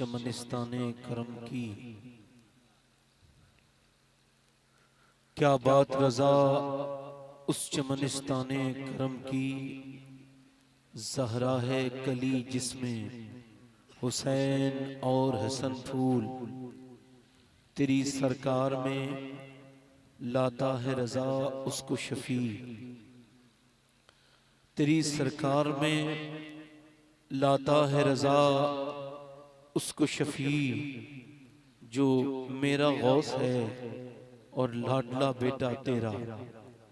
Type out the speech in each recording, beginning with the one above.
चमनिस्ताने करम की, क्या बात रजा उस चमनिस्ताने करम की। ज़हरा है कली जिसमें हुसैन और हसन फूल, तेरी सरकार में लाता है रजा उसको शफी। तेरी सरकार में लाता है रजा उसको शफी, जो मेरा गौस है और लाडला बेटा तेरा।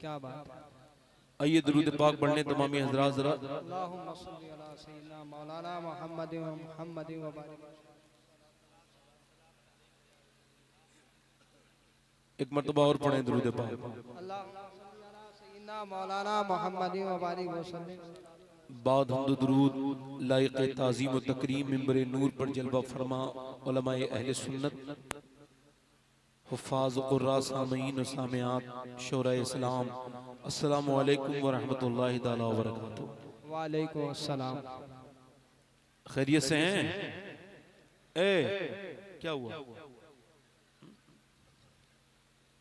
क्या बात है। आइए दुरूद पाक पढ़ने तमामी हजरात जरा। अल्लाहुम्मा सल्ली अला सय्यिदना मौलाना मुहम्मद व मुहम्मद व बारिक। एक मरतबा और पढ़ें दुरूद पाक। अल्लाहुम्मा सल्ली अला सय्यिदना मौलाना मुहम्मद व बारिक वसल्लम। बाद हमदो दुरूद लायक ताज़ीम व तकरीम मिंबर नूर पर जलवा फरमा उलमाए अहले सुन्नत, हुफ़ाज़ क़ुर्रा, सामीन व सामियात, शोराए इस्लाम, अस्सलामु अलैकुम व रहमतुल्लाहि ताला व बरकातुहू। वालेकुम अस्सलाम। खैरियत से हैं? क्या हुआ?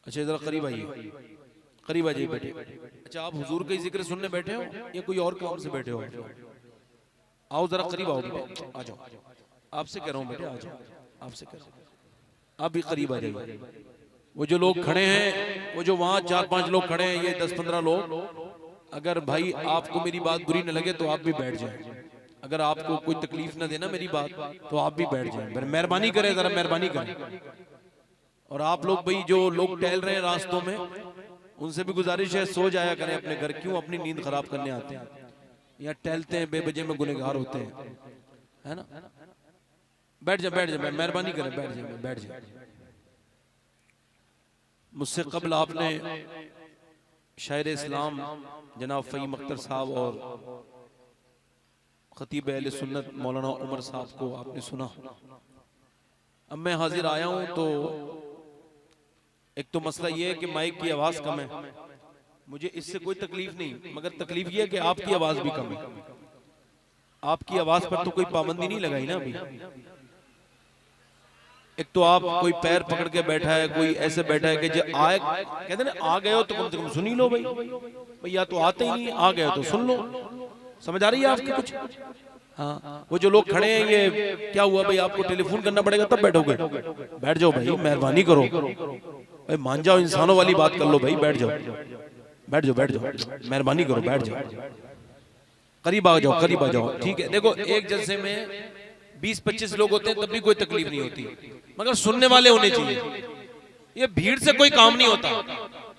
अच्छा जरा करीब आइए, करीब आ जाइए बैठे। अच्छा आप हुजूर का जिक्र सुनने बैठे हो या कोई और काम से बैठे हो? आओ जरा करीब आओ बेटे, आ जाओ। आपसे कह रहा हूँ बेटे, आ जाओ। आपसे कह रहा हूँ आप भी करीब आ जाइए। वो जो लोग खड़े हैं, वो जो वहाँ 4-5 लोग खड़े हैं, ये 10-15 लोग, अगर भाई आपको मेरी बात बुरी न लगे तो आप भी बैठ जाएं। अगर आपको कोई तकलीफ ना देना मेरी बात, तो आप भी बैठ जाएं। मेहरबानी करें, जरा मेहरबानी करें। और आप लोग भाई जो लोग टहल रहे हैं रास्तों में, उनसे भी गुजारिश है सो जाया करें अपने घर, क्यों अपनी नींद खराब करने आते हैं। यहाँ टहलते हैं बेवजह में गुनहगार होते हैं, है ना। बैठ जाए, बैठ जाए, मेहरबानी करें, बैठ जाए, बैठ जाए। मुझसे कबल आपने शायर इस्लाम जनाब फ़हीम अख्तर साहब और खतीब अहले सुन्नत मौलाना उमर साहब को आपने सुना। अब मैं हाजिर आया हूं तो एक तो मसला ये है कि माइक की आवाज़ कम है, मुझे इससे कोई तकलीफ नहीं, मगर तकलीफ ये है कि आपकी आवाज़ भी कम है। आपकी आवाज़ पर तो कोई पाबंदी नहीं लगाई ना अभी। एक तो आप कोई पैर पकड़ के बैठा है, कोई ऐसे बैठा है कि जो आए, कहते ना आ गए हो तो कम से कम सुन ही लो भाई। भैया तो आते ही नहीं, आ गए हो तो सुन लो। समझ आ रही है आपकी कुछ? हाँ, वो जो लोग खड़े हैं, ये क्या हुआ भाई, आपको टेलीफोन करना पड़ेगा तब बैठोगे? बैठ जाओ भाई, मेहरबानी करो भाई, मान जाओ, इंसानों वाली बात कर लो भाई, बैठ जाओ, बैठ जाओ, बैठ जाओ, मेहरबानी करो, बैठ जाओ, करीब आ जाओ, करीब आ जाओ। ठीक है, देखो एक जलसे में 20-25 लोग होते हैं तब भी कोई तकलीफ नहीं होती, मगर सुनने वाले होने चाहिए। ये भीड़ से कोई काम नहीं होता।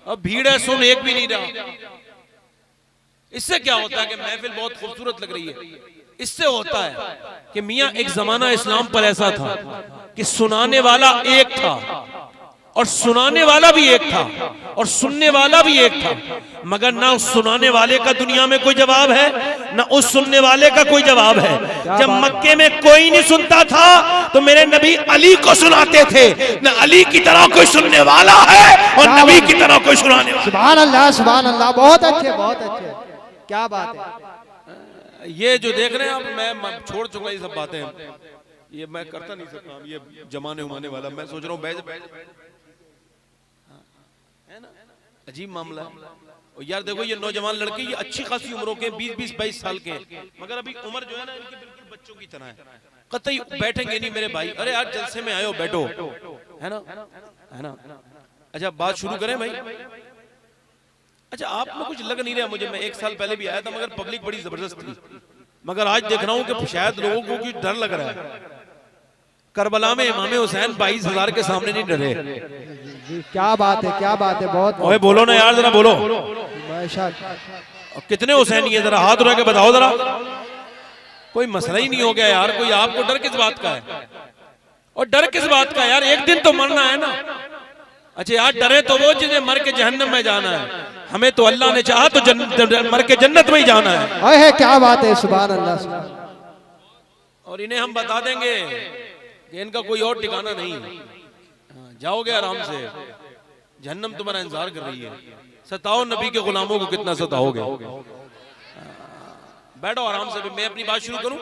अब भीड़ है, सुन एक भी नहीं रहा। इससे क्या होता है कि महफिल बहुत खूबसूरत लग रही है। इससे होता है कि मियां एक जमाना इस्लाम पर ऐसा था कि सुनाने वाला एक था और सुनाने वाला भी एक था और सुनने वाला भी एक था, मगर ना उस सुनाने वाले का दुनिया में कोई जवाब है, ना उस सुनने वाले का कोई जवाब है। जब मक्के में कोई नहीं सुनता था तो मेरे नबी अली को सुनाते थे, ना अली की तरह कोई सुनने वाला है और नबी की तरह कोई सुनाने वाला। सुभान अल्लाह, सुभान अल्लाह, बहुत अच्छे, बहुत अच्छे, क्या बात है। ये जो देख रहे हैं आप, मैं छोड़ चुका ये सब बातें, ये मैं करता नहीं सकता, ये जमाने उमाने वाला। मैं सोच रहा हूँ बैठ, है ना, अजीब मामला है। और यार देखो ये नौजवान लड़के, ये अच्छी खासी उम्रों के 20-22 साल के, मगर अभी उम्र जो है ना इनकी बिल्कुल बच्चों की तरह है। कतई बैठेंगे नहीं मेरे भाई। अरे यार जलसे में आयो, बैठो, है ना, है ना। अच्छा बात शुरू करें भाई। अच्छा आप में कुछ लग नहीं रहा मुझे, मैं 1 साल पहले भी आया था मगर पब्लिक बड़ी जबरदस्त थी, मगर आज देख रहा हूँ कि शायद लोगों को कुछ डर लग रहा है। करबला में इमाम हुसैन 22,000 के सामने नहीं डरे। क्या बात है, क्या बात है, बहुत। ओए बोलो ना यार, जरा बोलो। बेशक। कितने हुसैनी है, जरा हाथ उठा के बताओ जरा। कोई मसला ही नहीं हो गया यार, कोई आपको डर किस बात का है? और डर किस बात का यार, एक दिन तो मरना है ना। अच्छा यार डरे तो वो जिन्हें मर के जहन्नम में जाना है, हमें तो अल्लाह ने चाहा तो मर के जन्नत में ही जाना है। क्या बात है, सुभान अल्लाह। और इन्हें हम बता देंगे कि इनका कोई और ठिकाना नहीं। जाओगे आराम से, जहन्नम तुम्हारा इंतजार कर रही है। सताओ नबी के गुलामों को कितना सताओगे। बैठो आराम से, मैं अपनी बात शुरू करूं।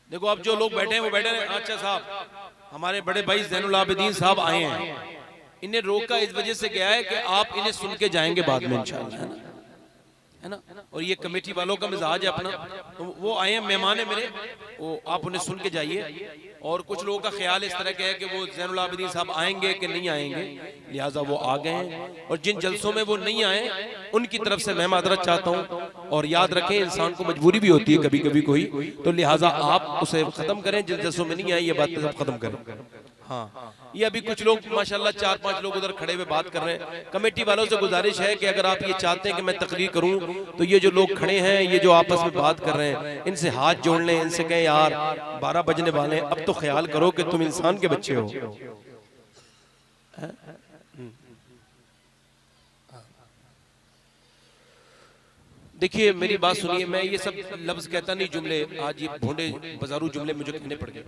देखो अब जो लोग बैठे हैं वो बैठे हैं। अच्छा साहब, हमारे बड़े भाई ज़ैनुल आबिदीन साहब आए हैं, इन्हें रोका इस वजह से गया है कि आप इन्हें सुन के जाएंगे बाद में इंशाअल्लाह, है ना। और ये कमेटी वालों का मिजाज है अपना, तो वो आए हैं, मेहमान है मेरे, वो आप उन्हें सुन के जाइए। और कुछ लोगों का ख्याल इस तरह का है कि वो ज़ैनुल आबिदीन साहब आएंगे कि नहीं आएंगे, लिहाजा वो आ गए हैं। और जिन जलसों में वो नहीं आए उनकी तरफ से मैं मादरत चाहता हूँ। और याद रखें, इंसान को मजबूरी भी होती है कभी कभी कोई, तो लिहाजा आप उसे खत्म करें। जिन जलसों में नहीं आए ये बात सब खत्म करें। हाँ, ये अभी कुछ लोग माशाल्लाह 4-5 लोग उधर खड़े हुए बात कर रहे हैं। कमेटी वालों से गुजारिश है कि अगर आप ये चाहते हैं कि मैं तकरीर करूं, तो ये जो लोग खड़े हैं, ये जो आपस में बात कर रहे हैं, इनसे हाथ जोड़ लें, इनसे कहें यार 12 बजने वाले, अब तो ख्याल करो कि तुम इंसान के बच्चे हो। देखिए मेरी बात सुनिए, मैं ये सब लफ्ज कहता नहीं, जुमले आज ये भोंडे बाजारू जुमले मुझे कहने पड़ गए।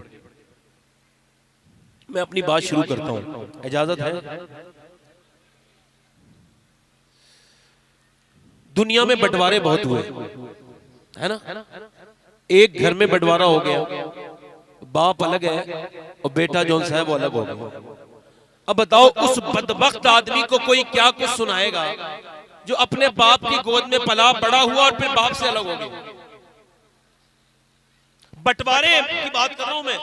मैं अपनी बात शुरू करता हूं, इजाजत है? दुनिया में बंटवारे बहुत हुए, है ना। एक घर में बंटवारा हो गया, बाप अलग है और बेटा जौन सा है वो अलग हो गया। अब बताओ उस बदबख्त आदमी को कोई क्या कुछ सुनाएगा जो अपने बाप की गोद में पला बड़ा हुआ और फिर बाप से अलग हो गया। बंटवारे की बात कर रहा हूं मैं।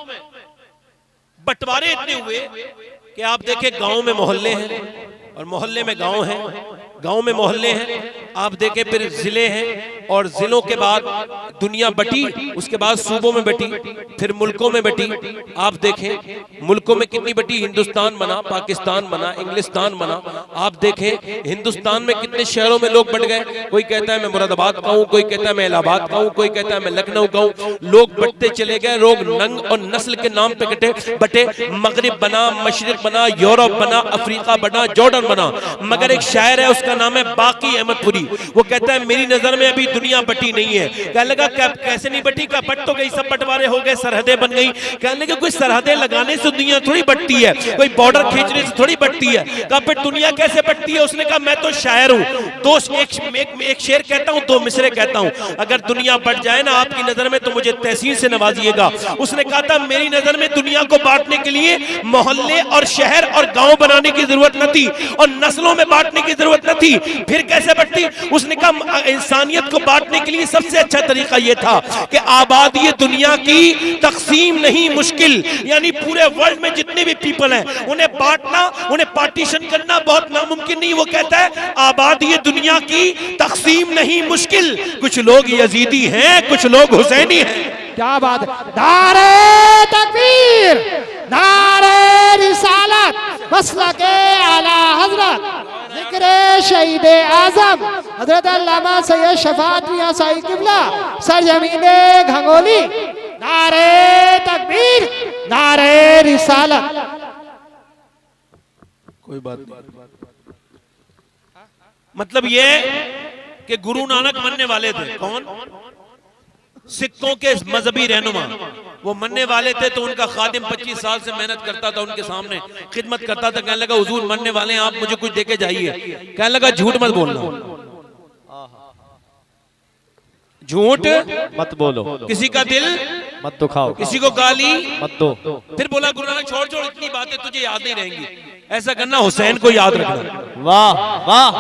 बंटवारे इतने हुए कि आप देखें गांव में मोहल्ले हैं और मोहल्ले में गांव हैं, गांव में मोहल्ले हैं, आप देखें फिर जिले हैं और जिलों के बाद दुनिया बटी, उसके बाद सूबों में बटी, फिर मुल्कों में बटी। आप देखें मुल्कों में कितनी बटी, हिंदुस्तान बना, पाकिस्तान बना, इंग्लिस्तान बना। आप देखें हिंदुस्तान में कितने शहरों में लोग बट गए। कोई कहता है मैं मुरादाबाद का हूं, कोई कहता है मैं इलाहाबाद का हूं, कोई कहता है मैं लखनऊ का हूं। लोग बटते चले गए, लोग नंग और नस्ल के नाम पे बटे। मगरिब बना, मशरिक बना, यूरोप बना, अफ्रीका बना, जॉर्डन बना। मगर एक शायर है, उसका नाम है बाकी अहमदपुरी, वो कहता है मेरी नजर में अभी दुनिया बटी नहीं है। कहने लगा कैसे नहीं बटी, का बट तो गई, सब बंटवारे हो गए, सरहदें बन गई। कहने लगे कोई सरहदें लगाने से दुनिया थोड़ी बटती है, कोई बॉर्डर खींचने से थोड़ी बटती है। कहा फिर दुनिया कैसे बटती है? उसने कहा मैं तो शायर हूं, एक शेर कहता हूं, 2 मिसरे कहता हूं। अगर दुनिया बट जाए ना आपकी नजर में तो मुझे तहसीन से नवाजिएगा। उसने कहा था मेरी नजर में दुनिया को बांटने के लिए मोहल्ले और शहर और गांव बनाने की जरूरत न थी और नस्लों में बांटने की जरूरत न थी। फिर कैसे बटती? उसने कहा इंसानियत को बांटने के लिए सबसे अच्छा तरीका यह था कि आबादी दुनिया की तकसीम नहीं मुश्किल, यानी पूरे वर्ल्ड में जितने भी पीपल हैं उन्हें बांटना, उन्हें पार्टीशन करना बहुत नामुमकिन नहीं। वो कहता है आबादी दुनिया की तकसीम नहीं मुश्किल। कुछ लोग यजीदी हैं, कुछ लोग हुसैनी हैं। क्या बात है। नारे तकबीर, नारे रिसालत, मसलके आला हजरत, जिक्रे शहीद आजम हजरत अल्लामा सैयद शफाअत मियां साई किबला सरजमीने घंगोली। नारे तकबीर, नारे रिसालत। कोई बात नहीं, मतलब ये कि गुरु नानक मनने वाले थे। कौन? सिखों के मजहबी रहनुमा, वो मनने वाले थे। तो उनका खादिम 25 साल से मेहनत करता था, उनके सामने खिदमत करता था। कहने लगा हुजूर मनने वाले हैं, आप मुझे कुछ देके जाइए। कहने लगा झूठ मत बोलना, झूठ मत बोलो, किसी का दिल मत दुखाओ, किसी को गाली मत दो। फिर बोला गुरु नानक छोड़ छोड़, इतनी बातें तुझे याद नहीं रहेंगी, ऐसा करना हुसैन को याद रखना। वाह वाह,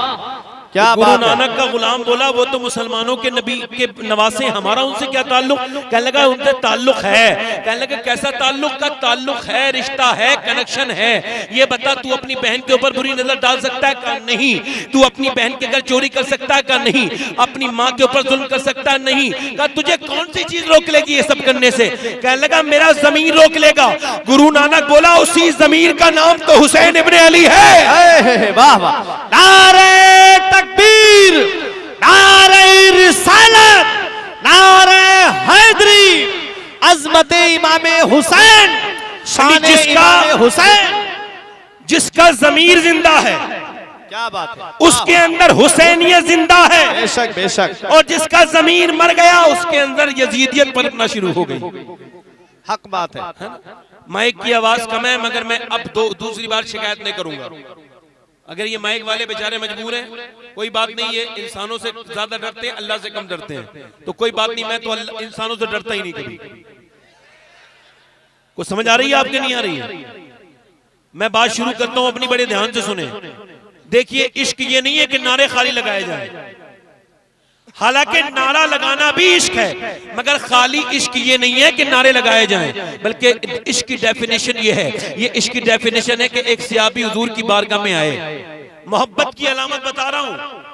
क्या गुरु नानक का गुलाम बोला वो तो मुसलमानों के नबी के नवासे, हमारा उनसे क्या ताल्लुक? कहने लगा उनसे ताल्लुक है। कहने लगा कैसा ताल्लुक? का ताल्लुक है, रिश्ता है, कनेक्शन है। ये बता तू अपनी बहन के ऊपर बुरी नजर डाल सकता है का? नहीं। तू अपनी बहन के घर चोरी कर सकता है का? नहीं। अपनी माँ के ऊपर जुल्म कर सकता है? नहीं। कहा तुझे कौन सी चीज रोक लेगी ये सब करने से? कहने लगा मेरा जमीर रोक लेगा। गुरु नानक बोला उसी जमीर का नाम तो हुसैन इब्ने अली है। वाह वाह, नारे तकबीर, नारे रिसालत, नारे हैदरी, अज़मत इमाम हुसैन, शान इमाम हुसैन। जिसका जमीर जिंदा है, क्या बात है, उसके अंदर हुसैनियत जिंदा है। बेशक बेशक। और जिसका जमीर मर गया उसके अंदर यजीदियत पनपना शुरू हो गई। हक बात है। माइक की आवाज कम है, मगर मैं अब दूसरी बार शिकायत नहीं करूंगा। अगर ये माइक वाले बेचारे मजबूर हैं, कोई बात नहीं है, इंसानों से ज्यादा डरते हैं, अल्लाह से कम डरते हैं, तो कोई बात नहीं, मैं तो इंसानों से डरता ही नहीं कभी। कुछ समझ आ रही है आपके, नहीं आ रही है? मैं बात शुरू करता हूं, अपनी बड़े ध्यान से सुने। देखिए, इश्क ये नहीं है कि नारे खाली लगाए जाए, हालांकि नारा लगाना भी इश्क है, मगर खाली इश्क ये नहीं है कि नारे लगाए जाएं, बल्कि इश्क की डेफिनेशन ये है, ये इश्क की डेफिनेशन है कि एक सियाबी हुजूर की बारगाह में आए, मोहब्बत की अलामत बता रहा हूं,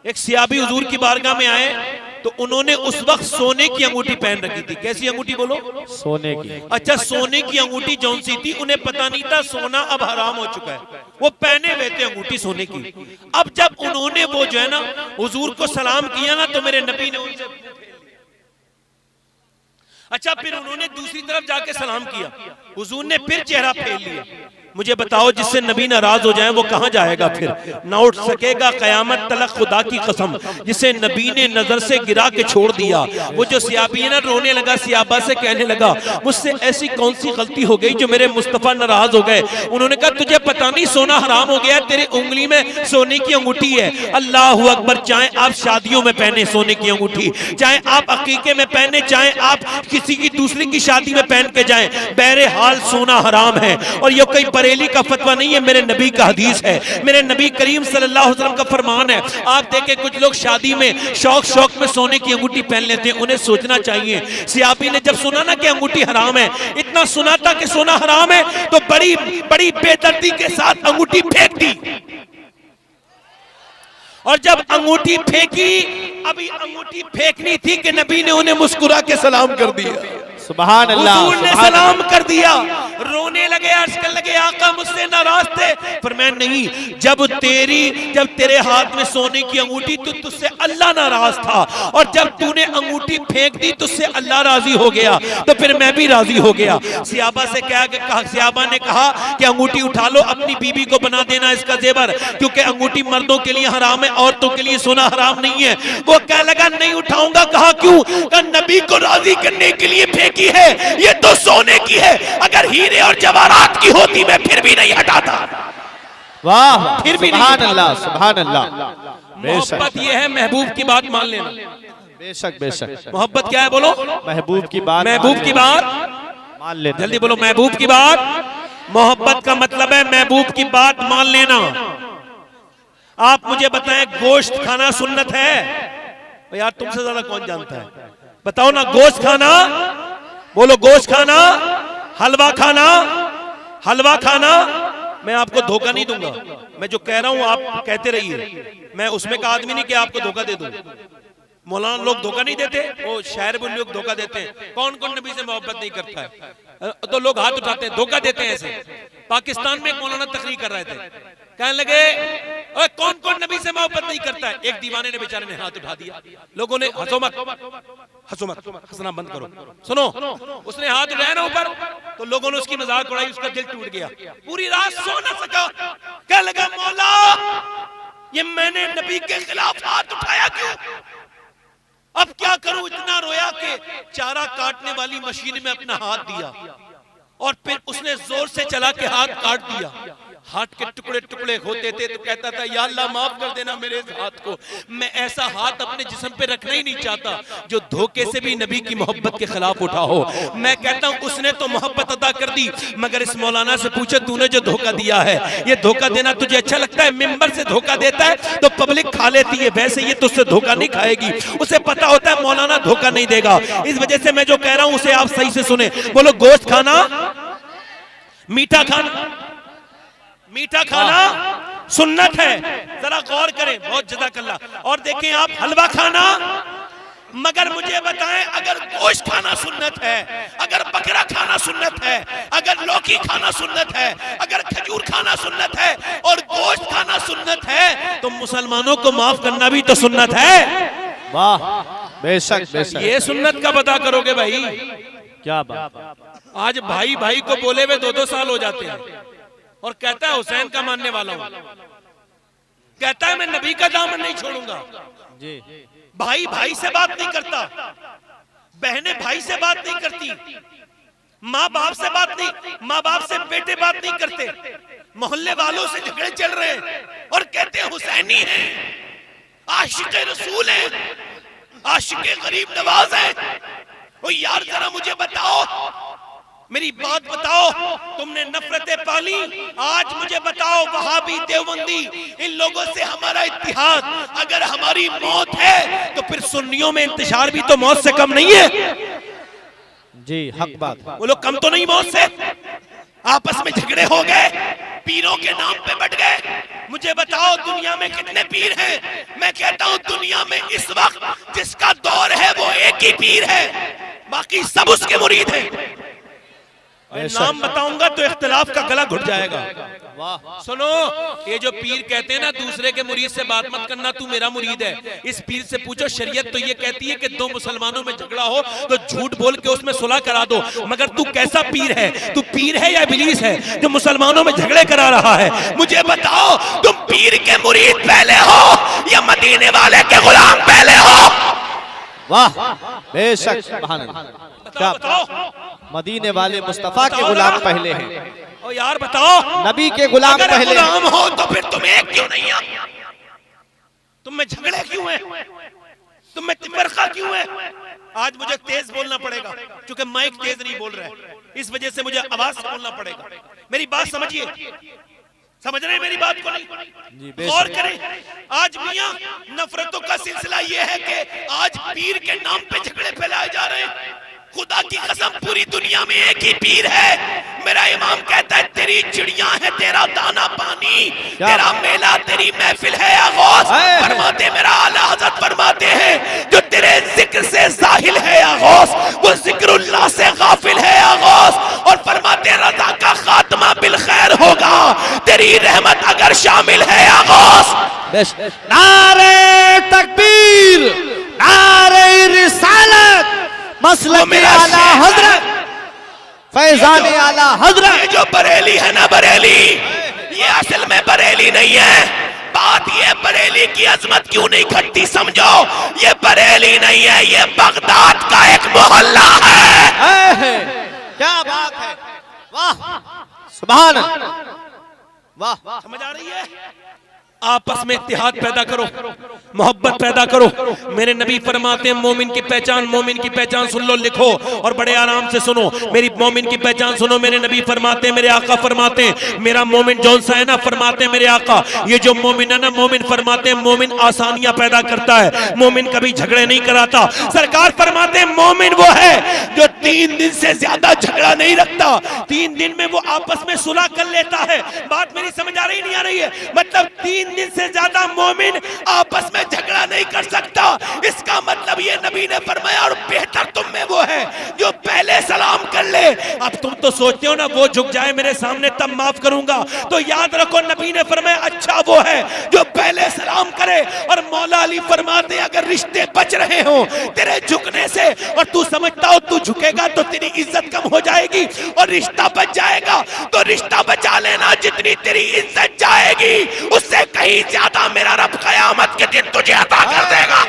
एक सियाबी हुजूर की बारगाह में आए तो उन्होंने उस वक्त सोने की अंगूठी पहन रखी थी। कैसी अंगूठी बोलो? सोने की। अच्छा, सोने की अंगूठी जौन सी थी, उन्हें पता नहीं था सोना अब हराम हो चुका है, वो पहने हुए थे अंगूठी सोने की। अब जब उन्होंने वो जो है ना हुजूर को सलाम किया ना, तो मेरे नबी ने उनसे, अच्छा फिर उन्होंने दूसरी तरफ जाके सलाम किया, हुजूर ने फिर चेहरा फेर लिया। मुझे बताओ, जिससे नबी नाराज हो जाए वो कहां जाएगा? फिर ना उठ सकेगा कयामत तलक, खुदा की कसम। जिसे नबी ने नजर से गिरा के छोड़ दिया, वो जो सियाबी है ना, रोने लगा, सियाबा से कहने लगा, मुझसे ऐसी कौन सी गलती हो गई जो मेरे मुस्तफा नाराज हो गए? उन्होंने कहा, तुझे पता नहीं सोना हराम हो गया, तेरी उंगली में सोने की अंगूठी है। अल्लाह अकबर। चाहे आप शादियों में पहने सोने की अंगूठी, चाहे आप अकीके में पहने, चाहे आप किसी की दूसरी की शादी में पहन के जाएं, बहरहाल सोना हराम है। और ये कोई बरेली का फतवा नहीं है, मेरे नबी का हदीस है, मेरे नबी करीम सल्लल्लाहु अलैहि वसल्लम का फरमान है। आप देखें, कुछ लोग शादी में शौक में सोने की अंगूठी पहन लेते हैं, उन्हें सोचना चाहिए। सियाबी ने जब सुना ना कि अंगूठी हराम है, इतना सुना था कि सोना हराम है, तो बड़ी बड़ी बेदर्दी के साथ अंगूठी फेंक दी। और जब अंगूठी फेंकी, अभी अंगूठी फेंकनी थी कि नबी ने उन्हें मुस्कुरा के सलाम कर दिया। सुभान अल्लाह। हुजूर ने सलाम कर दिया, रोने लगे, अर्ज करने लगे, आका मुझसे नाराज थे। पर मैं नहीं, जब तेरे हाथ में सोने की अंगूठी, तो तुझसे अल्लाह नाराज था, और जब तूने अंगूठी फेंक दी तुझसे अल्लाह राजी हो गया, तो फिर मैं भी राजी हो गया। सियाबा से कहा, सियाबा ने कहा कि अंगूठी उठा लो, अपनी बीबी को बना देना इसका जेवर, क्योंकि अंगूठी मर्दों के लिए हराम है, औरतों के लिए सोना हराम नहीं है। वो कह लगा, नहीं उठाऊंगा। कहा क्यों? कहा नबी को राजी करने के लिए फेंकी है, ये तो सोने की है, अगर हीरे और जवाहरात की होती मैं फिर भी नहीं हटाता। वाह, फिर भी सुभान अल्लाह, सुभान अल्लाह। मोहब्बत ये है, महबूब की बात मान लेना। बेशक बेशक। मोहब्बत क्या है बोलो? महबूब की बात, महबूब की बात मान लेना। जल्दी बोलो, महबूब की बात। मोहब्बत का मतलब है महबूब की बात मान लेना। आप मुझे बताएं, गोश्त खाना सुन्नत है? यार तुमसे ज्यादा कौन जानता है, बताओ ना। गोश्त खाना बोलो, गोश्त खाना, हलवा खाना, हलवा खाना। मैं आपको धोखा नहीं दूंगा, मैं जो कह रहा हूं आप कहते रहिए। मैं उसमें का आदमी नहीं कि आपको धोखा दे दूं। मौलाना लोग धोखा नहीं देते, वो शायर भी लोग धोखा देते हैं। कौन कौन नबी से मोहब्बत नहीं करता है? तो लोग हाथ उठाते हैं, धोखा देते हैं। ऐसे पाकिस्तान में एक मौलाना तकरीर कर रहे थे, कहने लगे, ओए कौन कौन नबी से मोहब्बत नहीं करता है? एक दीवाने ने बेचारे ने हाथ उठा दिया। लोगों ने, हंसो मत, हंसो मत, हंसना बंद करो, सुनो। उसने हाथ उठाया ना ऊपर, तो लोगों ने उसकी मजाक उड़ाई, उसका दिल टूट गया, पूरी रात सो ना सका। कहने लगा, मौला ये मैंने नबी के खिलाफ हाथ उठाया क्यों? अब क्या करूं? इतना रोया कि चारा काटने वाली मशीन में अपना हाथ दिया, और फिर उसने जोर से चला के हाथ काट दिया। हाथ के टुकड़े टुकड़े होते थे, तो कहता था, या अल्लाह माफ कर देना मेरे इस हाथ को। मैं ऐसा हाथ अपने जिस्म पे रखना ही नहीं चाहता जो धोखे से भी नबी की मोहब्बत के खिलाफ उठा हो। मैं कहता हूं, उसने तो मोहब्बत अदा कर दी, मगर इस मौलाना से पूछे, तूने जो धोखा दिया है, ये धोखा देना तुझे अच्छा लगता है? मिंबर से धोखा देता है तो पब्लिक खा लेती है, वैसे ये तुझसे धोखा नहीं खाएगी। उसे पता होता है मौलाना धोखा नहीं देगा। इस वजह से मैं जो कह रहा हूं उसे आप सही से सुने। बोलो, गोश्त खाना, मीठा खाना, मीठा खाना सुन्नत है, जरा गौर करें, बहुत जज़ाकल्लाह। और देखें आप, हलवा खाना, मगर मुझे बताएं, अगर गोश्त खाना सुन्नत है, अगर बकरा खाना सुन्नत है, अगर लौकी खाना सुन्नत है, अगर खजूर खाना सुन्नत है, और गोश्त खाना सुन्नत है, तो मुसलमानों को माफ करना भी तो सुन्नत है। वाह, बेशक बेशक। ये सुन्नत का पता करोगे भाई? क्या बात। आज भाई भाई को बोले हुए 2-2 साल हो जाते हैं, और कहता है हुसैन का मानने वाला हूं, कहता है मैं नबी का दामन नहीं छोड़ूंगा जी। भाई भाई से बात नहीं करता, बहनें भाई से बात नहीं करती, माँ बाप से बात नहीं, माँ बाप से बेटे बात नहीं करते, मोहल्ले वालों से झगड़े चल रहे हैं, और कहते हैं हुसैनी है, आशिक़े रसूल है, आशिक़े गरीब नवाज है। ओ यार जरा मुझे बताओ, मेरी बात बताओ, तुमने नफरतें पाली, आज मुझे बताओ वहाबी देवबंदी इन लोगों से हमारा इत्तिहाद, अगर हमारी मौत है तो फिर सुन्नियों में इंतशार भी तो मौत से कम नहीं है। जी हक बात। वो लोग कम तो नहीं मौत से? आपस में झगड़े हो गए, पीरों के नाम पे बढ़ गए। मुझे बताओ दुनिया में कितने पीर हैं? मैं कहता हूं दुनिया में इस वक्त जिसका दौर है वो एक ही पीर है, बाकी सब उसके मुरीद हैं। नाम बताऊंगा तो इख्तिलाफ का गला घुट जाएगा। सुनो, ये जो पीर कहते हैं ना दूसरे के मुरीद से बात मत करना, तू मेरा मुरीद है, इस पीर से पूछो शरीयत तो ये कहती है कि दो मुसलमानों में झगड़ा हो तो झूठ बोल के उसमें सुलह करा दो। मगर तू कैसा पीर है? तू पीर है या इब्लीस है जो मुसलमानों में झगड़े करा रहा है? मुझे बताओ, तुम पीर के मुरीद पहले हो या मदीने वाले के गुलाम पहले हो? वाह बेशक, सुभान अल्लाह। क्या मदीने वाले मुस्तफा के गुलाम पहले हैं। ओ यार बताओ, नबी के गुलाम अगर पहले गुलाम हो तो फिर तुम एक क्यों नहीं हो? तुम में झगड़े क्यों है? तुम में तिफरका क्यों है? आज मुझे तेज बोलना पड़ेगा क्योंकि माइक तेज नहीं बोल रहा है, इस वजह से मुझे आवाज से बोलना पड़ेगा। मेरी बात समझिए, समझ रहे हैं मेरी बात को? नहीं गौर करें। आज मियां नफरतों का सिलसिला यह है कि आज पीर के नाम पे झगड़े फैलाए जा रहे हैं। खुदा की कसम पूरी दुनिया में एक ही पीर है। मेरा इमाम कहता है तेरी चिड़िया है तेरा दाना पानी, तेरा मेला तेरी महफिल है आगोश। फरमाते मेरा आला हज़रत फरमाते हैं जो तेरे जिक्र से जाहिल है आगोश वो जिक्रुल्लाह से गाफिल है आगोश। और फरमाते रज़ा का खात्मा बिल खैर होगा, तेरी रहमत अगर शामिल है आगोश। नारे तकबीर, नारे रिसालत, मसलक आला हजरत, फैजान आला हजरत। ये जो बरेली है ना बरेली, ये असल में बरेली नहीं है। बात ये बरेली की अजमत क्यों नहीं घटती समझो, ये बरेली नहीं है, ये बगदाद का एक मोहल्ला है। क्या बात है, वाह सुभान अल्लाह, वाह। समझ आ रही है? आपस में इत्तेहाद पैदा करो, मोहब्बत पैदा करो। मेरे नबी फरमाते हैं मोमिन की पहचान सुन लो, लिखो और बड़े आराम से सुनो। मेरी मोमिन की पहचान सुनो। मेरे नबी फरमाते हैं, मेरे आका फरमाते हैं, मेरा मोमिन जौन सा है ना, फरमाते हैं मेरे आका, ये जो मोमिन है ना, मोमिन फरमाते हैं मोमिन आसानियां पैदा करता है, मोमिन कभी झगड़े नहीं कराता। सरकार फरमाते हैं मोमिन वो है जो 3 दिन से ज्यादा झगड़ा नहीं रखता, 3 दिन में वो आपस में सुलह कर लेता है। बात मेरी समझ आ रही नहीं आ रही है? मतलब 3 दिन से ज्यादा मोमिन आपस में झगड़ा नहीं कर सकता। इसका मतलब ये नबी ने फरमाया और बेहतर तुम में वो है जो पहले सलाम कर ले। अब तुम तो सोचते हो ना वो झुक जाए मेरे सामने तब माफ करूंगा, तो याद रखो नबी ने फरमाया अच्छा वो है जो पहले सलाम करे। और मौला अली फरमाते अगर रिश्ते बच रहे हो तेरे झुकने से और तू समझता हो तू झुकेगा तो तेरी इज्जत कम हो जाएगी और रिश्ता बच जाएगा, तो रिश्ता बचा लेना, जितनी तेरी इज्जत जाएगी उससे कहीं ज्यादा मेरा रब कयामत के दिन तुझे अता कर देगा।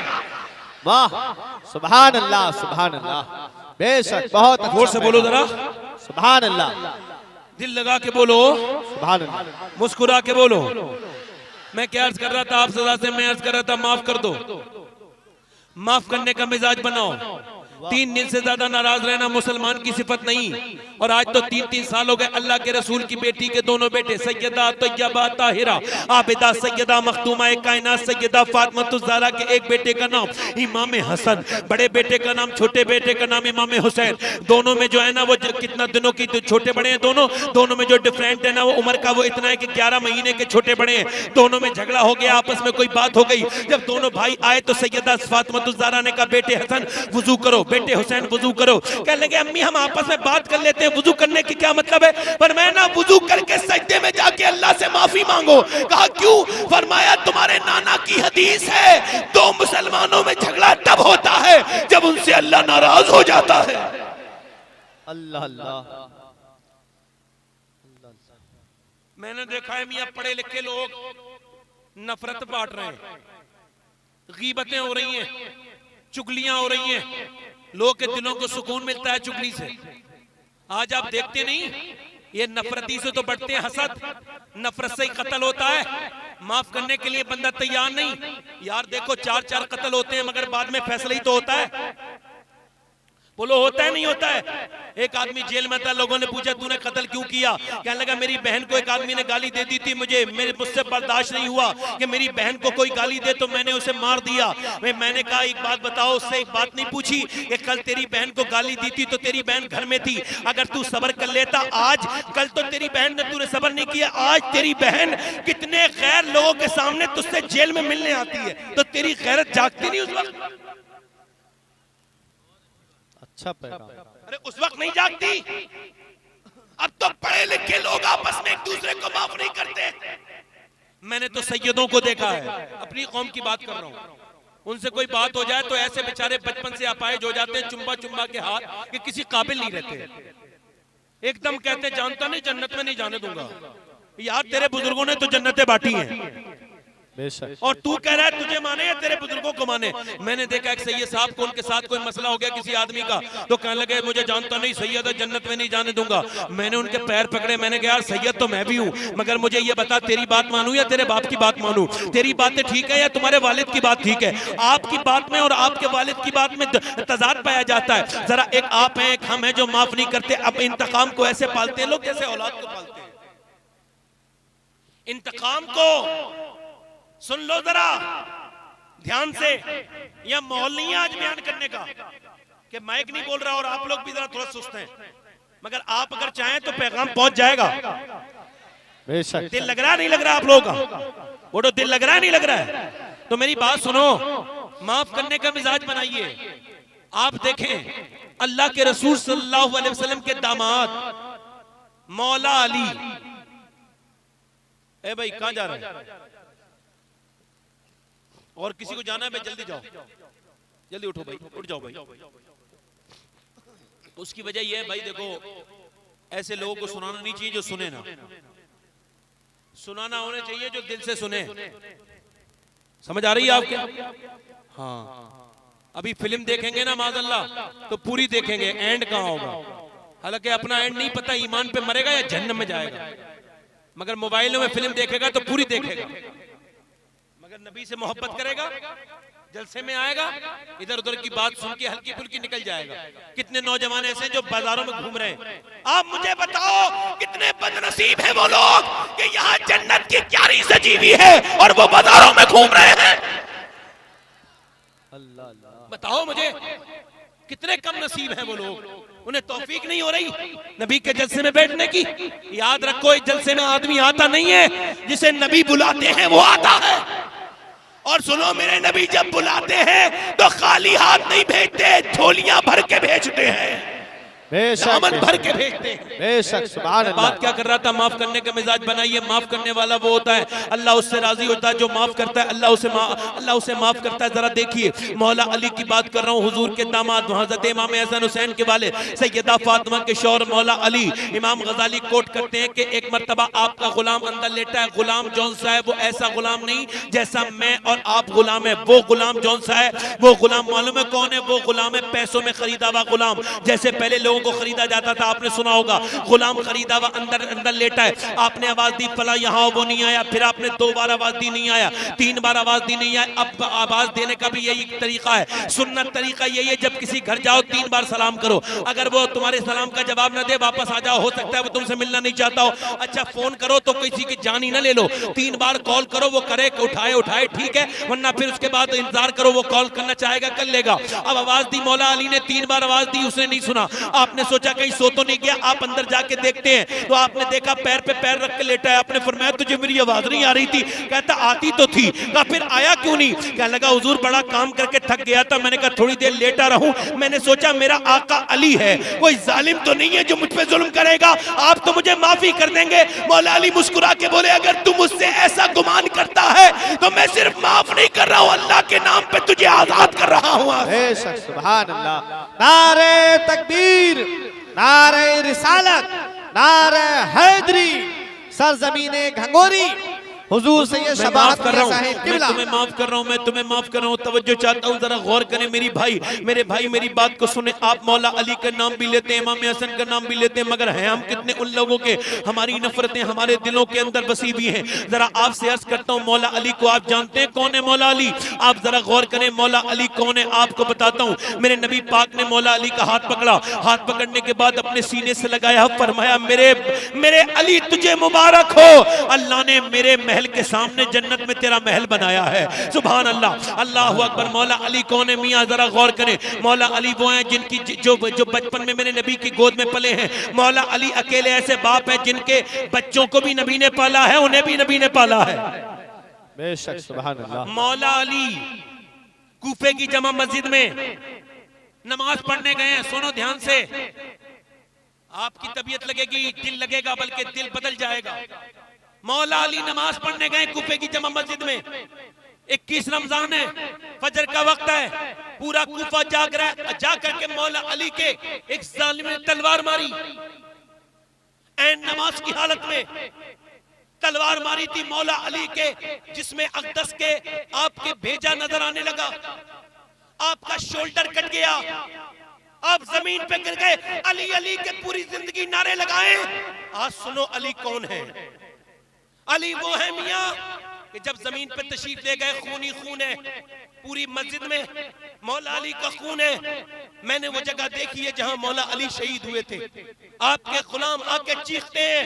वाह सुभान अल्लाह, सुभान अल्लाह, बेशक बहुत जोर से बोलो जरा, सुभान अल्लाह, दिल लगा के बोलो, सुभान अल्लाह, मुस्कुरा के बोलो। मैं क्या अर्ज कर रहा था आप सदा से, मैं अर्ज कर रहा था माफ कर दो, माफ करने का मिजाज बनाओ। 3 दिन से ज्यादा नाराज रहना मुसलमान की सिफत नहीं। और आज तो 3-3 साल हो गए अल्लाह के रसूल की बेटी के दोनों बेटे सैयदा तैयबा ताहिरा आबिदा सैयदा मखदूमा कायनात सैयदा फातिमा ज़हरा के एक बेटे का नाम इमाम हसन, बड़े बेटे का नाम, छोटे बेटे का नाम इमाम हुसैन। दोनों में जो है ना वो कितना दिनों की छोटे बड़े हैं दोनों में जो डिफरेंट है ना वो उम्र का वो इतना है कि 11 महीने के छोटे बड़े हैं। दोनों में झगड़ा हो गया, आपस में कोई बात हो गई। जब दोनों भाई आए तो सैयदा फातिमा ज़हरा ने कहा बेटे हसन वुजू करो, बेटे हुसैन वुजू करो। कहने लगे अम्मी हम आपस में बात कर लेते हैं, वुजू करने की क्या मतलब है? पर मैं ना वुजू करके सजदे में जाके अल्लाह से माफी मांगो। कहा क्यों? फरमाया तुम्हारे नाना की हदीस है 2 मुसलमानों में झगड़ा तब होता है जब उनसे अल्लाह नाराज हो जाता है। अल्लाह अल्लाह। मैंने देखा है मियां पढ़े लिखे लोग नफरत बांट रहे हैं, गीबतें हो रही हैं, चुगलियां हो रही हैं, लोग के दिलों को सुकून मिलता है चुगली से। आज आप देखते नहीं ये नफरती से तो बढ़ते हैं हसद, नफरत से ही कत्ल होता है, माफ करने के लिए बंदा तैयार नहीं। यार देखो 4-4 कत्ल होते हैं मगर बाद में फैसला ही तो होता है। बोलो होता है नहीं होता है। एक आदमी जेल में था, लोगों ने पूछा तूने कत्ल क्यों किया? कहने लगा मेरी बहन को एक आदमी ने गाली दे दी थी, मुझसे बर्दाश्त नहीं हुआ कि मेरी बहन को कोई गाली दे तो मैंने उसे मार दिया। मैंने कहा एक बात बताओ, उससे एक बात नहीं पूछी कि कल तेरी बहन को गाली दी थी तो तेरी बहन घर में थी, अगर तू सब्र कर लेता आज, कल तो तेरी बहन ने तूने सब्र नहीं किया, आज तेरी बहन कितने गैर लोगों के सामने तुझसे जेल में मिलने आती है, तो तेरी गैरत जागती नहीं उस वक्त? अच्छा पैगाम। अरे उस वक्त नहीं जागती। अब तो पढ़े लिखे लोग आपस में एक दूसरे को माफ नहीं करते। मैंने तो सैयदों को देखा है, अपनी कौम की बात कर रहा हूं, उनसे कोई बात हो जाए तो ऐसे बेचारे बचपन से अपाहिज हो जाते हैं, चुम्बा चुम्बा के हाथ, कि किसी काबिल नहीं रहते। एकदम कहते जानता नहीं जन्नत में नहीं जाने दूंगा। यार तेरे बुजुर्गों ने तो जन्नतें बांटी हैं, और तू कह रहा है तुझे माने या तेरे बुजुर्गों को माने। मैंने देखा एक सैयद साहब को, उनके साथ कोई मसला हो गया किसी आदमी का, तो कहने लगे मुझे जानता नहीं सैयद है, जन्नत में नहीं जाने दूंगा। मैंने उनके पैर पकड़े, मैंने कहा यार सैयद तो मैं भी हूँ, मगर मुझे ये बता तेरी बात मानूं या तेरे बाप की बात मानूं? तेरी बातें ठीक है या तुम्हारे वालिद की बात ठीक है? आपकी बात में और आपके वालिद की बात में तजाद पाया जाता है। जरा एक आप हैं, एक हम हैं जो माफ नहीं करते। अब इंतकाम को ऐसे पालते हैं लोग जैसे औलाद को पालते हैं। इंतकाम को सुन लो जरा ध्यान से, यह माहौल नहीं है आज बयान करने का कि माइक नहीं बोल रहा और आप लोग भी जरा थोड़ा सुस्त हैं, मगर आप अगर चाहें तो पैगाम पहुंच जाएगा। दिल लग रहा नहीं लग रहा आप लोगों का? वो तो दिल लग रहा है नहीं लग रहा है? तो मेरी बात सुनो, माफ करने का मिजाज बनाइए। आप देखें अल्लाह के रसूल सल्लल्लाहु अलैहि वसल्लम के दामाद मौला अली, ए भाई कहां जा रहे हैं? और किसी को जाना है? भाई जल्दी जाओ, जल्दी उठो भाई, उठ जाओ भाई। उसकी वजह यह है भाई, देखो ऐसे लोगों को सुनाना नहीं चाहिए जो सुने ना, सुनाना होना चाहिए जो दिल से सुने। समझ आ रही है आपके? हाँ, अभी फिल्म देखेंगे ना माज़अल्लाह तो पूरी देखेंगे, एंड कहां होगा? हालांकि अपना एंड नहीं पता, ईमान पे मरेगा या जहन्नम में जाएगा, मगर मोबाइलों में फिल्म देखेगा तो पूरी देखेगा। मगर नबी से मोहब्बत करेगा, जलसे में आएगा, इधर उधर की बात सुन के हल्की फुल्की निकल जाएगा। कितने नौजवान ऐसे हैं जो बाजारों में घूम रहे हैं। आप मुझे बताओ कितने बदनसीब हैं वो लोग कि यहाँ जन्नत की क्यारी सजी हुई है और वो बाजारों में घूम रहे हैं। अल्लाह, बताओ मुझे कितने कम नसीब हैं वो लोग, उन्हें तौफीक नहीं हो रही नबी के जलसे में बैठने की। याद रखो इस जलसे में आदमी आता नहीं है, जिसे नबी बुलाते हैं वो आता है। और सुनो मेरे नबी जब बुलाते हैं तो खाली हाथ नहीं भेजते, झोलियां भर के भेजते हैं, दामन भर के भेजते हैं। बेशक सुभान अल्लाह। बात क्या कर रहा था? माफ करने का मिजाज बनाइए। माफ करने वाला वो होता है अल्लाह उससे राजी होता है, जो माफ करता है अल्लाह उसे माफ करता है। जरा देखिए मौला अली की बात कर रहा हूँ, हुजूर के दामाद हज़रत इमाम हसन हुसैन के वाले सैयदा फातिमा के शौहर मौला अली। इमाम गजाली कोट करते हैं कि एक मर्तबा आपका गुलाम अंदर लेटा है। गुलाम जौन सा है वो ऐसा गुलाम नहीं जैसा मैं और आप गुलाम है। वो गुलाम जौन सा है वो गुलाम मालूम है कौन है? वो गुलाम है पैसों में खरीदा हुआ गुलाम। जैसे पहले लोग को खरीदा जाता था, आपने सुना होगा, गुलाम खरीदा हुआ अंदर अंदर लेटा है। आपने आवाज दी फला यहाँ, वो नहीं आया। फिर आपने 2 बार आवाज दी, नहीं आया। 3 बार आवाज दी, नहीं आया। अब आवाज देने का भी यही तरीका है, सुन्नत तरीका यही है, जब किसी घर जाओ 3 बार सलाम करो। अगर वो तुम्हारे सलाम का जवाब न दे वापस आ जाओ, हो सकता है वो तुमसे मिलना नहीं चाहता हो। अच्छा फोन करो तो किसी की जान ही ना ले लो, 3 बार कॉल करो, वो करे उठाए ठीक है, वरना फिर उसके बाद इंतजार करो, वो कॉल करना चाहेगा कर लेगा। अब आवाज दी मौला अली ने, 3 बार आवाज दी, उसने नहीं सुना। आपने सोचा कहीं सो तो नहीं गया, आप अंदर जाके देखते हैं तो आपने देखा पैर पे पैर रख के लेटा है। आपने फरमाया तुझे मेरी आवाज नहीं आ रही थी? कहता आती तो थी। कहा फिर आया क्यों नहीं? कहने लगा हुजूर बड़ा काम करके थक गया था, मैंने कहा थोड़ी देर लेटा रहूं, मैंने सोचा मेरा आका अली है, कोई जालिम तो नहीं है जो मुझ पे जुल्म करेगा, आप तो मुझे माफी कर देंगे। मौला अली मुस्कुरा के बोले अगर तू मुझसे ऐसा गुमान करता है तो मैं सिर्फ माफ नहीं कर रहा हूं, अल्लाह के नाम पे तुझे आजाद कर रहा हूं। सुभान अल्लाह। नारे तकबीर, नारे रिसालत, नारे हैदरी, सरजमीने घंगोरी, हुजूर से ये मैं शबाहत माफ कर रहा हूँ, साहिब मैं किबला। तुम्हें माफ कर रहा हूँ, मैं तुम्हें माफ कर रहा हूँ। तवज्जो चाहता हूँ, जरा गौर करें मेरे भाई मेरी बात को सुने। आप मौला अली का नाम भी लेते हैं, इमाम हसन का नाम भी लेते हैं, मगर हैं हम कितने उन लोगों के, हमारी नफरतें हमारे दिलों के अंदर बसी हुई हैं। जरा आपसे अर्ज करता हूँ, मौला अली को आप जानते हैं कौन है मौला अली? आप जरा गौर करें मौला अली कौन है, आपको बताता हूँ। मेरे नबी पाक ने मौला अली का हाथ पकड़ा, हाथ पकड़ने के बाद अपने सीने से लगाया, फरमाया मेरे अली तुझे मुबारक हो, अल्लाह ने मेरे महल के सामने जन्नत में तेरा महल बनाया है। सुभान अल्लाह, अल्लाहु अकबर। मौला अली कौन है मियां? जरा गौर करें। मौला अली वो हैं जिनकी जो बचपन में मेरे नबी की गोद में पले हैं। मौला अली अकेले ऐसे बाप हैं जिनके बच्चों को भी नबी ने पाला है, उन्हें भी नबी ने पाला है। बेशक, सुभान अल्लाह। मौला अली कूफे की जमा मस्जिद में नमाज पढ़ने गए हैं। सुनो ध्यान से, आपकी तबीयत लगेगी, दिल लगेगा, बल्कि दिल बदल जाएगा। मौला अली नमाज पढ़ने गए कूफे की जमा मस्जिद में। 21 रमजान है, फजर का वक्त है, पूरा कूफा जाग रहा है। जाकर के मौला अली के एक जालिम ने तलवार मारी, ऐन नमाज की हालत में तलवार मारी थी मौला अली के, जिसमें अक़दस के आपके भेजा नजर आने लगा। आपका शोल्डर कट गया, आप जमीन पे गिर गए। अली अली के पूरी जिंदगी नारे लगाए। आज सुनो अली कौन है। अली वो है मियां कि जब जमीन पे तशरीफ ले गए, खून ही खून है पूरी मस्जिद में, मौला अली का खून है। मैंने वो जगह देखी है जहां मौला अली शहीद हुए थे। आपके गुलाम आके चीखते हैं,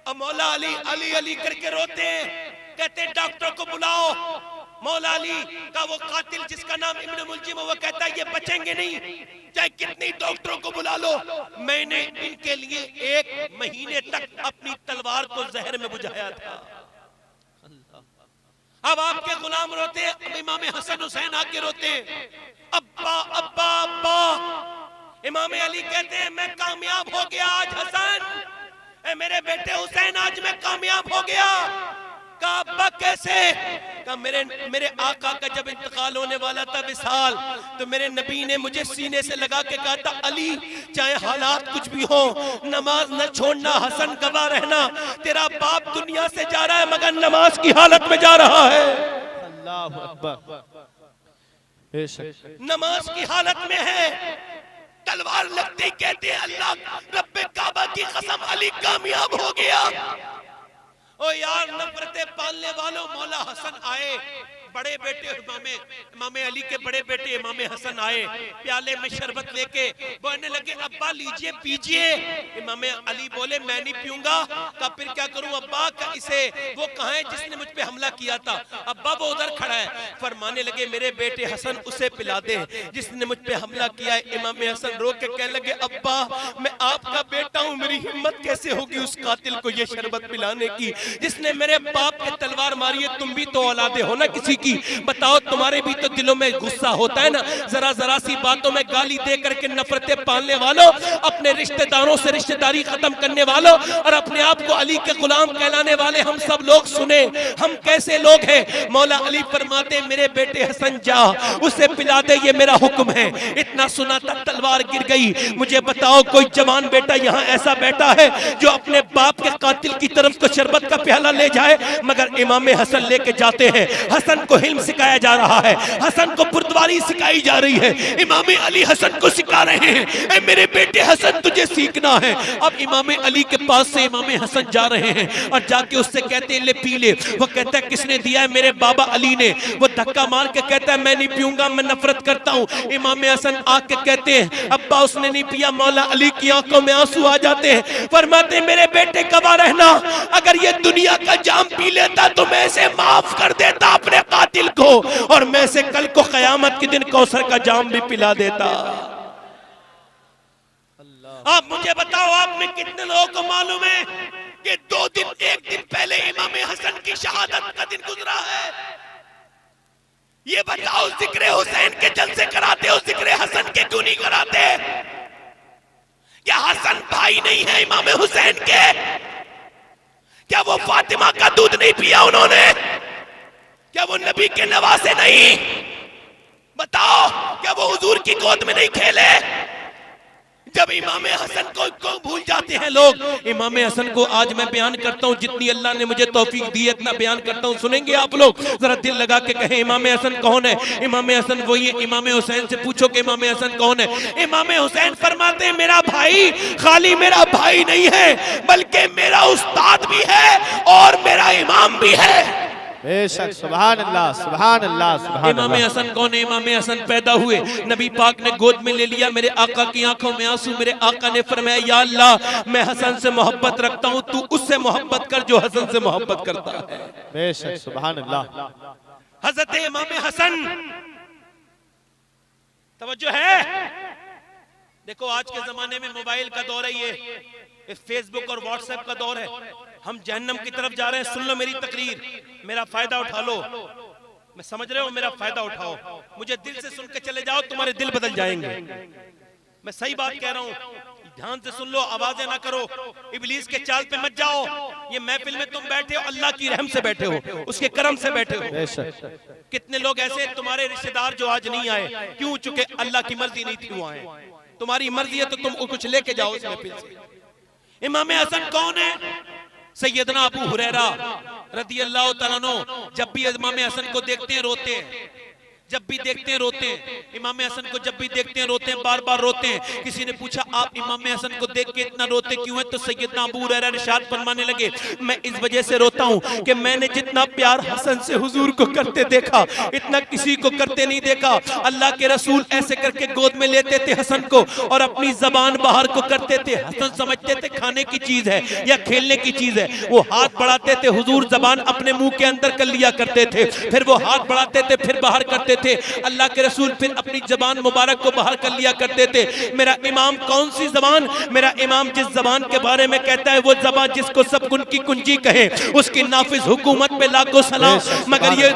अब मौला अली अली अली करके रोते हैं, कहते हैं डॉक्टर को बुलाओ। मौला अली का वो कातिल जिसका नाम इब्न मुलजिम है, वो कहता है ये बचेंगे नहीं, चाहे कितनी डॉक्टरों को बुला लो। मैंने इनके लिए 1 महीने तक अपनी तलवार को जहर में बुझाया था। अब आपके गुलाम रोते हैं, अब इमाम हसन हुसैन आके रोते हैं, अब्बा अब्बा अब्बा। इमाम अली कहते हैं मैं कामयाब हो गया आज हसन, मेरे बेटे हुसैन आज मैं कामयाब हो गया। का अब्बा कैसे? का मेरे आका का जब इंतकाल होने वाला था विसाल, तो मेरे नबी ने मुझे सीने से लगा के कहा था अली चाहे हालात कुछ भी हो, नमाज न छोड़ना, हसन गवाह रहना। तेरा बाप दुनिया से जा रहा है मगर नमाज की हालत में जा रहा है। अल्लाहु अकबर। बेशक, नमाज की हालत में है। तलवार लगते ही कहते हैं अल्लाह रब्बे काबा की कसम अली कामयाब हो गया। ओ यार नफरतें पालने वालों, मौला हसन आए, बड़े बेटे इमाम अली के बड़े बेटे इमाम हसन आए, प्याले में शरबत लेके बोलने लगे अब्बा लीजिए पीजिए। इमाम अली बोले मैं नहीं पीऊंगा। का फिर क्या करूं अब्बा? का इसे वो कहां है जिसने मुझ पे हमला किया था? अब्बा वो उधर खड़ा है। फरमाने लगे मेरे बेटे हसन उसे पिला दे जिसने मुझ पे हमला किया है। इमाम हसन रो के कहने लगे अब्बा मैं आपका बेटा हूं, मेरी हिम्मत कैसे होगी उस कातिल को ये शरबत पिलाने की जिसने मेरे बाप पे तलवार मारी है। तुम भी तो औलादे हो ना किसी की, बताओ तुम्हारे भी तो दिलों में गुस्सा होता है ना। जरा जरा सी बातों में गाली दे करके नफरतें पालने वालों, अपने रिश्तेदारों से रिश्तेदारी खत्म करने वालों और अपने आप को अली के गुलाम कहलाने वाले हम सब लोग सुने हम कैसे लोग हैं। मौला अली फरमाते मेरे बेटे हसन जा उसे पिला दे, ये मेरा हुक्म है। इतना सुना था तलवार गिर गई। मुझे बताओ कोई जवान बेटा यहाँ ऐसा बैठा है जो अपने बाप के कातिल की तरफ को शरबत का प्याला ले जाए? मगर इमाम हसन लेके जाते हैं। हसन को हिल्म सिखाया जा रहा है, हसन को बुर्दवारी सिखाई जा रही है। इमाम अली हसन को सिखा रहे हैं ए मेरे बेटे हसन तुझे सीखना है। अब इमाम अली के पास से इमाम हसन जा रहे हैं और जाके उससे कहते हैं ले पी ले। वो कहता है किसने दिया है? मेरे बाबा अली ने। वो धक्का मार के कहता है मैं नहीं पीऊंगा, मैं नफरत करता हूँ। इमाम हसन आके कहते हैं अब्बा उसने नहीं पिया। मौला अली की आंखों में आंसू आ जाते हैं। फरमाते मेरे बेटे गवाह रहना, अगर ये दुनिया का जाम पी लेता तो मैं इसे माफ कर देता अपने कातिल को, और मैं से कल को कयामत के दिन कौसर का जाम भी पिला देता। आप मुझे बताओ आप में कितने लोगों को मालूम है कि 2 दिन 1 दिन पहले इमाम हसन की शहादत का दिन गुजरा है? ये बताओ जिक्र हुसैन के जलसे कराते हो, जिक्र हसन के क्यों नहीं कराते? क्या हसन भाई नहीं है इमाम हुसैन के? क्या वो फातिमा का दूध नहीं पिया उन्होंने? क्या वो नबी के नवासे नहीं? बताओ क्या वो हुजूर की गोद में नहीं खेले? जब इमाम हसन को भूल जाते हैं लोग। इमाम हसन को आज मैं बयान करता हूँ, जितनी अल्लाह ने मुझे तौफीक दी है इतना बयान करता हूँ। सुनेंगे आप लोग? जरा दिल लगा के कहें इमाम हसन कौन है? इमाम हसन वही है। इमाम हुसैन से पूछो कि इमाम हसन कौन है? इमाम हुसैन फरमाते हैं मेरा भाई खाली मेरा भाई नहीं है बल्कि मेरा उस्ताद भी है और मेरा इमाम भी है। बेशक, सुभान अल्लाह, सुभान अल्लाह, सुभान अल्लाह। इमाम हसन कौन है? इमाम हसन पैदा हुए, नबी पाक ने गोद में ले लिया, मेरे आका की आंखों में आंसू, मेरे आका ने फरमाया या अल्लाह मैं हसन से मोहब्बत रखता हूँ, तू उससे मोहब्बत कर जो हसन से मोहब्बत करता है। बेशक, सुभान अल्लाह। हजरत इमाम हसन, तवज्जो है। देखो आज के जमाने में मोबाइल का दौर है, ये फेसबुक और व्हाट्सएप का दौर है। हम जहन्नम की तरफ जा रहे हैं। सुन लो मेरी तकरीर, मेरा फायदा उठा लो। मैं समझ रहे हो, मेरा फायदा उठाओ। मुझे दिल से सुन के चले जाओ, तुम्हारे दिल बदल जाएंगे। मैं सही बात कह रहा हूँ, ध्यान से सुन लो, आवाजें ना करो, इब्लीस के चाल पे मत जाओ। ये महफिल में तुम बैठे हो, अल्लाह की रहम से बैठे हो, उसके करम से बैठे हो। कितने लोग ऐसे तुम्हारे रिश्तेदार जो आज नहीं आए, क्यों? चूंकि अल्लाह की मर्जी नहीं थी वो आए। तुम्हारी मर्जी है तो तुम कुछ लेके जाओ इस महफिल से। इमाम हसन कौन है? सैयदना अबू हुरैरा रदी अल्लाह तआला अन्हु जब भी इमाम हसन को देखते हैं रोते हैं, जब भी देखते हैं रोते हैं। इमाम हसन को जब भी देखते हैं रोते हैं, बार बार रोते हैं। किसी ने पूछा आप इमाम हसन को देख के इतना रोते क्यों है? तो सैयदना अबू हुरैरा इरशाद फरमाने लगे मैं इस वजह से रोता हूं कि मैंने जितना प्यार हसन से हुजूर को करते देखा इतना किसी को करते नहीं देखा। अल्लाह के रसूल ऐसे करके गोद में लेते थे हसन को और अपनी जबान बाहर को करते थे। हसन समझते थे खाने की चीज है या खेलने की चीज है, वो हाथ बढ़ाते थे, हुजूर जबान अपने मुंह के अंदर कर लिया करते थे, फिर वो हाथ बढ़ाते थे, फिर बाहर करते थे। अल्लाह के रसूल फिर अपनी जबान मुबारक को बाहर कर लिया करते थे। मेरा इमाम कौन सी जबान? मेरा इमाम जिस जबान के बारे में कहता है वो जबान जिसको सब कुन की कुंजी कहे, उसकी नाफिज हुकूमत पे लाखों सलाम। मगर ये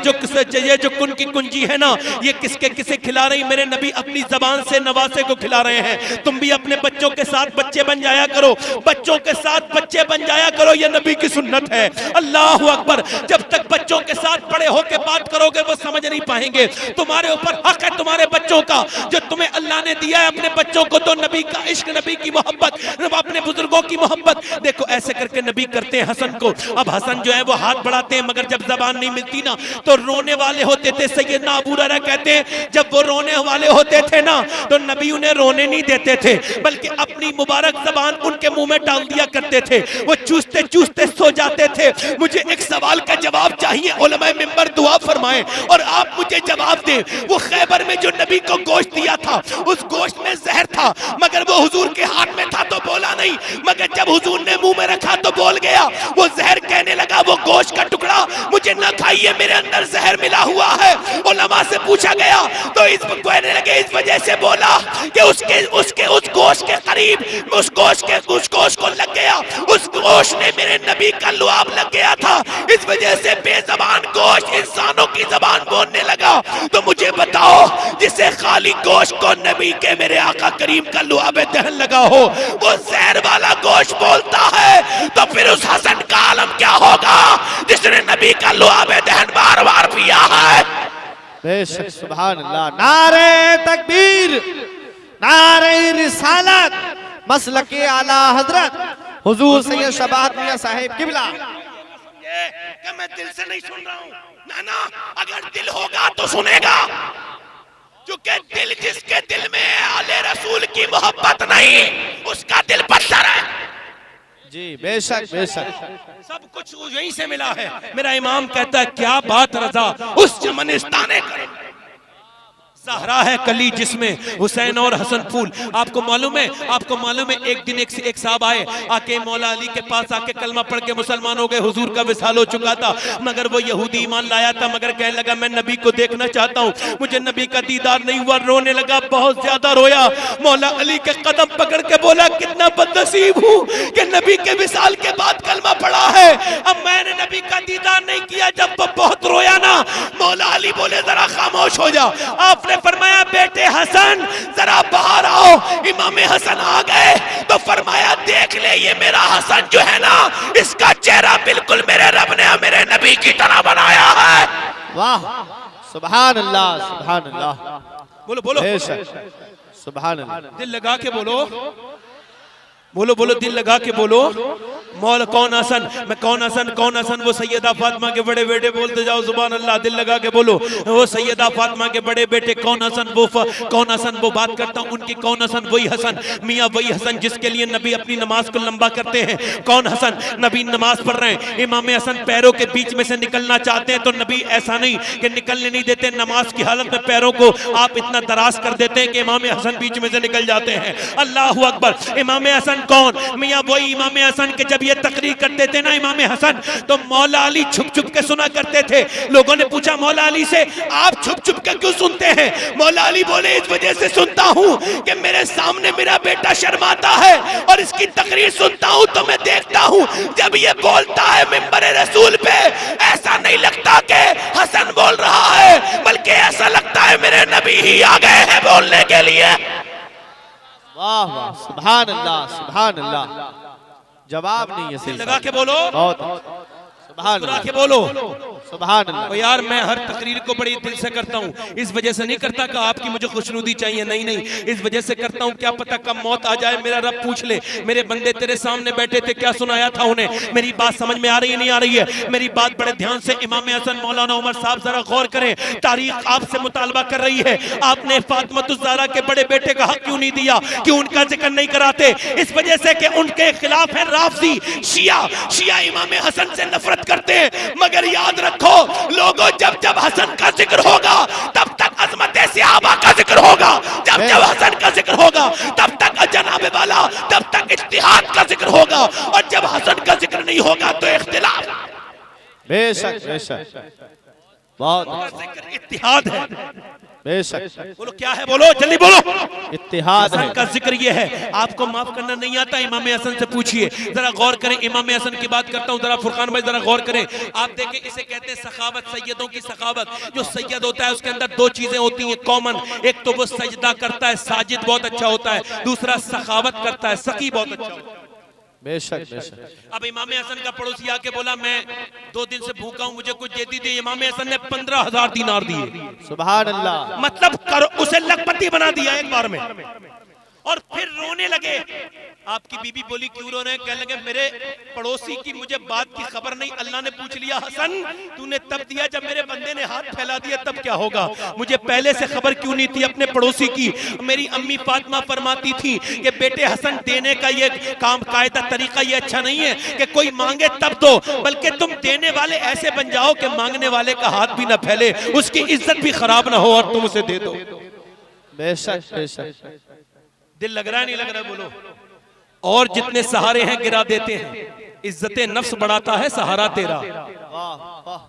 जो कुन की कुंजी है ना, ये किसके किसे खिला रही? मेरे नबी अपनी जबान से नवासे को खिला रहे हैं। तुम भी अपने बच्चों के साथ बच्चे बन जाया करो, बच्चों के साथ बच्चे बन जाया करो, ये नबी की सुन्नत है। अल्लाह अकबर। जब तक बच्चों के साथ बड़े होके बात करोगे वो समझ नहीं पाएंगे। तुम्हारे ऊपर हक है तुम्हारे बच्चों का जो तुम्हें अल्लाह ने दिया है अपने बच्चों को, तो नबी का इश्क, नबी की मोहब्बत, अपने बुजुर्गों की मोहब्बत। देखो ऐसे करके नबी करते हैं हसन को। अब हसन जो है वो हाथ बढ़ाते हैं, मगर जब जबान नहीं मिलती ना तो रोने वाले होते थे। सैयदना अबू हुरैरा कहते हैं जब वो रोने वाले होते थे ना तो नबी उन्हें रोने नहीं देते थे, बल्कि अपनी मुबारक जबान उनके मुंह में डाल दिया करते थे। वो चूसते चूसते सो जाते थे। मुझे एक सवाल का जवाब चाहिए, उलमाए मिंबर दुआ फरमाएं और आप मुझे जवाब दें। वो खैबर में जो नबी को गोश्त दिया था उस गोश्त में जहर था, मगर वो हुजूर के हाथ में था तो बोला नहीं, मगर जब हुजूर ने मुंह में रखा तो बोल गया। वो जहर कहने लगा वो गोश्त का टुकड़ा मुझे न खाइए, मेरे अंदर जहर मिला हुआ है। उलमा से पूछा गया तो इस कहने लगे इस वजह से बोला कि उसके उस गोश्त के करीब उस गोश्त को लग गया, उस गोश्त ने मेरे नबी का लुआब लग गया था, इस वजह से बेजबान गोश्त इंसानों की जबान बोलने लगा। तो मुझे बताओ जिसे खाली गोश्त को नबी के मेरे आका करीम का लुआब दहन लगा हो वो जहर वाला गोश्त बोलता है, तो फिर उस हसन का आलम क्या होगा जिसने नबी का लुआब दहन बार बार पिया है? बेशक, सुभान अल्लाह। नारे तकबीर, नारे रिसालत, मसलके आला हजरत हुजूर सैयद शबात मियां साहिब किबला। मैं दिल से नहीं सुन रहा हूँ ना, अगर दिल होगा तो सुनेगा, क्योंकि दिल जिसके दिल में आले रसूल की मोहब्बत नहीं उसका दिल पत्थर है। जी बेशक, बेशक, सब कुछ यहीं से मिला है। मेरा इमाम कहता है क्या बात रजा उस चमनिस्ताने करे ज़हरा है कली जिसमें हुसैन और हसन फूल। आपको मालूम है एक दिन एक साहब आए, आके मौला अली के पास आके कलमा पढ़ के मुसलमान हो गए। हुजूर का विसाल हो चुका था, मगर वो यहूदी ईमान लाया था, मगर कहने लगा मैं नबी को देखना चाहता हूँ, मुझे नबी का दीदार नहीं हुआ। रोने लगा, बहुत ज्यादा रोया। मौला अली के कदम पकड़ के बोला कितना बदनसीब हूँ कि नबी के विसाल के बाद कलमा पढ़ा है, अब मैंने नबी का दीदार नहीं किया। जब वो बहुत रोया ना, मौला अली बोले जरा खामोश हो जा। आपने फरमाया बेटे हसन जरा बाहर आओ। इमाम हसन आ गए तो फरमाया देख ले ये मेरा हसन जो है ना, इसका चेहरा बिल्कुल मेरे रब ने मेरे नबी की तरह बनाया है। वाह, सुभान अल्लाह, सुभान अल्लाह। बोलो बोलो। सुभान अल्लाह। दिल लगा के बोलो, बोलो बोलो, दिल लगा के बोलो। मौला कौन हसन, मैं कौन हसन, कौन हसन, वो सैयदा फातिमा के बड़े बेटे, बोलते जाओ सुभान अल्लाह। दिल लगा के बोलो, वो सैयदा फातिमा के बड़े बेटे कौन हसन, वो कौन हसन, वो बात करता हूँ उनकी, कौन हसन, वही हसन, मियाँ वही हसन जिसके लिए नबी अपनी नमाज को लंबा करते हैं। कौन हसन, नबी नमाज पढ़ रहे हैं, इमाम हसन पैरों के बीच में से निकलना चाहते हैं तो नबी ऐसा नहीं कि निकलने नहीं देते, नमाज की हालत में पैरों को आप इतना दराज कर देते हैं कि इमाम हसन बीच में से निकल जाते हैं। अल्लाह अकबर। इमाम हसन कौन, मियाँ वही इमाम हसन के जब ये तकरीर करते थे ना इमाम हसन, तो मौला अली छुप छुप के सुना करते थे। लोगों ने पूछा मौला अली से, आप छुप छुप के क्यों सुनते हैं? मौला अली बोले, इस वजह से सुनता हूँ कि मेरे सामने मेरा बेटा शर्माता है और इसकी तकरीर सुनता हूँ तो मैं देखता हूँ जब ये बोलता है मिंबर रसूल पे, ऐसा नहीं लगता कि हसन बोल रहा है, बल्कि ऐसा लगता है मेरे नबी ही आ गए हैं बोलने के लिए। वाह वाह, सुभान अल्लाह, सुभान अल्लाह। जवाब नहीं है, दिल लगा के बोलो, बहुत सुभान लगा के बोलो, सुभान अल्लाह। तो यार मैं हर तकरीर को बड़ी दिल से करता हूँ, इस वजह से नहीं करता कि आपकी मुझे खुशनुदी चाहिए, नहीं नहीं, इस वजह से करता हूँ क्या पता कब मौत आ जाए, मेरा रब पूछ ले मेरे बंदे तेरे सामने बैठे थे क्या सुनाया था उन्हें, मेरी बात समझ में आ रही है नहीं आ रही है? मेरी बात बड़े ध्यान से इमाम हसन मौलाना उमर साहब जरा गौर करें, तारीख आपसे मुतालबा कर रही है, आपने फातिमा ज़हरा के बड़े बेटे का हक क्यों नहीं दिया, क्यों उनका जिक्र नहीं कराते? इस वजह से कि उनके खिलाफ है राफजी, शिया, शिया इमाम हसन से नफरत करते हैं। मगर याद रखो लोगों, जब जब हसन का जिक्र होगा तब तक अजमत सहाबा का जिक्र होगा, जब जब हसन का जिक्र होगा तब तक जनाबे वाला, तब तक इत्तिहाद का जिक्र होगा, और जब हसन का जिक्र नहीं होगा तो इख्तिलाफ। बेशक बेशक, बहुत इत्तिहाद है, बेशक। बोलो क्या है, बोलो जल्दी बोलो। इत्तिहाद हसन है। का जिक्र ये है, आपको माफ करना नहीं आता, इमाम हसन से पूछिए, जरा गौर करें। इमाम हसन की बात करता हूँ, जरा फुरकान भाई जरा गौर करें। आप देखें, इसे कहते हैं सखावत, सैयदों की सखावत। जो सैयद होता है उसके अंदर दो चीजें होती हैं कॉमन, एक तो वो सजदा करता है, साजिद बहुत अच्छा होता है, दूसरा सखावत करता है, सकी बहुत अच्छा होता है। बेशक बेशक। अब इमाम हसन का पड़ोसी आके बोला मैं 2 दिन से भूखा हूँ, मुझे कुछ दे दीजिए। इमाम हसन ने 15,000 दीनार दिए, सुभान अल्लाह। मतलब उसे लखपति बना दिया एक बार में। और फिर रोने लगे। आपकी बीबी बोली क्यों रो रहे हैं? कहने लगे मेरे पड़ोसी की मुझे बात की खबर नहीं, अल्लाह ने पूछ लिया हसन तूने तब दिया जब मेरे बंदे ने हाथ फैला दिया, तब क्या होगा? मुझे पहले से खबर क्यों नहीं थी अपने पड़ोसी की? मेरी अम्मी फातिमा फरमाती थी कि बेटे हसन, देने का ये काम कायदा तरीका ये अच्छा नहीं है कि कोई मांगे तब दो, बल्कि तुम देने वाले ऐसे बन जाओ कि मांगने वाले का हाथ भी ना फैले, उसकी इज्जत भी खराब ना हो और तुम उसे दे दो। बेशक बेशक। दिल लग रहा है नहीं लग रहा है? बोलो। और जितने सहारे हैं गिरा देते हैं, इज्जत नफ्स बढ़ाता है सहारा तेरा।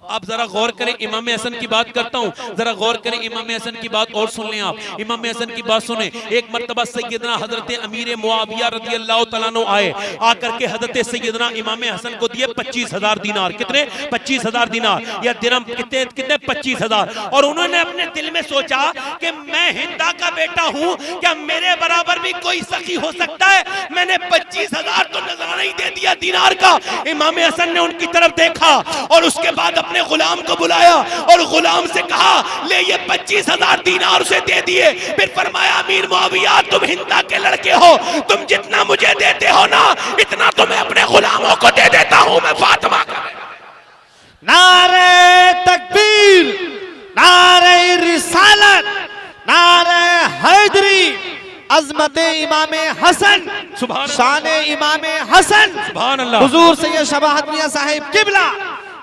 आप जरा गौर करें, इमाम हसन की बात करता हूँ, जरा गौर करें इमाम हसन की बात और सुन लें आप। इमाम हसन की बात सुने। एक मर्तबा सैयदना हजरत अमीर मुआविया रज़ी अल्लाह तआला अन्हु आए, आकर के हजरत सैयदना इमाम हसन को दिए 25,000 दीनार। कितने? 25,000 दीनार या दिरहम, कितने कितने? 25,000। और उन्होंने अपने दिल में सोचा कि मैं हिंदा का बेटा हूँ, क्या मेरे बराबर भी कोई सखी हो सकता है? मैंने 25,000 तो नजराना ही दे दिया दीनार का। इमाम हसन ने उनकी तरफ देखा और उसके बाद अपने गुलाम को बुलाया और गुलाम से कहा ले ये 25,000 दीनार उसे दे दिए। फिर फरमाया अमीर मुआविया तुम हिंदा के लड़के हो, तुम जितना मुझे देते हो ना इतना तो मैं अपने गुलामों को दे देता हूं। मैं फातिमा का नारे तकबीर, नारे रिसालत, नारे हैदरी, अजमत इमाम हसन, शान इमाम हसन, सुभान अल्लाह, हुजूर सैयद शबाहत मियां साहिब किबला,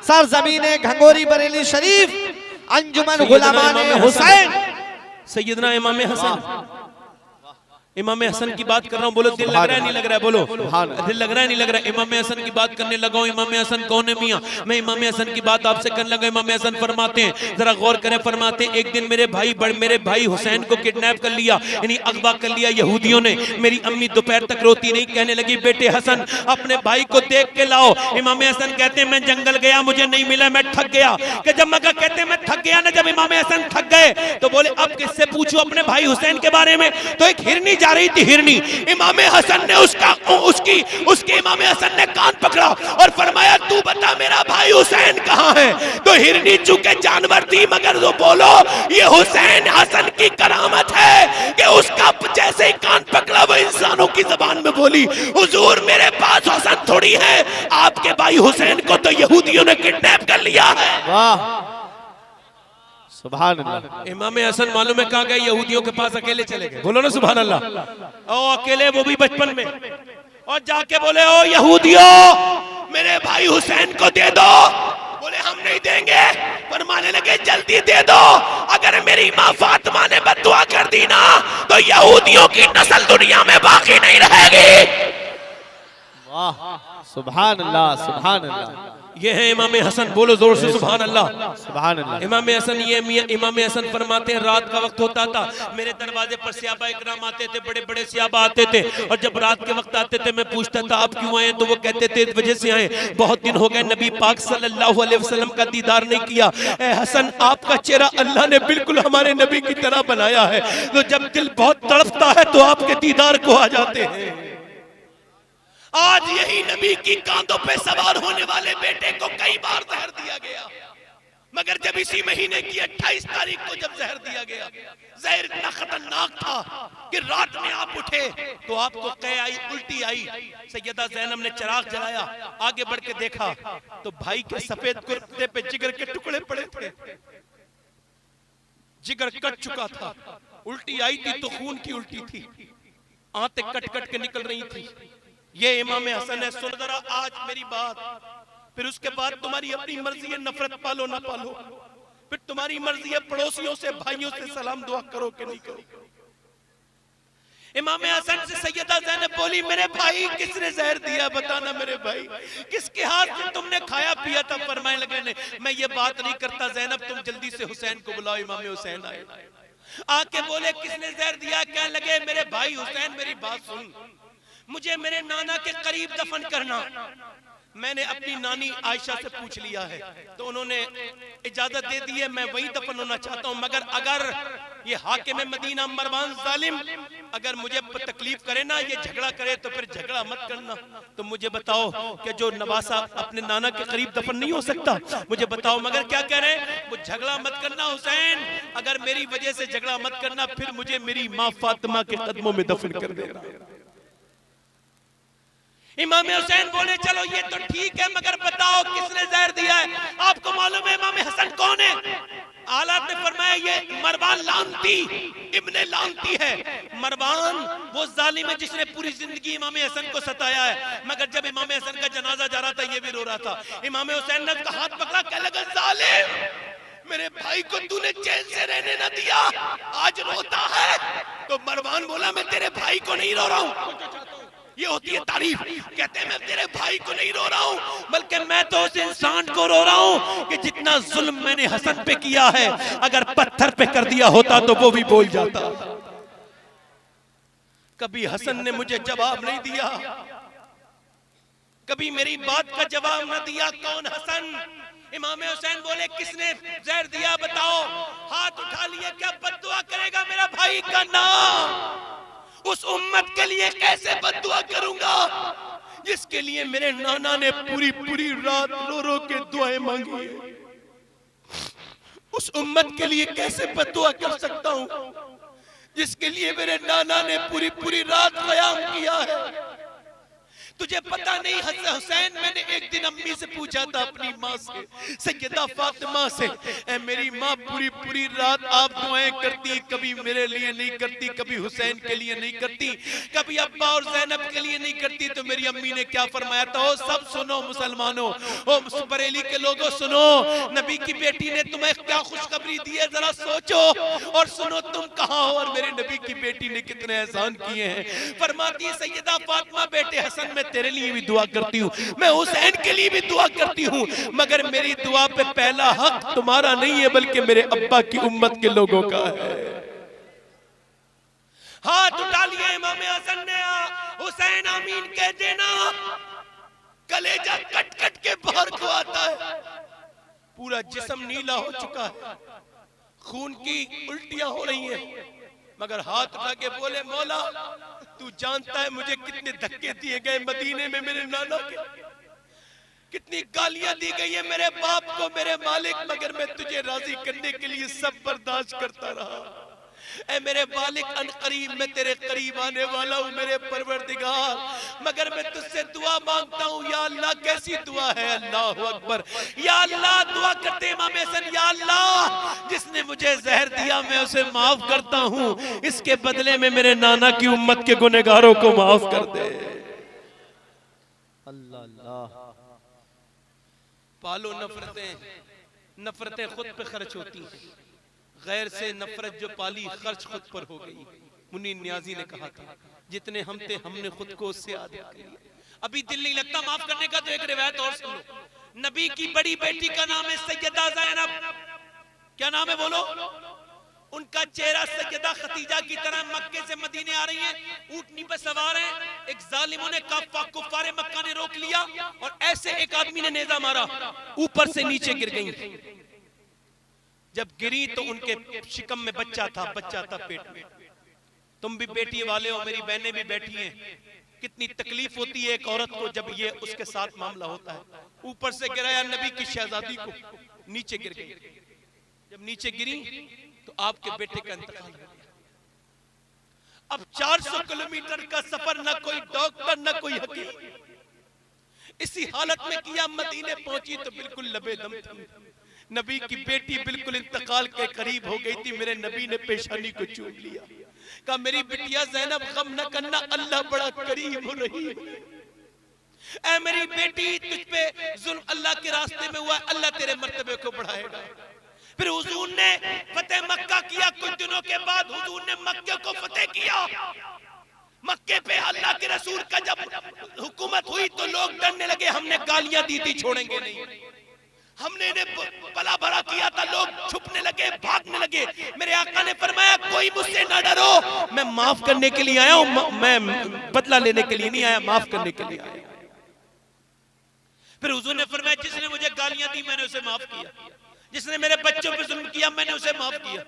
सरजमीने घंगोरी बरेली शरीफ, अंजुमन गुलामाने हुसैन, सैयदना इमाम हसन। इमाम हसन की बात कर रहा हूँ, बोलो दिल लग रहा है नहीं लग रहा है? बोलो दिल लग रहा है नहीं लग रहा है? इमाम हसन की बात करने लगा हूँ। इमाम हसन कौन है मियाँ? मैं इमाम हसन की बात आपसे करने लगा। इमाम हसन फरमाते हैं, जरा गौर करें, फरमाते हैं एक दिन मेरे भाई हुसैन को किडनैप कर लिया, यानी अगवा कर लिया यहूदियों ने। मेरी अम्मी दोपहर तक रोती रही, कहने लगी बेटे हसन अपने भाई को देख के लाओ। इमाम हसन कहते हैं मैं जंगल गया, मुझे नहीं मिला, मैं थक गया। कि जब मगर कहते हैं मैं थक गया ना, जब इमाम हसन थक गए तो बोले अब किससे पूछूं अपने भाई हुसैन के बारे में? तो एक हिरनी जा रही थी हिरनी, इमाम हसन ने उसके इमाम हसन ने कान पकड़ा और फरमाया तू बता मेरा भाई हुसैन कहाँ है। तो हिरनी चूंकि जानवर थी मगर वो बोलो ये हुसैन हसन की करामत है कि उसका जैसे ही कान पकड़ा वो इंसानों की जबान में बोली हुजूर मेरे पास हसन थोड़ी है, आपके भाई हुसैन को तो यहूदियों ने किडनैप कर लिया है। वाह सुभान अल्लाह। इमाम हसन मालूम है कहाँ गए? यहूदियों के पास अकेले चले गए। बोलो ना सुभान अल्लाह। ओ अकेले, वो भी बचपन में, और जाके बोले ओ यहूदियों मेरे भाई हुसैन को दे दो। बोले हम नहीं देंगे। फरमाने लगे जल्दी दे दो, अगर मेरी माँ फातिमा ने बद्दुआ कर दी ना तो यहूदियों की नस्ल दुनिया में बाकी नहीं रहेगी। वाह सुभान अल्लाह सुभान अल्लाह। ये है इमाम हसन, बोलो जोर से सुभान अल्लाह सुभान अल्लाह। इमाम हसन, ये इमाम हसन फरमाते हैं रात का वक्त होता था, मेरे दरवाजे पर सहाबा इकराम आते थे, बड़े बड़े सहाबा आते थे, और जब रात के वक्त आते थे मैं पूछता था आप क्यों आए, तो वो कहते थे इस वजह से आए, बहुत दिन हो गए नबी पाक सल्लल्लाहु अलैहि वसल्लम का दीदार नहीं किया। ए हसन आपका चेहरा अल्लाह ने बिल्कुल हमारे नबी की तरह बनाया है, तो जब दिल बहुत तड़पता है तो आपके दीदार को आ जाते हैं। आज यही नबी की कांधों पे सवार होने वाले बेटे को कई बार जहर दिया गया, मगर जब इसी महीने की 28 तारीख को जब जहर दिया गया, जहर इतना खतरनाक था कि रात में आप उठे तो आपको कै आई, उल्टी आई। सैयदा ज़ैनब ने चिराग जलाया, आगे बढ़ के देखा तो भाई के सफेद कुर्ते पे जिगर के टुकड़े पड़े थे, जिगर कट चुका था, उल्टी आई थी तो खून की उल्टी थी, आंतें कट कट के निकल रही थी। ये इमाम हसन है। सुन जरा आज मेरी बात, फिर उसके बाद तुम्हारी अपनी मर्जी है, नफरत पालो ना पालो, फिर तुम्हारी मर्जी है पड़ोसियों से भाइयों से सलाम दुआ करो कि नहीं करो। इमाम हसन से सैयदा ज़ैनब बोली मेरे भाई किसने जहर दिया बताना, मेरे भाई किसके हाथ से तुमने खाया पिया था। फरमाने लगे ने मैं ये बात नहीं करता ज़ैनब, तुम जल्दी से हुसैन को बुलाओ। इमाम हुसैन आए, आके बोले किसने जहर दिया? कहने लगे मेरे भाई हुसैन मेरी बात सुन, मुझे मेरे नाना के करीब दफन करना। मैंने अपनी नानी आयशा से पूछ लिया है तो उन्होंने इजाजत दे दी है, मैं वहीं दफन होना चाहता हूं, मगर अगर ये हाकिम मदीना मरवान जालिम अगर मुझे तकलीफ करे ना, ये झगड़ा करे तो फिर झगड़ा मत करना। तो मुझे बताओ कि जो नवासा अपने नाना के करीब दफन नहीं हो सकता, मुझे बताओ, मगर क्या कह रहे हैं वो झगड़ा मत करना हुसैन, अगर मेरी वजह से झगड़ा मत करना, फिर मुझे मेरी माँ फातिमा के कदमों में दफन कर देना। इमाम हुसैन बोले चलो ये तो ठीक है, मगर बताओ किसने जहर दिया है? आपको मालूम है इमाम हसन कौन है? आलात ने फरमाया ये मरवान लानती इब्ने लानती है। मरवान वो जालिम है जिसने पूरी जिंदगी इमाम हसन को सताया है, मगर जब इमाम हसन का जनाजा जा रहा था ये भी रो रहा था। इमाम हुसैन ने उसका हाथ पकड़ा, कहने लगा जालिम मेरे भाई को तूने चैन से रहने न दिया, आज रोता है। तो मरवान बोला मैं तेरे भाई को नहीं रो रहा हूँ, ये होती है तारीफ। कहते हैं मैं तेरे भाई को नहीं रो रहा हूं, बल्कि मैं तो उस इंसान को रो रहा हूं कि जितना जुल्म मैंने हसन पे किया है, अगर पत्थर पे कर दिया होता तो वो भी बोल जाता। कभी हसन ने मुझे जवाब नहीं दिया, कभी मेरी बात का जवाब न दिया। कौन हसन? इमाम हुसैन बोले किसने जहर दिया बताओ? हाथ उठा लिए, क्या बद्दुआ करेगा मेरा भाई का नाम? उस उम्मत के लिए कैसे बद्दुआ करूंगा जिसके लिए मेरे नाना ने पूरी पूरी रात रो रो के दुआएं मांगी है? उस उम्मत के लिए कैसे बद्दुआ कर सकता हूं जिसके लिए मेरे नाना ने पूरी पूरी रात क़याम किया है? तुझे पता नहीं हुसैन, मैंने एक दिन अम्मी से पूछा था अपनी माँ से, सैयदा फातिमा से, ए मेरी माँ पूरी पूरी रात आप दुआएं करती, कभी मेरे लिए नहीं करती, कभी हुसैन के लिए नहीं करती, कभी अब्बा और ज़ैनब के लिए नहीं करती। तो मेरी अम्मी ने क्या फरमाया था? ओ सब सुनो मुसलमानों, ओ बरेली के लोगों सुनो, नबी की बेटी ने तुम्हें क्या खुशखबरी दी है, जरा सोचो और सुनो तुम कहाँ हो और मेरे नबी की बेटी ने कितने एहसान किए हैं। फरमाती है सैयदा फातिमा बेटे हसन में तेरे लिए भी दुआ करती हूँ, मैं हुसैन के लिए भी दुआ करती हूँ, मगर मेरी दुआ पे पहला हक तुम्हारा नहीं है बल्कि मेरे अब्बा की उम्मत के लोगों का है। हाथ उठा लिए इमाम हसन ने, हुसैन आमीन कह देना। कलेजा कट कट के बाहर को आता है, पूरा जिस्म नीला हो चुका है, खून की उल्टियां हो रही हैं। मगर हाथ उठा के बोले मौला तू जानता है मुझे कितने धक्के दिए गए मदीने में मेरे नाना के, कितनी गालियां दी गई है मेरे बाप को मेरे मालिक, मगर मैं तुझे राजी करने के लिए सब बर्दाश्त करता रहा। ऐ मेरे मालिक अनकरीब मैं तेरे करीब आने वाला हूँ मेरे परवरदिगार, मगर मैं तुझसे दुआ मांगता हूँ या अल्लाह। कैसी दुआ है? अल्लाह अकबर। या अल्लाह दुआ करते इमाम हसन, या अल्लाह जिसने मुझे जहर दिया मैं उसे माफ करता हूँ, इसके बदले में मेरे नाना की उम्मत के गुनहगारों को माफ कर दे। अल्लाह अल्लाह। पालो नफरतें, नफरतें खुद पे खर्च होती हैं, गैर से नफरत जो पाली खर्च खुद पर हो गई। मुनीर नियाजी ने कहा था जितने हम थे हमने खुद को उससे आदत कर लिया। अभी दिल नहीं लगता माफ करने का, तो एक रिवायत और सुन लो। नबी की बड़ी बेटी का नाम है सैयदा ज़ैनब। क्या नाम है बोलो? उनका चेहरा सैयदा खतीजा की तरह मक्के से मदीने आ रही हैं, ऊंटनी पर सवार हैं। एक जालिमों ने कुफ्फारे मक्का ने रोक लिया और ऐसे एक आदमी ने नेजा मारा, ऊपर से नीचे गिर गई। जब गिरी तो उनके शिकम में बच्चा था पेट में। तुम भी बेटी वाले हो, मेरी बहनें भी बैठी हैं। कितनी तकलीफ होती है एक औरत को जब ये उसके साथ मामला होता है। ऊपर से गिराया नबी की शहजादी को, नीचे गिर गई। जब नीचे गिरी तो आपके बेटे का इंतकाल हो गया। अब 400 किलोमीटर का सफर, न कोई डॉक्टर न कोई हकीम। इसी हालत में किया, मदीने पहुंची तो बिल्कुल लबे दम थी। नबी की बेटी बिल्कुल इंतकाल के करीब हो गई थी। मेरे नबी ने पेशानी को चूम लिया, कहा मेरी बिटिया ज़ैनब गम न करना, अल्लाह बड़ा करीम हो रही है। ऐ मेरी बेटी तुझ पे जुल्म अल्लाह के रास्ते में हुआ, अल्लाह तेरे मर्तबे को बढ़ाएगा। फिर हुजूर ने फतेह मक्का किया। कुछ दिनों के बाद हुजूर ने मक्के को फतेह किया। मक्के पे अल्लाह के रसूल का जब हुकूमत हुई तो लोग डरने लगे, हमने गालियां दी थी छोड़ेंगे नहीं, हमने इन्हें बला भरा किया था, लोग छुपने लगे, भागने लगे। मेरे आका ने फरमाया कोई मुझसे ना डरो, मैं माफ करने के लिए आया हूं, मैं बदला लेने के लिए नहीं आया, माफ करने के लिए आया। फिर हुजूर ने फरमाया जिसने मुझे गालियां दी मैंने उसे माफ किया, जिसने मेरे बच्चों पे जुल्म किया मैंने उसे माफ किया,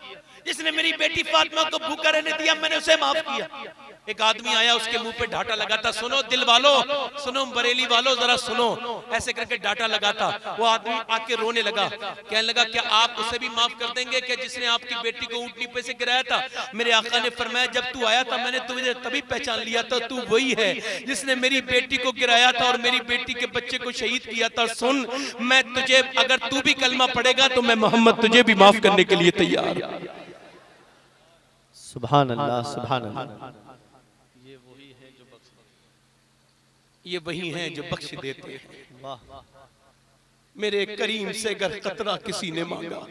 जिसने मेरी बेटी फातिमा को भूखा रहने दिया मैंने उसे माफ किया। एक आदमी आया, उसके मुंह पे ढाटा लगाता, सुनो दिल वालों, सुनो बरेली वालों, जरा सुनो, ऐसे करके डांटा लगाता। वो आदमी आके रोने लगा, कहने लगा क्या आप उसे भी माफ कर देंगे कि जिसने आपकी बेटी को ऊंटनी पे से गिराया था? मेरे आका ने फरमाया जब तू आया था मैंने तुझे तभी पहचान लिया था, तू वही है जिसने मेरी बेटी को गिराया था और मेरी बेटी के बच्चे को शहीद किया था। सुन, मैं तुझे, अगर तू भी कलमा पढ़ेगा तो मैं मोहम्मद तुझे भी माफ करने के लिए तैयार। सुभान अल्लाह, सुभान अल्लाह। ये वही हैं जो बख्श देते हैं। वाह। मेरे करीम से अगर कतरा किसी ने मांगा,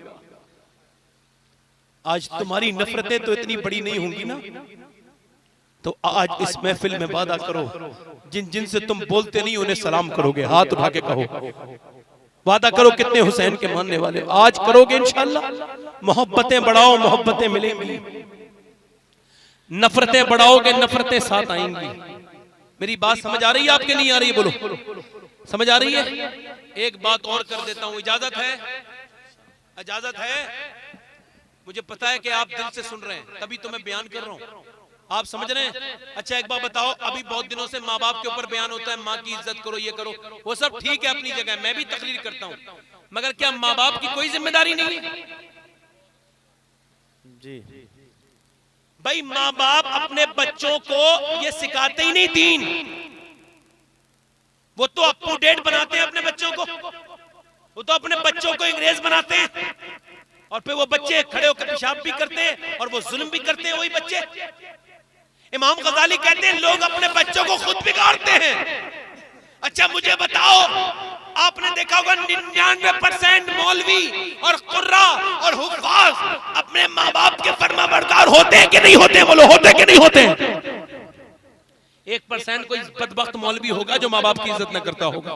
आज तुम्हारी नफरतें तो इतनी बड़ी नहीं होंगी ना, तो आज इस महफिल में वादा करो जिन जिन से तुम बोलते नहीं उन्हें सलाम करोगे, हाथ उठा के कहो, वादा करो कितने हुसैन के मानने वाले, आज करोगे इंशाअल्लाह। मोहब्बतें बढ़ाओ, मोहब्बतें मिलेंगी, नफरतें बढ़ाओगे, नफरतें साथ आएंगी। मेरी बात समझ आ रही है आपके? नहीं आ रही है? बोलो, समझ आ रही है? एक बात और कर देता हूं, इजाजत है? इजाजत है? मुझे पता है कि आप दिल से सुन रहे हैं, तभी तो मैं बयान कर रहा हूं, आप समझ रहे हैं। अच्छा एक बात बताओ, अभी बहुत दिनों से माँ बाप के ऊपर बयान होता है, माँ की इज्जत करो, ये करो, वो सब ठीक है अपनी जगह, मैं भी तकरीर करता हूं, मगर क्या माँ बाप की कोई जिम्मेदारी नहीं है? जी भाई माँ बाप अपने बच्चों को ये सिखाते ही नहीं दीन, वो तो अप टू डेट बनाते हैं अपने बच्चों को, वो तो अपने बच्चों को अंग्रेज बनाते हैं और फिर वो बच्चे खड़े होकर पेशाब भी करते हैं और वो जुल्म भी करते हैं वही बच्चे। इमाम गजाली कहते हैं लोग अपने बच्चों को खुद बिगाड़ते हैं। अच्छा मुझे बताओ, आपने देखा होगा 99% मौलवी और कुर्रा और हुफ़ाज़ अपने माँ बाप के फरमाबरदार होते हैं कि नहीं होते? बोलो, होते कि नहीं होते? 1% कोई बदबख्त मौलवी होगा जो माँ बाप की इज्जत न करता होगा।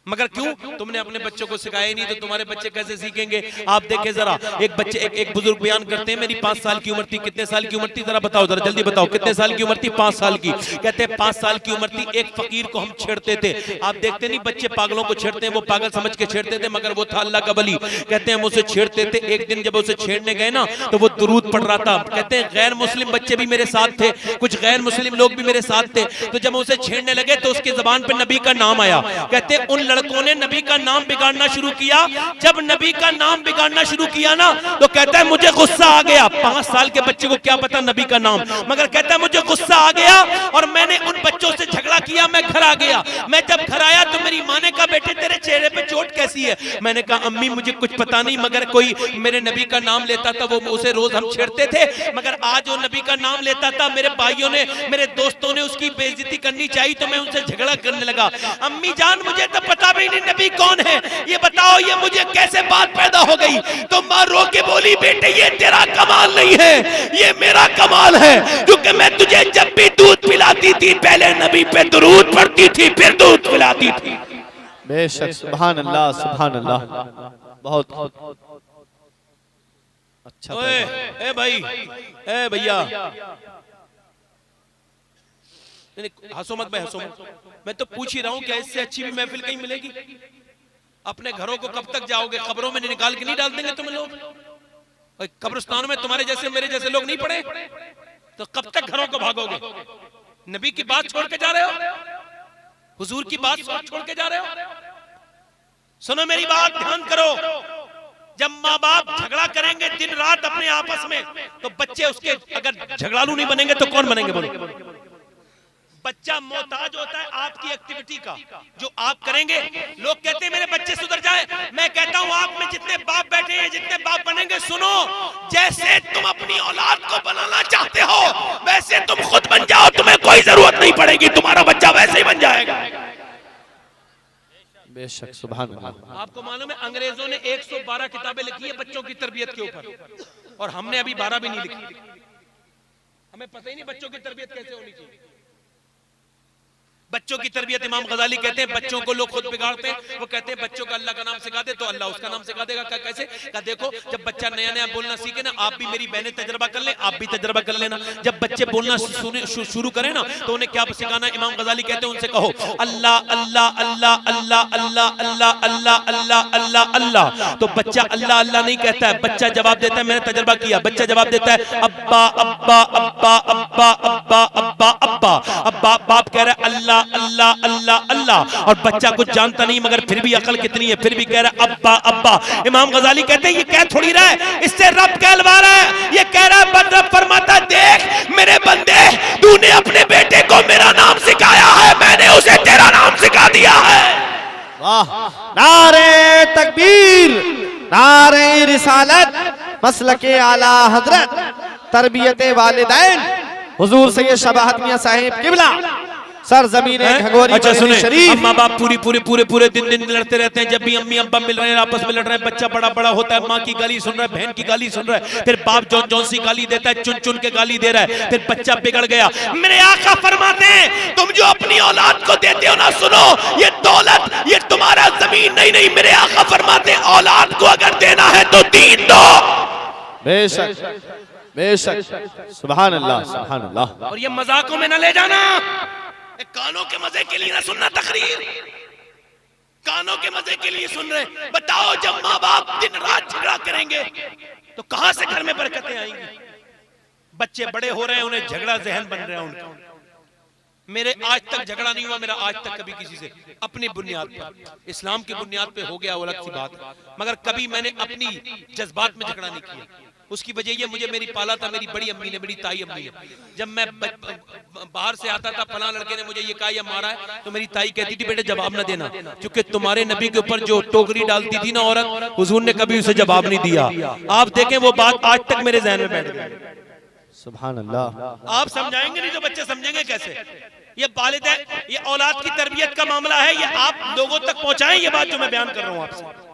मगर क्यों? तुमने अपने बच्चों को सिखाया नहीं, तो तुम्हारे बच्चे कैसे सीखेंगे? आप देखें जरा, एक बुजुर्ग बयान करते हैं, मेरी 5 साल की उम्र थी। कितने साल की उम्र थी? जरा बताओ, जरा जल्दी बताओ, कितने साल की उम्र थी? 5 साल की। कहते हैं 5 साल की उम्र थी, एक फकीर को हम छेड़ते थे। आप देखते नहीं बच्चे पागलों को छेड़ते हैं, वो पागल समझ के छेड़ते थे, मगर वो था अल्लाह का वली। कहते हैं हम उसे छेड़ते थे। एक दिन जब उसे छेड़ने गए ना, तो वो दुरूद पढ़ रहा था। कहते हैं गैर मुस्लिम बच्चे भी मेरे साथ थे, कुछ गैर मुस्लिम लोग भी मेरे साथ थे। तो जब उसे छेड़ने लगे तो उसकी जबान पर नबी का नाम आया। कहते हैं उन लड़कों ने नबी का नाम बिगाड़ना शुरू किया। जब नबी का नाम बिगाड़ना शुरू किया ना, तो कहता है मुझे गुस्सा आ गया। 5 साल के बच्चे को क्या पता नबी का नाम, मगर कहता है मुझे गुस्सा आ गया और मैंने उन बच्चों से झगड़ा किया। मैं घर आ गया। मैं जब घर आया तो मेरी माँ ने कहा बेटे तेरे चेहरे पे चोट कैसी है? मैंने कहा अम्मी मुझे कुछ पता नहीं, मगर कोई मेरे नबी का नाम लेता था, वो उसे रोज हम छेड़ते थे, मगर आज वो नबी का नाम लेता था, मेरे भाइयों ने, मेरे दोस्तों ने उसकी बेइज्जती करनी चाहिए, तो मैं उनसे झगड़ा करने लगा। अम्मी जान मुझे तो पता भी नहीं नबी कौन है, ये बताओ ये मुझे कैसे बात पैदा हो गई? तो माँ रो के बोली बेटे ये तेरा कमाल नहीं है, ये मेरा कमाल है, क्योंकि मैं तुझे जब भी दूध पिलाती थी पहले नबी पे दुरूद पढ़ती थी, फिर दूध पिलाती थी। बेशक, सुभान अल्लाह, सुभान अल्लाह, बहुत अच्छा। ए भाई, ए भैया, हंसो मत भाई, हंसो मत। मैं तो पूछ ही रहा हूँ, क्या इससे अच्छी भी महफिल कहीं मिलेगी? अपने घरों को कब तक जाओगे? कब्रों में निकाल के नहीं डाल देंगे तुम्हें लोग? कब्रिस्तानों में तुम्हारे जैसे मेरे जैसे लोग नहीं पड़े, तो कब तक घरों को भागोगे? नबी की बात छोड़ के जा रहे हो, हुजूर की बात छोड़ के जा रहे हो। सुनो मेरी बात, ध्यान करो। जब माँ बाप झगड़ा करेंगे दिन रात अपने आपस में, तो बच्चे उसके अगर झगड़ालू नहीं बनेंगे तो कौन बनेंगे? बोलो। बच्चा मोहताज होता है आपकी एक्टिविटी का, जो आप करेंगे। लोग कहते हैं मेरे बच्चे सुधर जाए, मैं कहता हूं आप में जितने बाप बैठे हैं, जितने बाप बनेंगे, सुनो, जैसे तुम अपनी औलाद को बनाना चाहते हो वैसे तुम खुद बन जाओ, तुम्हें कोई जरूरत नहीं पड़ेगी, तुम्हारा बच्चा वैसे ही बन जाएगा। बेशक, सुभान अल्लाह। आपको मालूम है अंग्रेजों ने 112 किताबें लिखी है बच्चों की तरबियत के ऊपर, और हमने अभी 12 भी नहीं लिखी। हमें पता ही नहीं बच्चों की तरबियत कैसे होनी चाहिए। बच्चों की तरबियत इमाम गजाली कहते हैं बच्चों को लोग खुद बिगाड़ते हैं। वो कहते हैं बच्चों का अल्लाह का नाम सिखा दे तो अल्लाह उसका नाम सिखा देगा। क्या कैसे? क्या देखो, जब बच्चा नया नया बोलना सीखे ना, आप भी मेरी बहनें तजर्बा कर लें, आप भी तजर्बा कर लेना। जब बच्चे बोलना शुरू करें ना, तो उन्हें क्या सिखाना? इमाम गजाली कहते हैं उनसे कहो अल्लाह अल्लाह अल्लाह अल्लाह अल्लाह अल्लाह अल्लाह अल्लाह अल्लाह अल्लाह। तो बच्चा अल्लाह अल्लाह नहीं कहता है, बच्चा जवाब देता है, मैंने तजर्बा किया, बच्चा जवाब देता है अब्बा अब्बा अब्बा अब्बा अब्बा अब्बा अब्बा। अब्बा बाप कह रहा है अल्लाह अल्लाह अल्लाह अल्लाह, और बच्चा कुछ जानता नहीं, मगर फिर भी अकल कितनी है, फिर भी कह रहा है अब्बा अब्बा। इमाम गजाली कहते हैं ये कह थोड़ी रहा है, इससे रब कहलवा रहा है। ये कह रहा है रब फरमाता देख मेरे बंदे, तूने अपने बेटे को मेरा नाम सिखाया है, मैंने उसे तेरा नाम सिखा दिया है। वाह, नारे तकबीर, नारे रिसालत, मसलके आला हजरत, तरबियत वालिदैन, हुजूर सैयद शबाहत मियां साहिब किबला, सरजमीने घगोरी। अच्छा सुने, माँ बाप पूरे दिन लड़ते रहते हैं। जब भी अम्मी अब्बा मिल रहे हैं, आपस में लड़ रहे हैं, बच्चा बड़ा होता है, माँ की गाली सुन रहा है, बहन की गाली सुन रहा है, फिर बाप जौन सी गाली देता है चुन के गाली दे रहा है, फिर बच्चा बिगड़ गया। मेरे आका फरमाते हैं तुम जो अपनी औलाद को देते हो ना, सुनो, ये दौलत, ये तुम्हारा जमीन नहीं। मेरे आका फरमाते हैं औलाद को अगर देना है तो दीन दो। बेशक बेशक, सुभान अल्लाह, सुभान अल्लाह। और ये मजाकों में न ले जाना, कानों के मजे के लिए ना सुनना तकरीर, कानों के मजे के लिए सुन रहे। बताओ जब माँ बाप दिन रात झगड़ा करेंगे तो कहां से घर में बरकतें आएंगी? बच्चे बड़े हो रहे हैं, उन्हें झगड़ा जहन बन रहा है उनका। मेरे आज तक झगड़ा नहीं हुआ, मेरा आज तक कभी किसी से, अपनी बुनियाद पर, इस्लाम की बुनियाद पे हो गया, वो अलग सी बात है, मगर कभी मैंने अपनी जज्बात में झगड़ा नहीं किया। उसकी वजह ये, मुझे मेरी पाला था मेरी बड़ी अम्मी ने, मेरी ताई अम्मी ने। जब मैं बाहर से आता था, फलां लड़के ने मुझे ये कहा या मारा है, तो मेरी ताई कहती थी बेटे जवाब ना देना, क्योंकि तुम्हारे नबी के ऊपर जो टोकरी डालती थी ना औरत, हुजूर ने कभी उसे जवाब नहीं दिया। आप देखें वो बात आज तक मेरे जहन में बैठ गई। सुभान अल्लाह। आप समझाएंगे नहीं तो बच्चे समझेंगे कैसे? ये वालिदैन, ये औलाद की तरबियत का मामला है, ये आप लोगों तक पहुंचाएं ये बात जो मैं बयान कर रहा हूं आपसे।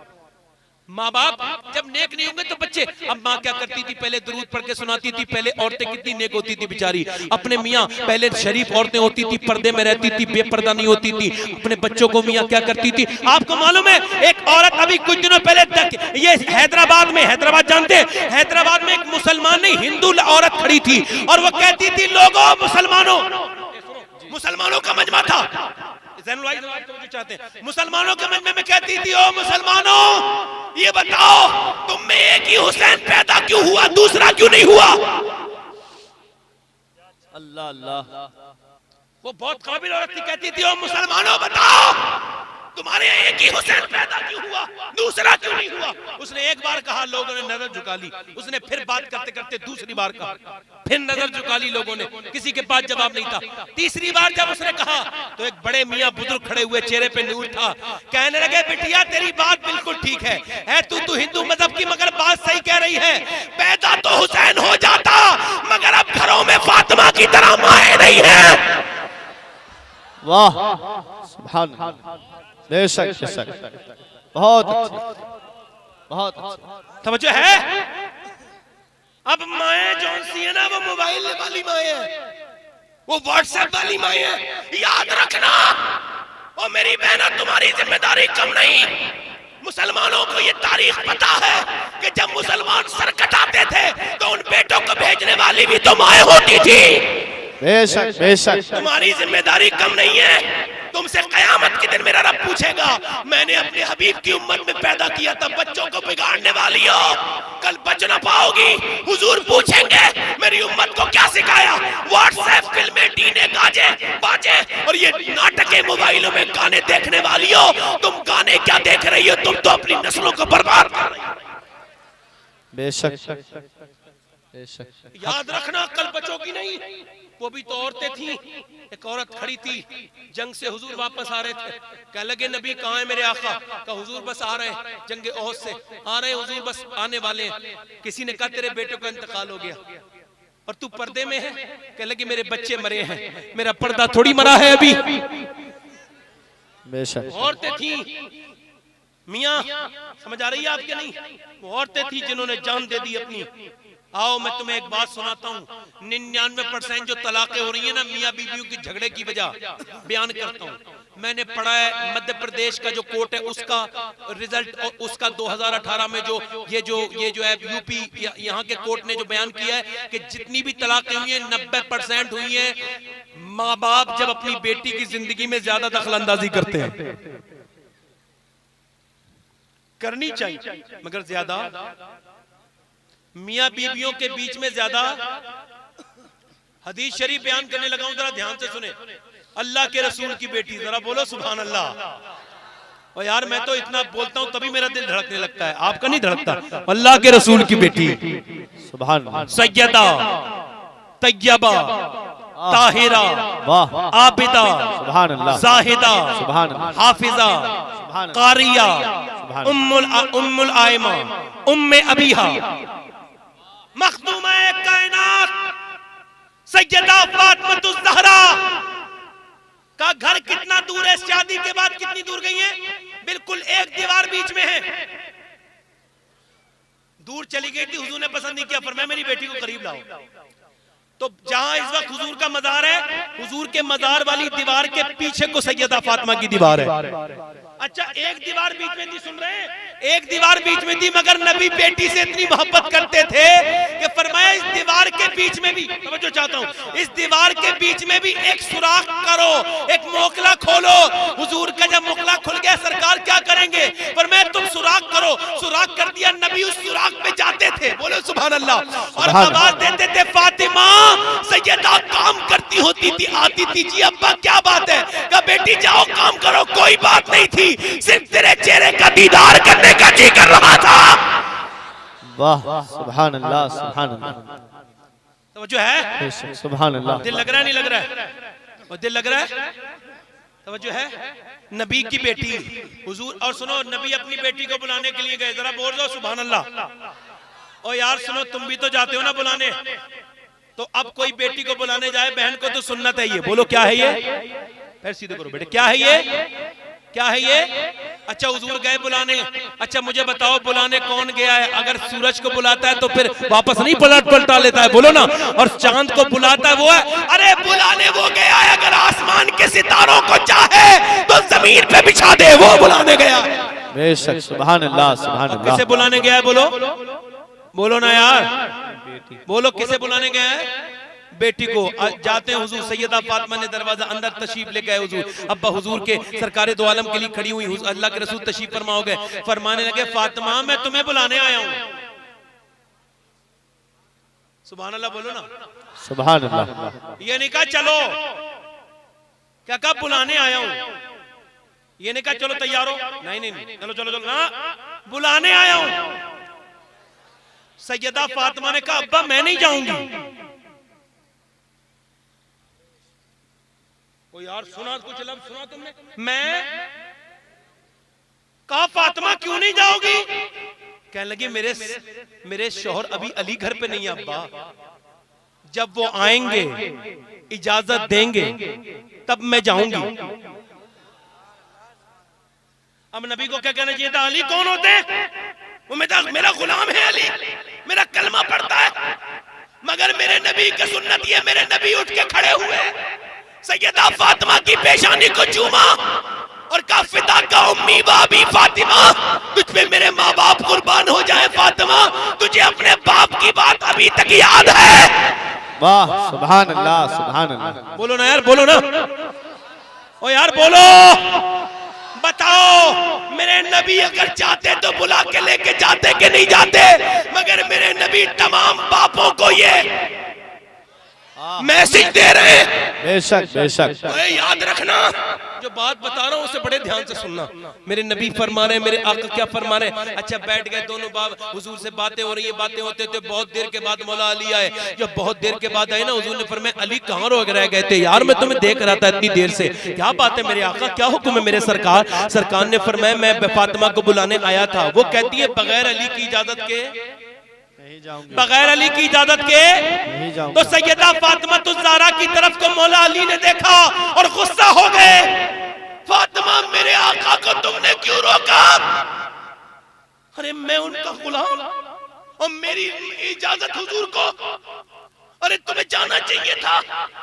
माँ बाप जब नेक नहीं होंगे तो बच्चे। अब माँ क्या करती थी, पहले दुरूद पढ़ के सुनाती थी। पहले औरतें कितनी नेक होती थी बेचारी, अपने मियाँ पहले शरीफ औरतें होती थी, पर्दे में रहती थी, बेपर्दा नहीं होती थी। अपने बच्चों को मियाँ क्या करती थी, आपको मालूम है एक औरत अभी कुछ दिनों पहले तक ये हैदराबाद में, हैदराबाद जानते हैं, हैदराबाद में एक मुसलमान नहीं हिंदू औरत खड़ी थी और वो कहती थी लोगों मुसलमानों, मुसलमानों का मजमा था, चाहते हैं मुसलमानों के मजमे में कहती थी ओ मुसलमानों ये बताओ तुम में एक ही हुसैन पैदा क्यों हुआ, दूसरा क्यों नहीं हुआ। अल्लाह अल्लाह, वो बहुत काबिल औरत थी, कहती थी ओ मुसलमानों बताओ तुम्हारे यहाँ एक ही हुसैन पैदा क्यों हुआ, दूसरा क्यों नहीं हुआ। उसने एक बार कहा, लोगों ने नजर झुका ली। उसने फिर बात करते करते दूसरी बार कहा, फिर नजर झुका ली लोगों ने, किसी के पास जवाब नहीं था। तीसरी बार जब उसने कहा तो एक बड़े मियाँ बुजुर्ग खड़े हुए, चेहरे पे नूर था, कहने लगे बिटिया तेरी बात बिल्कुल ठीक है तू हिंदू मजहब की, मगर बात सही कह रही है, पैदा तो हुसैन हो जाता मगर अब घरों में फातिमा की तरह माए नहीं है। वाह सुभान, बेशक बेशक, बहुत बहुत तवज्जो है। अब माए जौन सी है ना वो मोबाइल वाली माए है, वो व्हाट्सएप वाली माए है। याद रखना ओ मेरी बहना तुम्हारी जिम्मेदारी कम नहीं। मुसलमानों को ये तारीख पता है कि जब मुसलमान सर कटाते थे तो उन बेटों को भेजने वाली भी तो माए होती थी। बेशक बेशक, तुम्हारी जिम्मेदारी कम नहीं है। तुमसे कयामत के दिन मेरा रब पूछेगा मैंने अपने हबीब की उम्मत में पैदा किया था, बच्चों को बिगाड़ने वाली हो, कल बच ना पाओगी। हुजूर पूछेंगे मेरी उम्मत को क्या सिखाया, व्हाट्सएप फिल्में, डीने, गाजे बाजे और ये नाटके मोबाइलों में गाने देखने वाली हो। तुम गाने क्या देख रही हो, तुम तो अपनी नस्लों को बर्बाद कर रही हो। बेशक बेशक, याद रखना कल बचोगी नहीं। वो भी तो औरतें थी। एक औरत खड़ी थी, जंग से हुजूर वापस आ रहे थे, कह लगे नबी कहाँ है मेरे आका, कहा हुजूर बस आ रहे हैं, जंग ओहद से आ रहे हैं हुजूर, बस आने वाले हैं। किसी ने कहा तेरे बेटे का इंतकाल हो गया और तू पर्दे में है, कह लगे मेरे बच्चे मरे हैं, मेरा पर्दा थोड़ी मरा है अभी। बेशक औरतें थी मियाँ, समझ आ रही है आपके नहीं, वो औरतें थी जिन्होंने जान दे दी अपनी। आओ मैं तुम्हें एक बात सुनाता हूँ, 99% जो तलाकें हो रही है ना मियाँ बीवियों की झगड़े की वजह बयान करता हूँ। मैंने पढ़ा है मध्य प्रदेश का जो कोर्ट है उसका रिजल्ट, और उसका 2018 में जो ये जो है यूपी यहाँ के कोर्ट ने जो बयान किया है कि जितनी भी तलाकें हुई है 90% हुई है माँ बाप जब अपनी बेटी की जिंदगी में ज्यादा दखल अंदाजी करते हैं। करनी चाहिए मगर ज्यादा, मियाँ बीवियों के बीच में ज्यादा। हदीस शरीफ बयान करने लगा हूं, जरा ध्यान से सुने। अल्लाह के रसूल की बेटी, जरा बोलो सुभान अल्लाह। और यार मैं तो इतना बोलता हूं तभी मेरा दिल धड़कने लगता है, आपका नहीं धड़कता। अल्लाह के रसूल की बेटी सुभान, सैयदा तैयबा ताहिरा वाह आबिदा सुभान अल्लाह, जाहिदा सुभान अल्लाह, हाफिजा सुभान अल्लाह, कारिया सुभान उम्मुल आयमा उम्मे अबीहा मखदूमा कायनात सैयदा फातिमातुज़ ज़हरा का घर कितना दूर है, शादी के बाद कितनी दूर गई है, बिल्कुल एक दीवार बीच में है। दूर चली गई थी, हुजूर ने पसंद नहीं किया, फरमाया मेरी बेटी को करीब लाओ। तो जहां इस वक्त हुजूर का मजार है, हुजूर के मजार वाली दीवार के पीछे को सैयदा फातिमा की दीवार है। अच्छा एक दीवार बीच में थी, सुन रहे हैं, एक दीवार बीच में थी, मगर नबी बेटी से इतनी मोहब्बत करते थे कि फरमाया इस दीवार के बीच में भी, समझो चाहता हूं, इस दीवार के बीच में भी एक सुराख करो, एक मोकला खोलो। हुजूर का जब मोकला खुल गया सरकार क्या करेंगे, फरमाया तुम सुराख करो। सुराख कर दिया, नबी उस सुराख पे जाते थे, बोलो सुभान अल्लाह, और आवाज देते थे फातिमा। सैयदा काम करती होती थी, आती थी, जी अब्बा क्या बात है, कहा बेटी जाओ काम करो, कोई बात नहीं थी, सिर्फ तेरे चेहरे का दीदार करने का जी कर रहा था। वाह सुभान अल्लाह, सुभान अल्लाह, तो जो है सुभान अल्लाह, दिल लग रहा है नहीं लग रहा है, और दिल लग रहा है, तो जो है नबी की बेटी हुजूर। और सुनो, नबी अपनी बेटी को बुलाने के लिए गए, जरा बोल दो सुभान अल्लाह। और यार सुनो, तुम भी तो जाते हो ना बुलाने, तो अब कोई बेटी को बुलाने जाए, बहन को तो सुन्नत है ये, बोलो क्या है ये, फिर सीधे करो बेटे, क्या है ये, क्या है ये? अच्छा हुजूर गए बुलाने, अच्छा मुझे बताओ बुलाने कौन गया है? अगर सूरज को बुलाता है तो फिर वापस नहीं पलटा लेता है, बोलो ना। और चांद को बुलाता है वो है, अरे बुलाने वो गया है। अगर आसमान के सितारों को चाहे तो जमीन पे बिछा दे, वो बुलाने गया है। बेशक, सुभान अल्लाह, सुभान अल्लाह। किसे बुलाने गया है? बोलो बोलो ना यार, बोलो किसे बुलाने गया है? बेटी को। जाते हैं हुजूर, सैयदा फातिमा ने दरवाजा अंदर तशरीफ ले गए हुजूर। अब्बा हुजूर के सरकारे दो आलम के लिए खड़ी हुई, अल्लाह के रसूल तशरीफ फरमा हो गए। फरमाने लगे फातिमा मैं तुम्हें बुलाने आया हूं। सुभान अल्लाह, बोलो ना सुभान अल्लाह। ये नहीं कहा चलो, क्या कहा? बुलाने आया हूं। ये नहीं कहा चलो तैयार हो, नहीं नहीं चलो चलो चलो ना, बुलाने आया हूं। सैयदा फातिमा ने कहा अब्बा मैं नहीं जाऊंगी। ओ यार सुना कुछ लफ्ज़ सुना तुमने? मैं कहा फातिमा क्यों नहीं जाओगी? कहने लगी मेरे शौहर अभी अली घर पे नहीं है अब्बा, जब वो आएंगे इजाजत देंगे तब मैं जाऊंगी। अब नबी को क्या कहना चाहिए था? अली कौन होते हैं? वो मेरा गुलाम है अली, मेरा कलमा पढ़ता है। मगर मेरे नबी की सुन्नत ये, मेरे नबी उठ के खड़े हुए, सैयदा फातिमा की पेशानी को चूमा और कहा फिदा का उम्मी बाबी फातिमा, तुझ पे मेरे माँ बाप कुर्बान हो जाए फातिमा, तुझे अपने बाप की बात अभी तक याद है? वाह, सुभान अल्लाह, सुभान अल्लाह। बोलो ना यार, बोलो ना, ओ यार बोलो, बताओ मेरे नबी अगर चाहते तो बुला के लेके जाते कि नहीं जाते? मगर मेरे नबी तमाम बापों को ये मैसेज दे रहे हैं। बेशक बेशक। याद रखना, जो बात बता रहा हूँ उसे बड़े ध्यान से सुनना। मेरे नबी फरमा रहे हैं, मेरे आका क्या फरमा रहे हैं? अच्छा बैठ गए दोनों बाप, हुजूर से बातें हो रही है, बातें होते होते बहुत देर के बाद मौला अली आए। जब बहुत देर के बाद आए ना, हुजूर ने फरमाया अली कहाँ रह गए थे यार, मैं तुम्हें देख रहा था इतनी देर से, क्या बात है मेरे आका, क्या हुक्म है मेरे सरकार? सरकार ने फरमाया मैं फातिमा को बुलाने आया था। वो कहती है बगैर अली की इजाजत के, बगैर अली की इजाजत के। तो सैयदा फातिमा ज़हरा की तरफ को मौला अली ने देखा और गुस्सा हो गए। फातिमा मेरे आका को तुमने क्यों रोका? अरे मैं उनका गुलाम और मेरी इजाजत हुजूर को, अरे तुम्हें जाना चाहिए था।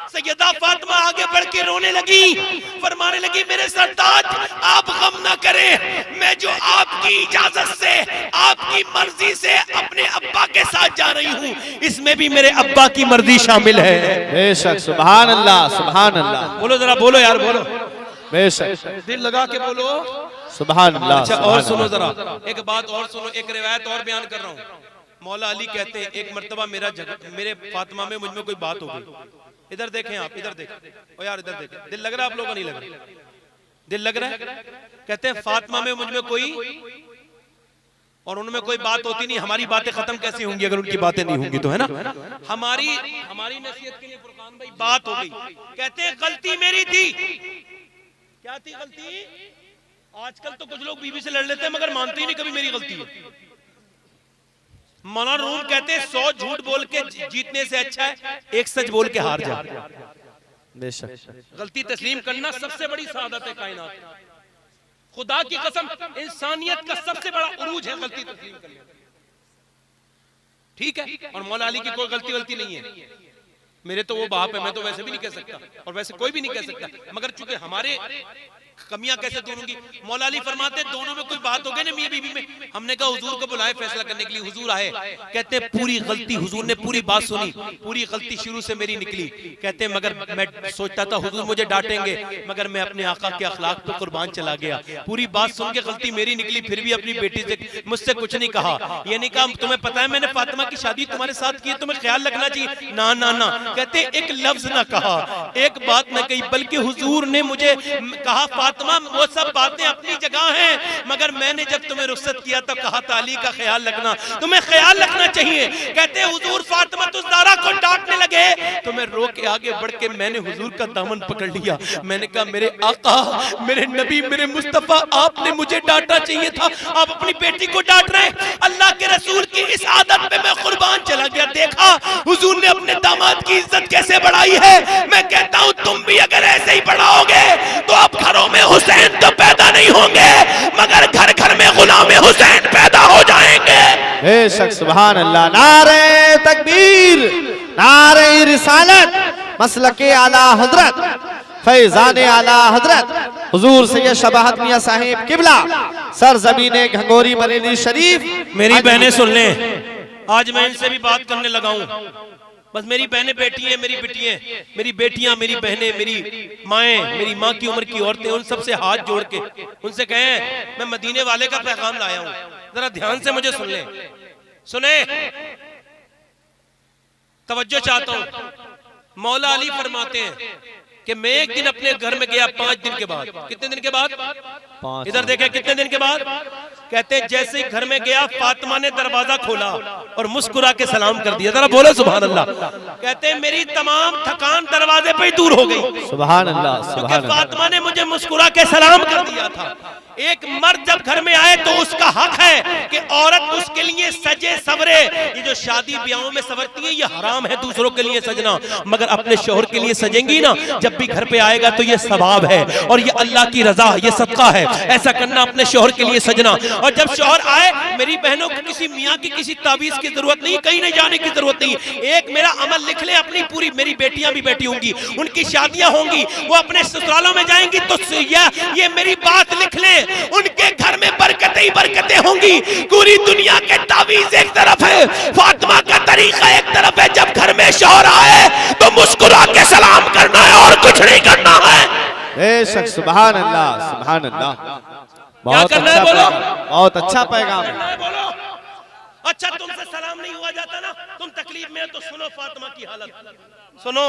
सैयदा फातिमा आगे बढ़ के रोने लगी, फरमाने लगी मेरे सरताज आप गम ना करें, मैं जो आपकी इजाजत से आपकी मर्जी से अपने अब्बा के साथ जा रही हूँ, इसमें भी मेरे अब्बा की मर्जी शामिल है। बेशक, सुभान अल्लाह, सुभान अल्लाह। बोलो जरा, बोलो यार, बोलो बेशक, दिल लगा के बोलो सुभान अल्लाह। अच्छा और सुनो जरा, एक बात और सुनो, एक रिवायत और बयान कर रहा हूँ। मौला अली कहते हैं एक मर्तबा मेरे फातिमा में मुझ में कोई बात हो गई। इधर देखें आप, इधर देखें, ओ यार इधर देखें, दिल लग रहा है आप लोगों को? नहीं लग रहा? दिल लग रहा है? कहते हैं फातिमा में मुझ में कोई और उनमें कोई बात होती नहीं। हमारी बातें खत्म कैसे होंगी अगर उनकी बातें नहीं होंगी, तो है ना। हमारी नसीहत के लिए फुरकान भाई बात हो गई। कहते हैं गलती मेरी थी। क्या थी गलती? आजकल तो कुछ लोग बीवी से लड़ लेते हैं मगर मानते ही नहीं कभी मेरी गलती है। मौलाना रूम कहते हैं 100 झूठ बोल के जीतने से अच्छा है एक सच बोल के हार जा। बेशक, गलती तस्लीम करना सबसे बड़ी सादत है कायनात। खुदा की कसम इंसानियत का सबसे बड़ा उरूज है गलती तस्लीम करना। ठीक है, और मौला अली की कोई गलती नहीं है। मेरे तो वो बाप है, मैं तो वैसे भी नहीं कह सकता और वैसे कोई भी नहीं कह सकता, मगर चूंकि हमारे कमियां कैसे दूर होंगी। मौला अली फरमाते दोनों में कोई बात हो गई ना मियां बीबी में, हमने कहा हुजूर को बुलाए फैसला करने के लिए। हुजूर आए, कहते हैं पूरी गलती, हुजूर ने पूरी बात सुनी, पूरी गलती शुरू से मेरी निकली। कहते हैं मगर मैं सोचता था हुजूर मुझे डांटेंगे, मगर मैं अपने आका के अखलाक पे कुर्बान चला गया। पूरी बात सुन के गलती मेरी निकली, फिर भी अपनी बेटी से मुझसे कुछ नहीं कहा। ये नहीं कहा तुम्हें पता है मैंने फातिमा की शादी तुम्हारे साथ की है, तुम्हें ख्याल रखना चाहिए। ना ना ना, कहते एक लफ्ज ना कहा, एक बात ना कही, बल्कि हुजूर ने मुझे कहा फातिमा वो सब बातें अपनी जगह हैं, मगर मैंने जब तुम्हें रुखसत किया तो कहा था अली का ख्याल रखना, तुम्हें ख्याल रखना चाहिए। कहते हुजूर फातिमा ज़हरा को डांटने लगे तो मैं रो के आगे बढ़ के मैंने हुजूर का दामन पकड़ लिया। मैंने कहा मेरे आका, मेरे नबी, मेरे मुस्तफा, आपने मुझे डांटना चाहिए था, आप अपनी बेटी को डांट रहे हैं। अल्लाह के रसूल की इस आदत पे मैं कुर्बान ईमान चला गया। देखा हुजूर ने अपने दामाद की इज्जत कैसे बढ़ाई है। मैं कहता हूं तुम भी अगर ऐसे ही बढ़ाओगे तो अब घरों में हुसैन तो पैदा नहीं होंगे मगर घर घर में गुलाम हुसैन पैदा हो जाएंगे। बेशक सुभान अल्लाह। नारे तकबीर, नारे रिसालत, मसलके आला हजरत, फैजाने आला हजरत हुजूर सैयद शबाहत मियां साहिब किबला सरजमीने घंगोरी बरेली शरीफ। मेरी बहनें सुन लें, आज मैं इनसे भी बात करने लगा हूं। बस मेरी बहनें बेटी है, मेरी बिटियां, मेरी बेटियां, मेरी बहनें, मेरी माएँ, मेरी माँ की उम्र की औरतें, उन सबसे हाथ जोड़ के उनसे कहें मैं मदीने वाले का पैगाम लाया हूं, जरा ध्यान से मुझे सुन लें। सुने, तवज्जो चाहता हूं। मौला अली फरमाते हैं कि मैं एक दिन अपने घर में गया 5 दिन के बाद। कितने दिन के बाद? इधर देखें, कितने दिन के बाद? कहते हैं जैसे ही घर में गया फातिमा ने दरवाजा खोला और मुस्कुरा के सलाम कर दिया। जरा बोलो सुभान अल्लाह। कहते हैं मेरी तमाम थकान दरवाजे पे ही दूर हो गई। सुभान अल्लाह, क्योंकि फातिमा ने मुझे मुस्कुरा के सलाम कर दिया था। एक मर्द जब घर में आए तो उसका हक है कि औरत उसके लिए सजे सवरे। ये जो शादी ब्याहों में सवरती है ये हराम है दूसरों के लिए सजना, मगर अपने शोहर के लिए सजेंगी ना जब भी घर पे आएगा तो ये सवाब है और ये अल्लाह की रजा, ये सदका है। ऐसा करना, अपने शोहर के लिए सजना। और जब शोहर आए, मेरी बहनों को किसी मियाँ की किसी ताबीज की जरूरत नहीं, कहीं नहीं जाने की जरूरत नहीं। एक मेरा अमल लिख ले, अपनी पूरी, मेरी बेटियां भी बेटी होंगी, उनकी शादियां होंगी, वो अपने ससुरालों में जाएंगी तो ये मेरी बात लिख ले, उनके घर में बरकतें ही बरकतें होंगी। पूरी दुनिया के तावीज एक तरफ है, फातिमा का तरीका एक तरफ है। जब घर में शौहर आए तो मुस्कुरा के सलाम करना है और कुछ नहीं करना है। बेशक सुभान अल्लाह, सुभान अल्लाह। बहुत करना अच्छा है बोलो? पैगाम, बहुत अच्छा पैगाम है। बोलो। अच्छा तुमसे सलाम नहीं हुआ जाता ना, तुम तकलीफ में हो तो सुनो फातिमा की हालत सुनो।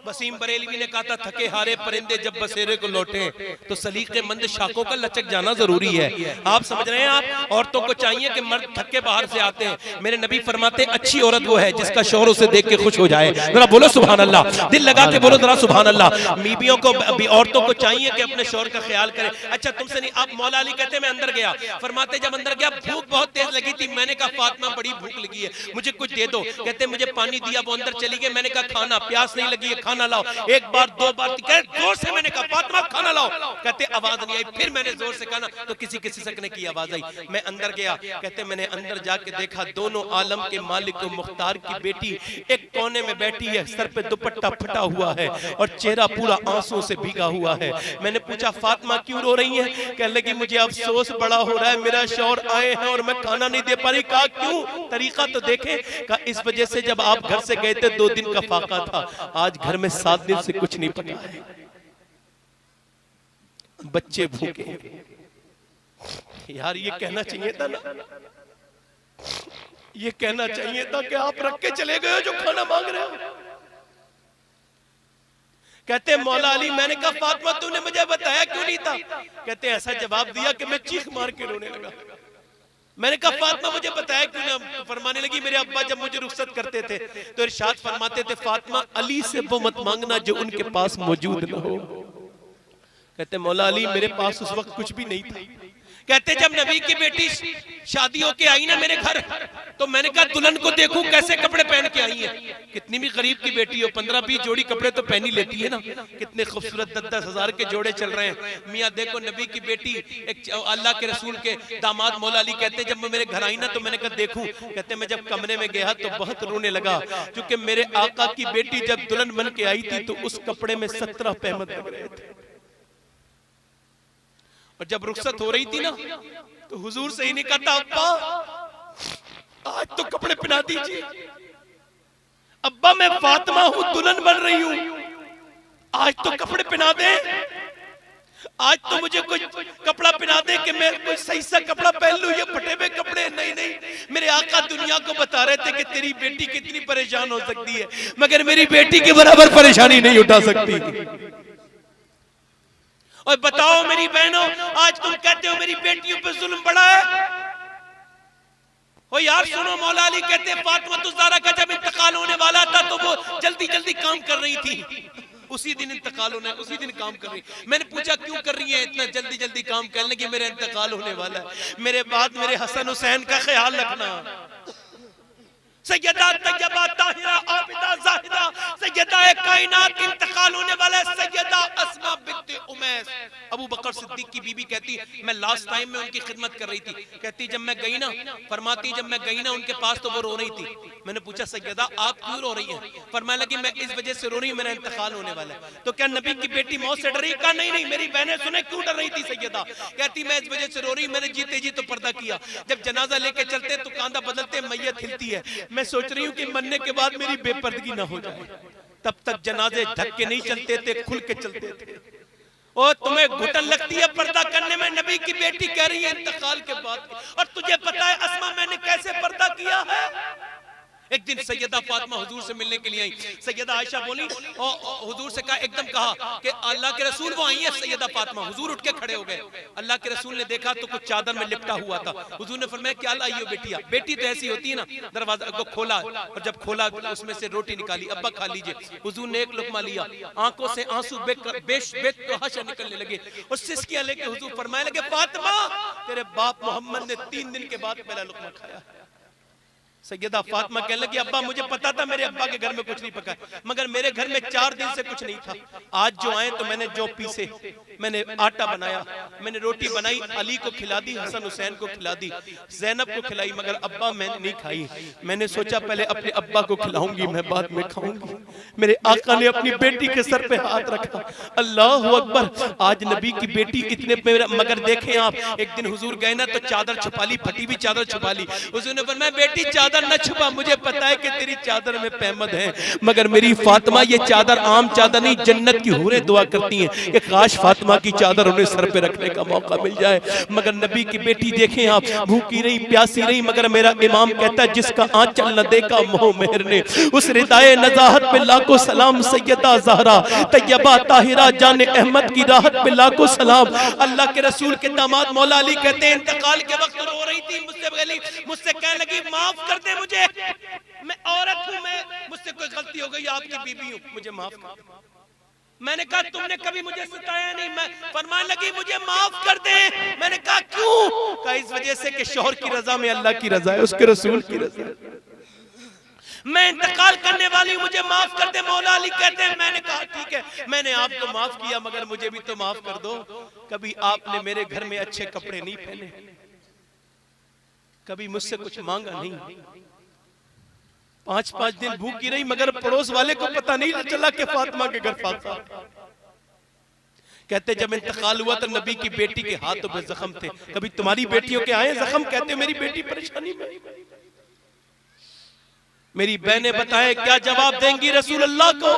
वसीम बरेलवी ने कहा था थके हारे परिंदे जब बसेरे को लौटे तो सलीके मंद शाखों का लचक जाना जरूरी है। आप समझ रहे हैं? आप औरतों को चाहिए कि मर्द थक के बाहर से आते हैं। मेरे नबी फरमाते अच्छी औरत वो है जिसका शौहर उसे देख के खुश हो जाए। जरा बोलो सुभान अल्लाह, दिल लगा के बोलो जरा सुभान अल्लाह। बीबियों को, औरतों को चाहिए कि अपने शौहर का ख्याल करें। अच्छा तुमसे नहीं, आप मौला अली कहते मैं अंदर गया, फरमाते जब अंदर गया भूख बहुत तेज लगी थी, मैंने कहा फातिमा बड़ी भूख लगी है, मुझे कुछ दे दो। कहते मुझे पानी दिया, वो अंदर चली गई, मैंने कहा खाना, प्यास नहीं लगी है खाना लाओ। एक बार, 2 बार, जोर से मैंने कहा फातिमा खाना लाओ, कहते आवाज नहीं आई। फिर मैंने जोर से कहा तो किसी किसी सकने की आवाज आई। मैं अंदर गया, कहते मैंने अंदर जाके देखा दोनों आलम के मालिक को मुख्तार की बेटी एक कोने में बैठी है, सर पे दुपट्टा फटा हुआ है और चेहरा पूरा आंसुओं से भीगा हुआ है। मैंने पूछा फातिमा क्यों रो रही है? कहने लगी मुझे अफसोस बड़ा हो रहा है, मेरा शौहर आए हैं और मैं खाना नहीं दे पा रही। कहा क्यों? तरीका तो देखे। कहा इस वजह से जब आप घर से गए थे 2 दिन का फाका था, आज घर में 7 दिन से कुछ नहीं पका है, बच्चे भूखे। यार ये कहना चाहिए था ना, ये कहना चाहिए था कि आप रख के चले गए हो जो खाना मांग रहे हो। कहते मौला अली, मैंने कहा फातिमा तूने मुझे बताया क्यों नहीं था? कहते ऐसा जवाब दिया कि मैं चीख मार के रोने लगा। मैंने कहा फातिमा मुझे बताया क्यों ना? फरमाने लगी मेरे अब्बा जब मुझे रुखसत करते थे तो इरशाद फरमाते थे फातिमा अली से वो मत मांगना जो उनके पास मौजूद न हो। कहते मौला अली मेरे पास उस वक्त कुछ भी नहीं था। कहते जब नबी की बेटी शादी होके आई ना मेरे घर, तो मैंने कहा दुल्हन को देखूं कैसे कपड़े पहन के आई है। कितनी भी गरीब की बेटी हो 15-20 जोड़ी कपड़े तो पहनी लेती है ना। कितने खूबसूरत 10-10 हजार के जोड़े चल रहे हैं। मियाँ देखो नबी की बेटी, एक अल्लाह के रसूल के दामाद मौला अली कहते जब मैं मेरे घर आई ना तो मैंने कहा देखूं। कहते मैं जब कमरे में गया तो बहुत रोने लगा, क्योंकि मेरे आका की बेटी जब दुल्हन बन के आई थी तो उस कपड़े में 17 पहमत लग रहे थे। और जब रुखसत हो रही थी ना तो हुजूर से ही नहीं कहता अब्बा आज तो कपड़े पहना दीजिए। अब्बा मैं फातिमा हूं, दुल्हन बन रही हूं, आज तो कपड़े पहना दे, आज तो मुझे कुछ कपड़ा पहना दे कि मैं कोई सही सा कपड़ा पहन लूं। ये फटे हुए कपड़े नहीं नहीं। मेरे आका दुनिया को बता रहे थे कि तेरी बेटी कितनी परेशान हो सकती है, मगर मेरी बेटी के बराबर परेशानी नहीं उठा सकती। और बताओ मेरी बहनों, आज तुम कहते हो मेरी बेटियों पे जुल्म बढ़ा है। ओ यार सुनो, मौला अली कहते हैं फातिमा ज़हरा का जब इंतकाल होने वाला था तो वो जल्दी जल्दी काम कर रही थी। उसी दिन इंतकाल होना है, उसी दिन काम कर रही। मैंने पूछा क्यों कर रही है इतना जल्दी जल्दी काम? कहने की मेरा इंतकाल होने वाला है, मेरे बाद मेरे हसन हुसैन का ख्याल रखना। सैयदा तैयबा ताहिरा आबिदा जाहिदा सैयदा कायनात इंतकाल होने वाला सैयदा अस्मा बिन्त उमैस। अबू बकर सिद्दीक की बीबी कहती मैं लास्ट टाइम में उनकी खिदमत कर रही थी, कहती जब मैं गई ना, फरमाती जब मैं गई ना उनके पास तो वो रो रही थी। मैंने पूछा सैयदा आप क्यों रो रही हैं? फरमाने लगी मैं इस वजह से रो रही हूं मेरा इंतकाल होने वाला है। तो क्या नबी की बेटी मौत से डरी? कहा नहीं नहीं, मेरी बहनें सुने क्यों डर रही थी सैयदा? कहती मैं इस वजह से रो रही हूं, मैंने जीते जी तो पर्दा किया, जब जनाजा लेके चलते तो कांधा बदलते मैयत हिलती है, मैं सोच रही हूँ कि मरने के बाद मेरी बेपर्दगी ना हो जाए। तब तक जनाजे ढक के नहीं चलते थे, खुल के चलते थे। और तुम्हें घुटन लगती है पर्दा करने में, नबी की बेटी कह रही है इंतकाल के बाद। और तुझे पता है अस्मा मैंने कैसे पर्दा किया है? एक दिन सैयदा फातिमा हुजूर से मिलने के लिए आई। सैयदा आयशा बोली और हुजूर से कहा, एकदम कहा कि अल्लाह के रसूल वो आई है सैयदा फातिमा। हुजूर उठ के खड़े हो गए। अल्लाह के रसूल ने देखा तो कुछ चादर में लिपटा हुआ था। हुजूर ने फरमाया क्या लाई हो बेटिया? बेटी तो ऐसी होती है ना, दरवाजा को खोला और जब खोला उसमें से रोटी निकाली, अब्बा खा लीजिए। हुजूर ने एक लुकमा लिया, आंखों से आंसू बेतहाशा निकलने लगे और सिसकियां लेके हुजूर फरमाने लगे फातिमा तेरे बाप मोहम्मद ने 3 दिन के बाद पहला लुकमा खाया। सैयदा फातिमा कहने लगी अब्बा मुझे पता था मेरे अब्बा के घर में कुछ नहीं पका, मगर मेरे घर में 4 दिन से कुछ नहीं था। आज जो आए तो मैंने जो पीसे, मैंने आटा बनाया, मैंने रोटी बनाई, अली को खिला दी, हसन हुसैन को खिला दी, जैनब को खिलाई, मगर अब्बा मैंने नहीं खाई। मैंने सोचा पहले अपने अब्बा को खिलाऊंगी, मैं बाद में खाऊंगी। मेरे आका ने अपनी बेटी के सर पे हाथ रखा। अल्लाह अकबर। आज नबी की बेटी इतने, मगर देखें आप, एक दिन हुजूर गए ना तो चादर छुपा ली, फटी हुई चादर छुपा ली। हुजूर ने फरमाया बेटी चादर न छुपा, मुझे पता है कि तेरी चादर में पहमद है, मगर मेरी फातिमा ये चादर आम चादर नहीं, जन्नत की हूरें दुआ करती हैं कि काश फातिमा की चादर उन्हें सर पे रखने का मौका मिल जाए। मगर नबी की बेटी देखें आप, भूखी रही प्यासी रही, मगर मेरा इमाम कहता है जिसका आंचल न देखा मोह मेहर ने, उस रिदाए नजाहत पे लाखों सलाम। सैयदा ज़हरा तैयबा ताहिरा जाने अहमद की राहत पे लाखों सलाम। अल्लाह के रसूल के दामाद मौला अली कहते हैं इंतकाल के वक्त रो रही थी, मुझसे कहने लगी माफ कर दे मुझे, मैं औरत हूं, मैं मुझसे कोई गलती हो गई, आपकी बीबी हूं, मुझे माफ कर दे। मैंने कहा तुमने कभी मुझे सताया नहीं। मैं फरमाने लगी मुझे माफ कर दे। मैंने कहा क्यों? कहा इस वजह से कि शौहर की रजा में अल्लाह की रजा है, उसके रसूल की रजा है। मैं इंतकाल करने वाली हूं, मुझे माफ कर दे। मौला अली कहते हैं मैंने कहा ठीक है, मैंने आपको माफ किया, मगर मुझे भी तो माफ कर दो। कभी आपने मेरे घर में अच्छे कपड़े नहीं पहने, कभी मुझसे कुछ मांगा नहीं, 5-5 दिन भूखी रही, मगर पड़ोस वाले को पता नहीं चला कि फातिमा के घर फातिमा। कहते जब इंतकाल हुआ तो नबी की बेटी के हाथों पे जख्म थे। कभी तुम्हारी बेटियों के आए जख्म? कहते मेरी बेटी परेशानी में। मेरी बहनें बताएं क्या जवाब देंगी रसूल अल्लाह को?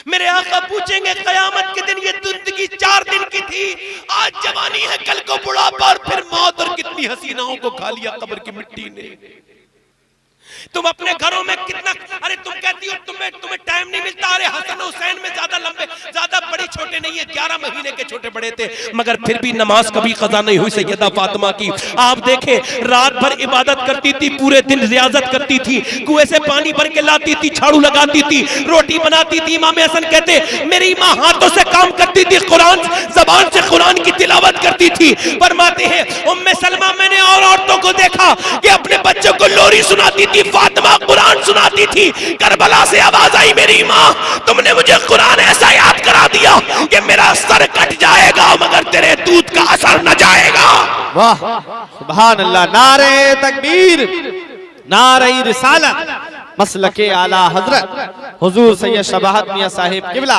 मेरे आका पूछेंगे कयामत के दिन ये जिंदगी 4 दिन की थी, आज जवानी है, कल को बुढ़ापा और फिर मौत, और कितनी हसीनाओं को खा लिया कब्र की मिट्टी ने। तुम अपने घरों में कितना, अरे तुम कहती हो तुम्हें टाइम नहीं मिलता। अरे हसन हुसैन में ज्यादा लंबे ज्यादा बड़ी छोटे नहीं है, 11 महीने के छोटे बड़े थे, मगर फिर भी नमाज कभी कज़ा नहीं हुई सैयदा फातिमा की। आप देखें रात भर इबादत करती थी, पूरे दिन रियाजत करती थी, कुएं से पानी भर के लाती थी, झाड़ू लगाती थी, रोटी बनाती थी। इमाम हसन कहते मेरी माँ हाथों से काम करती थी, कुरान ज़बान से कुरान की तिलावत करती थी। फरमाते हैं उम्मे सलमा मैंने और औरतों को देखा कि अपने बच्चों को लोरी सुनाती थी, फातिमा कुरान सुनाती थी। करबला से आवाज आई मेरी माँ तुमने मुझे कुरान ऐसा याद करा दिया कि मेरा सर कट जाएगा मगर तेरे दूध का असर न जाएगा। वाह सुभान अल्लाह। नारे तकबीर, नारे रिसालत, मसलके आला हजरत हुजूर सैयद शबाहत मियां साहिब किबला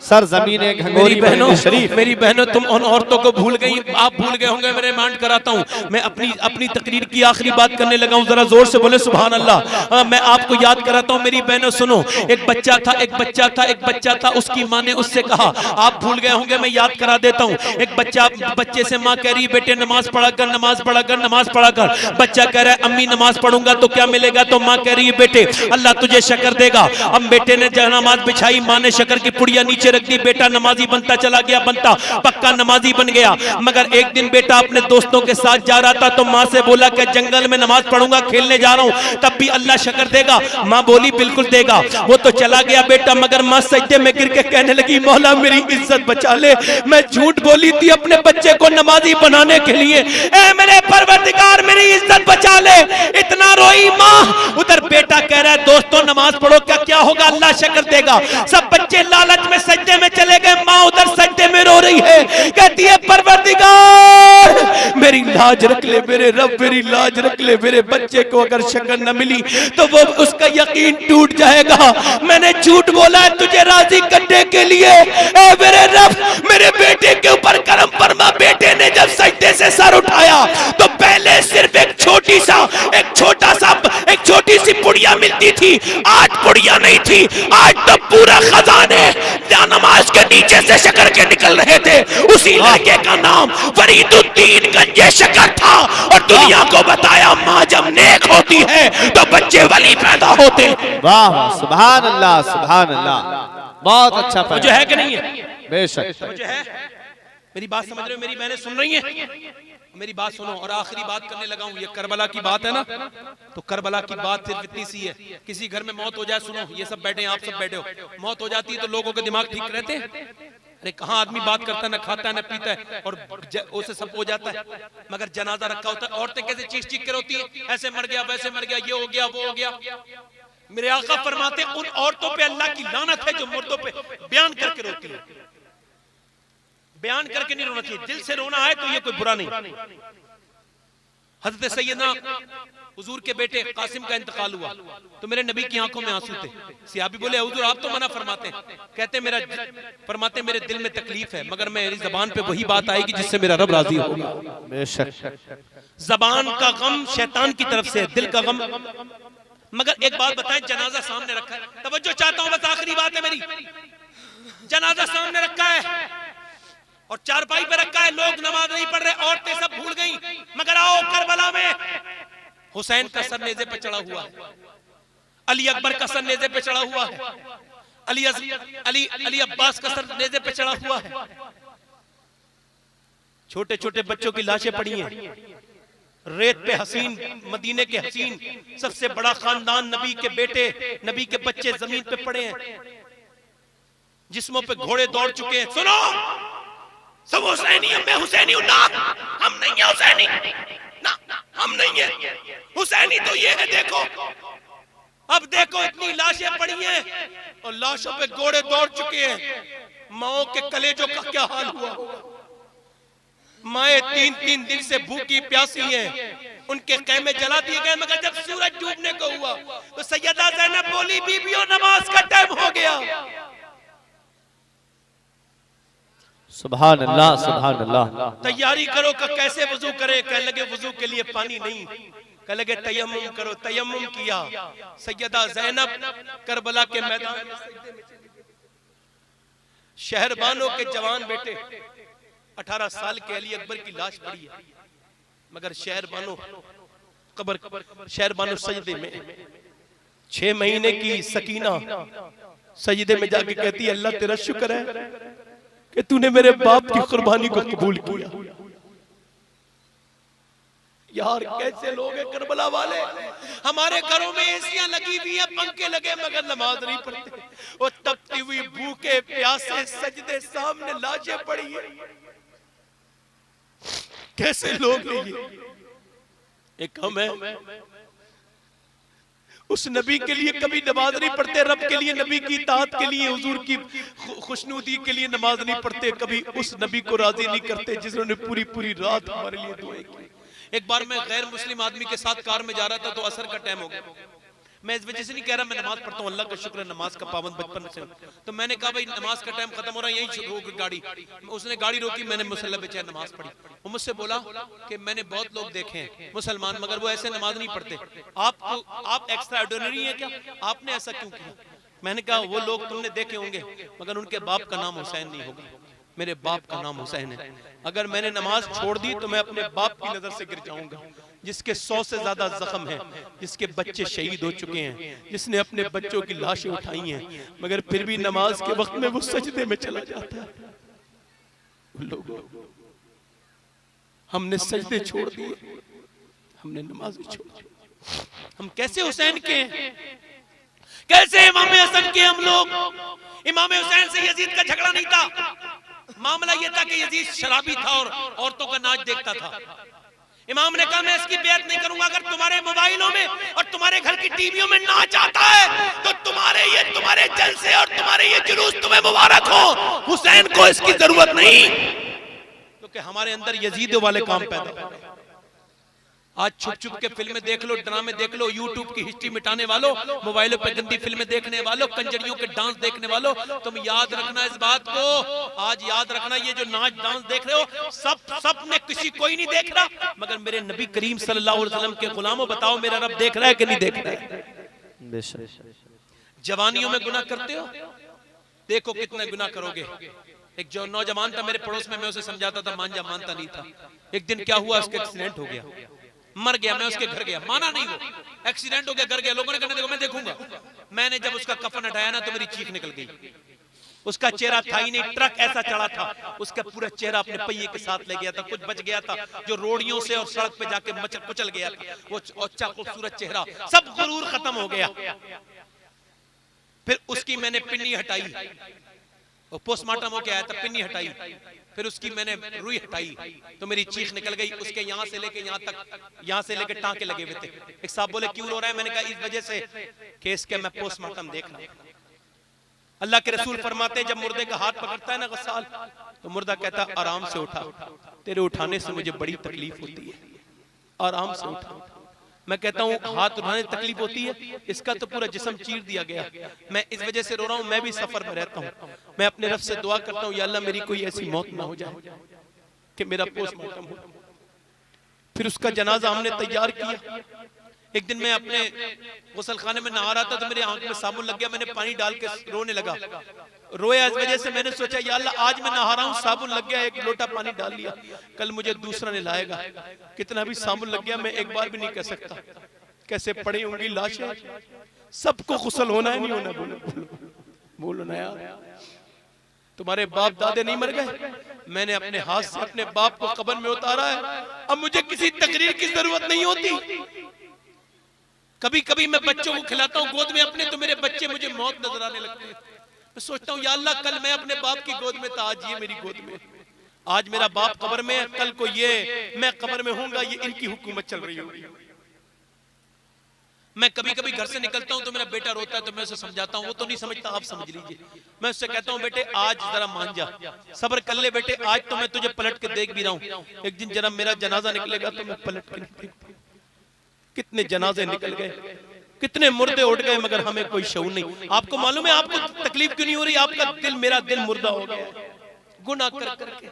सरजमीने घंगोरी शरीफ। मेरी बहनों तुम उन औरतों को भूल गई, आप भूल गए होंगे, मैं रिमाइंड कराता हूँ। मैं अपनी तकरीर की आखिरी बात करने लगा हूँ, जरा जोर से बोले सुभान अल्लाह। मैं आपको याद कराता हूँ मेरी बहनों सुनो। एक बच्चा था, उसकी माँ ने उससे कहा, आप भूल गए होंगे मैं याद करा देता हूँ। एक बच्चे से माँ कह रही है बेटे नमाज पढ़ा कर, नमाज पढ़ा कर, नमाज पढ़ा कर। बच्चा कह रहा है अम्मी नमाज पढ़ूंगा तो क्या मिलेगा? तो माँ कह रही है बेटे अल्लाह तुझे शक्र देगा। अब बेटे ने नमाज बिछाई, माँ ने शक्र की पुड़िया नीचे रख दी, बेटा नमाजी बनता चला गया, बनता पक्का नमाजी बन गया। मगर एक दिन बेटा अपने दोस्तों के साथ जा रहा था तो माँ से बोला कि जंगल में नमाज पढ़ूंगा, खेलने जा रहा हूँ, तब भी अल्लाह शक्र देगा? माँ बोली बिल्कुल देगा। वो तो चला गया बेटा, मगर माँ सजदे में गिर के कहने लगी मौला मेरी इज्जत बचा ले, मैं झूठ बोली थी अपने बच्चे को नमाजी बनाने के लिए, ए मेरे परवरदिगार मेरी इज्जत बचा ले। इतना रोई माँ, उधर बेटा कह रहा है दोस्तों नमाज पढ़ो, क्या क्या होगा, अल्लाह शक्र देगा। सब बच्चे लालच में सजदे में चले गए, माँ उधर सजदे में रो रही है, कहती है परवरदिगार मेरी लाज रख ले मेरे रब, मेरी लाज रख ले, मेरे बच्चे को अगर शक्र न मिली तो वो उसका यकीन टूट जाएगा। मैंने झूठ बोला है तुझे राजी करने के लिए, ए मेरे रब मेरे बेटे के ऊपर करम फरमा। बेटे ने जब सजदे से सर उठाया तो पहले सिर्फ एक छोटी सी पुड़िया मिलती थी, 8 पुड़िया नहीं थी, आज तो पूरा खजाने नमाज के नीचे से शक्कर के निकल रहे थे। उसी लड़के का नाम फरीदुद्दीन गंजे शक्कर था और दुनिया को बताया माँ जब नेक होती है तो बच्चे वली पैदा होते हैं। वाह वाह, सुभान अल्लाह सुभान अल्लाह, बहुत अच्छा तो जो है कि नहीं है, बेशक जो है। मेरी बात समझ रहे हो, मेरी बहनें सुन रही हैं, मेरी बात सुनो। और आखिरी बात करने लगा हूं, ये करबला की बात है ना, तो करबला की बात सिर्फ इतनी सी है, किसी घर में मौत हो जाए, सुनो ये सब बैठे आप सब बैठे हो, मौत हो जाती है तो लोगों के दिमाग ठीक रहते हैं? अरे कहाँ आदमी बात करता है, ना खाता है ना पीता है और उसे सब हो जाता है। मगर जनाजा रखा होता है, औरतें कैसे चीख चीख के रोती है, ऐसे मर गया वैसे मर गया, ये हो गया वो हो गया। मेरे आका फरमाते उन औरतों पे अल्लाह की लानत है जो मुर्दों पे बयान करके रोती है। बयान करके नहीं रोना चाहिए, दिल से रोना है तो ये कोई बुरा नहीं। हजरत सैयदना हुजूर के बेटे कासिम का इंतकाल हुआ तो मेरे नबी की आंखों में आंसू थे। सिहाबी बोले हुजूर आप तो मना फरमाते हैं, कहते मेरे दिल में तकलीफ है मगर मेरी जबान पे वही बात आएगी जिससे मेरा रब राजी होगा। बेशक जबान का गम शैतान की तरफ से, दिल का गम। मगर एक बात बताएं, जनाजा सामने रखा है, तवज्जो चाहता हूं, बस आखिरी बात है मेरी। जनाजा सामने रखा है और चारपाई पे रखा है, लोग नमाज नहीं पढ़ रहे, औरतें सब भूल गई। मगर आओ करबला में हुसैन का सर नेज़े पे चढ़ा हुआ है, अली अकबर का सर नेज़े पे चढ़ा हुआ है, अली अब्बास का सर नेज़े पे चढ़ा हुआ है। छोटे छोटे बच्चों की लाशें पड़ी हैं रेत पे, हसीन मदीने के हसीन सबसे बड़ा खानदान, नबी के बेटे नबी के बच्चे जमीन पे पड़े हैं, जिस्मों पे घोड़े दौड़ चुके हैं। सुनो सब हुसैनी, मैं हुसैनी हूं ना, हम नहीं है हुसैनी ना, हम नहीं है हुसैनी तो ये है। देखो अब देखो इतनी लाशें पड़ी हैं और लाशों पे घोड़े दौड़ चुके हैं। माओ के कलेजों का क्या हाल हुआ, माए 3-3 दिन से भूखी प्यासी हैं, उनके ख़ैमे जला दिए गए। मगर जब सूरज डूबने को हुआ तो सैयदा ज़ैनब बोली बीबियों नमाज का टाइम हो गया। सुभान अल्लाह सुभान अल्लाह। तैयारी करो का कैसे वजू करे, कह लगे वजू के लिए पानी नहीं, कह लगे तयम्मुम करो, तयम्मुम किया। सैयदा ज़ैनब करबला के मैदान में शहरबानों के जवान बेटे 18 साल के अली अकबर की लाश पड़ी है, मगर शहरबानो सजदे में 6 महीने की सकीना सजदे में जाके कहती है अल्लाह तेरा शुक्र है कि तूने मेरे बाप की कुर्बानी को कबूल किया। यार कैसे लोग हैं करबला वाले, हमारे घरों में एसियां लगी हुई हैं, पंखे लगे मगर नमाज नहीं पढ़ते। वो तपती हुई भूखे प्यासे सजदे सामने लाशें पड़ी है, कैसे लोग हैं ये। एक हम है उस नबी के लिए कभी नमाज नहीं पढ़ते, रब के लिए नबी की इताअत के लिए हुजूर की खुशनुदी के लिए नमाज नहीं पढ़ते, कभी उस नबी को राजी नहीं करते जिन्होंने पूरी पूरी रात हमारे लिए दुआएं की। एक बार मैं गैर मुस्लिम आदमी के साथ कार में जा रहा था तो असर का टाइम हो गया। मैं इस वजह से नहीं कह रहा मैं नमाज पढ़ता हूँ, अल्लाह का शुक्र है नमाज का पाबंद बचपन से। तो मैंने कहा भाई नमाज का टाइम खत्म हो रहा है, यहीं रोक गाड़ी। उसने गाड़ी रोकी, मैंने मुसल्ला पे नमाज पढ़ी। वो मुझसे बोला कि मैंने बहुत लोग देखे हैं मुसलमान मगर वो ऐसे नमाज नहीं पढ़ते, आप एक्स्ट्रा ऑर्डिनरी है क्या, आपने ऐसा क्यों किया? मैंने कहा वो लोग तुमने देखे होंगे मगर उनके बाप का नाम हुसैन नहीं होगा, मेरे बाप का नाम हुसैन है। अगर मैंने नमाज छोड़ दी तो मैं अपने बाप की नजर से गिर जाऊंगा, जिसके 100 से ज्यादा जख्म है, जिसके बच्चे शहीद हो चुके हैं, जिसने अपने बच्चों की लाशें उठाई हैं मगर फिर भी नमाज के वक्त में वो सजदे में चला जाता है। लोगों हमने सजदे छोड़ दिए, हमने नमाज छोड़ दी। हम कैसे हुसैन के हैं, कैसे इमाम हसन के हम लोग। इमाम हुसैन से यजीद का झगड़ा नहीं था, मामला यह था कि यजीद शराबी था और औरतों का नाच देखता था। इमाम ने कहा मैं इसकी बेइज्जत नहीं करूंगा अगर तुम्हारे मोबाइलों में और तुम्हारे घर की टीवियों में नाच आता है तो तुम्हारे जलसे और तुम्हारे ये जुलूस तुम्हें मुबारक हो। हुसैन को इसकी जरूरत नहीं, क्योंकि हमारे अंदर यजीद वाले काम पैदा हो गए। आज छुप छुप के फिल्में देख लो, ड्रामे देख लो, यूट्यूब की हिस्ट्री मिटाने वालों, मोबाइलों पे गंदी फिल्में देखने वालों, कंजरियों के डांस देखने वालों, तुम याद रखना इस बात को, आज याद रखना ये जो नाच डांस देख रहे हो सब ने किसी कोई नहीं देख रहा मगर मेरे नबी करीम सल्लल्लाहु अलैहि वसल्लम के गुलामों। बताओ मेरा रब देख रहा है कि नहीं देख रहा है? जवानियों में गुनाह करते हो, देखो कितना गुनाह करोगे। एक जो नौजवान था मेरे पड़ोस में, मैं उसे समझाता था, मानता नहीं था। एक दिन क्या हुआ, उसका एक्सीडेंट हो गया, मर गया। मैं उसके घर गया, माना नहीं, वो एक्सीडेंट हो गया, घर गया। लोगों ने कहने देखो मैं देखूंगा। मैंने जब उसका कफन हटाया ना तो मेरी चीख निकल गई। उसका चेहरा था ही नहीं, ट्रक ऐसा चढ़ा था, उसका पूरा चेहरा अपने पहिए के साथ ले गया था। कुछ बच गया था जो रोड़ियों से और सड़क पे जाके मचल कुचल गया था। वो अच्छा खूबसूरत चेहरा, सब गुरूर खत्म हो गया। फिर उसकी मैंने पिन्नी हटाई, वो पोस्टमार्टम होके आया था, पिन्नी हटाई, फिर उसकी मैंने रुई हटाई तो मेरी चीख निकल गई। उसके यहाँ से लेके यहाँ तक, यहाँ से लेके टांके लगे हुए थे। एक साहब बोले क्यों रो रहा है? मैंने कहा इस वजह से केस के मैं पोस्टमार्टम देख रहा हूं। अल्लाह के रसूल फरमाते जब मुर्दे का हाथ पकड़ता है ना गस्साल, तो मुर्दा कहता आराम से उठा, तेरे उठाने से मुझे बड़ी तकलीफ होती है, आराम से उठा। मैं कहता हूँ हाथ उठाने से तकलीफ होती है, इसका तो पूरा जिस्म चीर दिया गया। मैं इस वजह से रो रहा हूँ, मैं भी सफर में रहता हूँ। मैं अपने रब से दुआ करता हूँ, या अल्लाह मेरी कोई ऐसी मौत ना हो जाए कि मेरा पोस्टमार्टम हो। फिर उसका जनाजा हमने तैयार किया। एक दिन मैं अपने गुसल खाने में नहा रहा था तो मेरे आंख में साबुन लग गया, मैंने पानी डाल के रोने लगा। रोया इस वजह से, मैंने सोचा या अल्लाह आज मैं नहा रहा हूँ, साबुन लग गया, एक लोटा पानी डाल लिया, कल मुझे दूसरा ने लाएगा। कितना भी साबुन लग गया मैं एक बार भी नहीं कह सकता। कैसे पड़ी होंगी लाशें, सबको गुसल होना है नहीं होना? बोलो ना यार, तुम्हारे बाप दादे नहीं मर गए? मैंने अपने हाथ से अपने बाप को कब्र में उतारा है, अब मुझे किसी तकरीर की जरूरत नहीं होती। कभी कभी मैं बच्चों को खिलाता हूँ गोद में अपने, तो मेरे बच्चे मुझे मौत नजर आने लगते हैं। मैं सोचता हूँ या अल्लाह कल मैं अपने बाप की गोद में था, आज ये मेरी गोद में। आज मेरा बाप कब्र में है, कल को ये मैं कब्र में हूंगा, ये इनकी हुकूमत चल रही होगी। मैं कभी कभी घर से निकलता हूँ तो मेरा बेटा रोता है तो मैं उसे समझाता हूँ, वो तो नहीं समझता, आप समझ लीजिए। मैं उससे कहता हूँ बेटे आज जरा मान जा, सब्र कर ले बेटे, आज तो मैं तुझे पलट के देख भी रहा हूँ, एक दिन जरा मेरा जनाजा निकलेगा तो मैं पलट के देख। कितने जनाजे निकल गए, कितने मुर्दे उठ गए, मगर हमें कोई शऊर नहीं। आपको मालूम है आपको तकलीफ क्यों नहीं हो रही? आपका दिल, मेरा दिल मुर्दा हो गया गुनाह कर करके।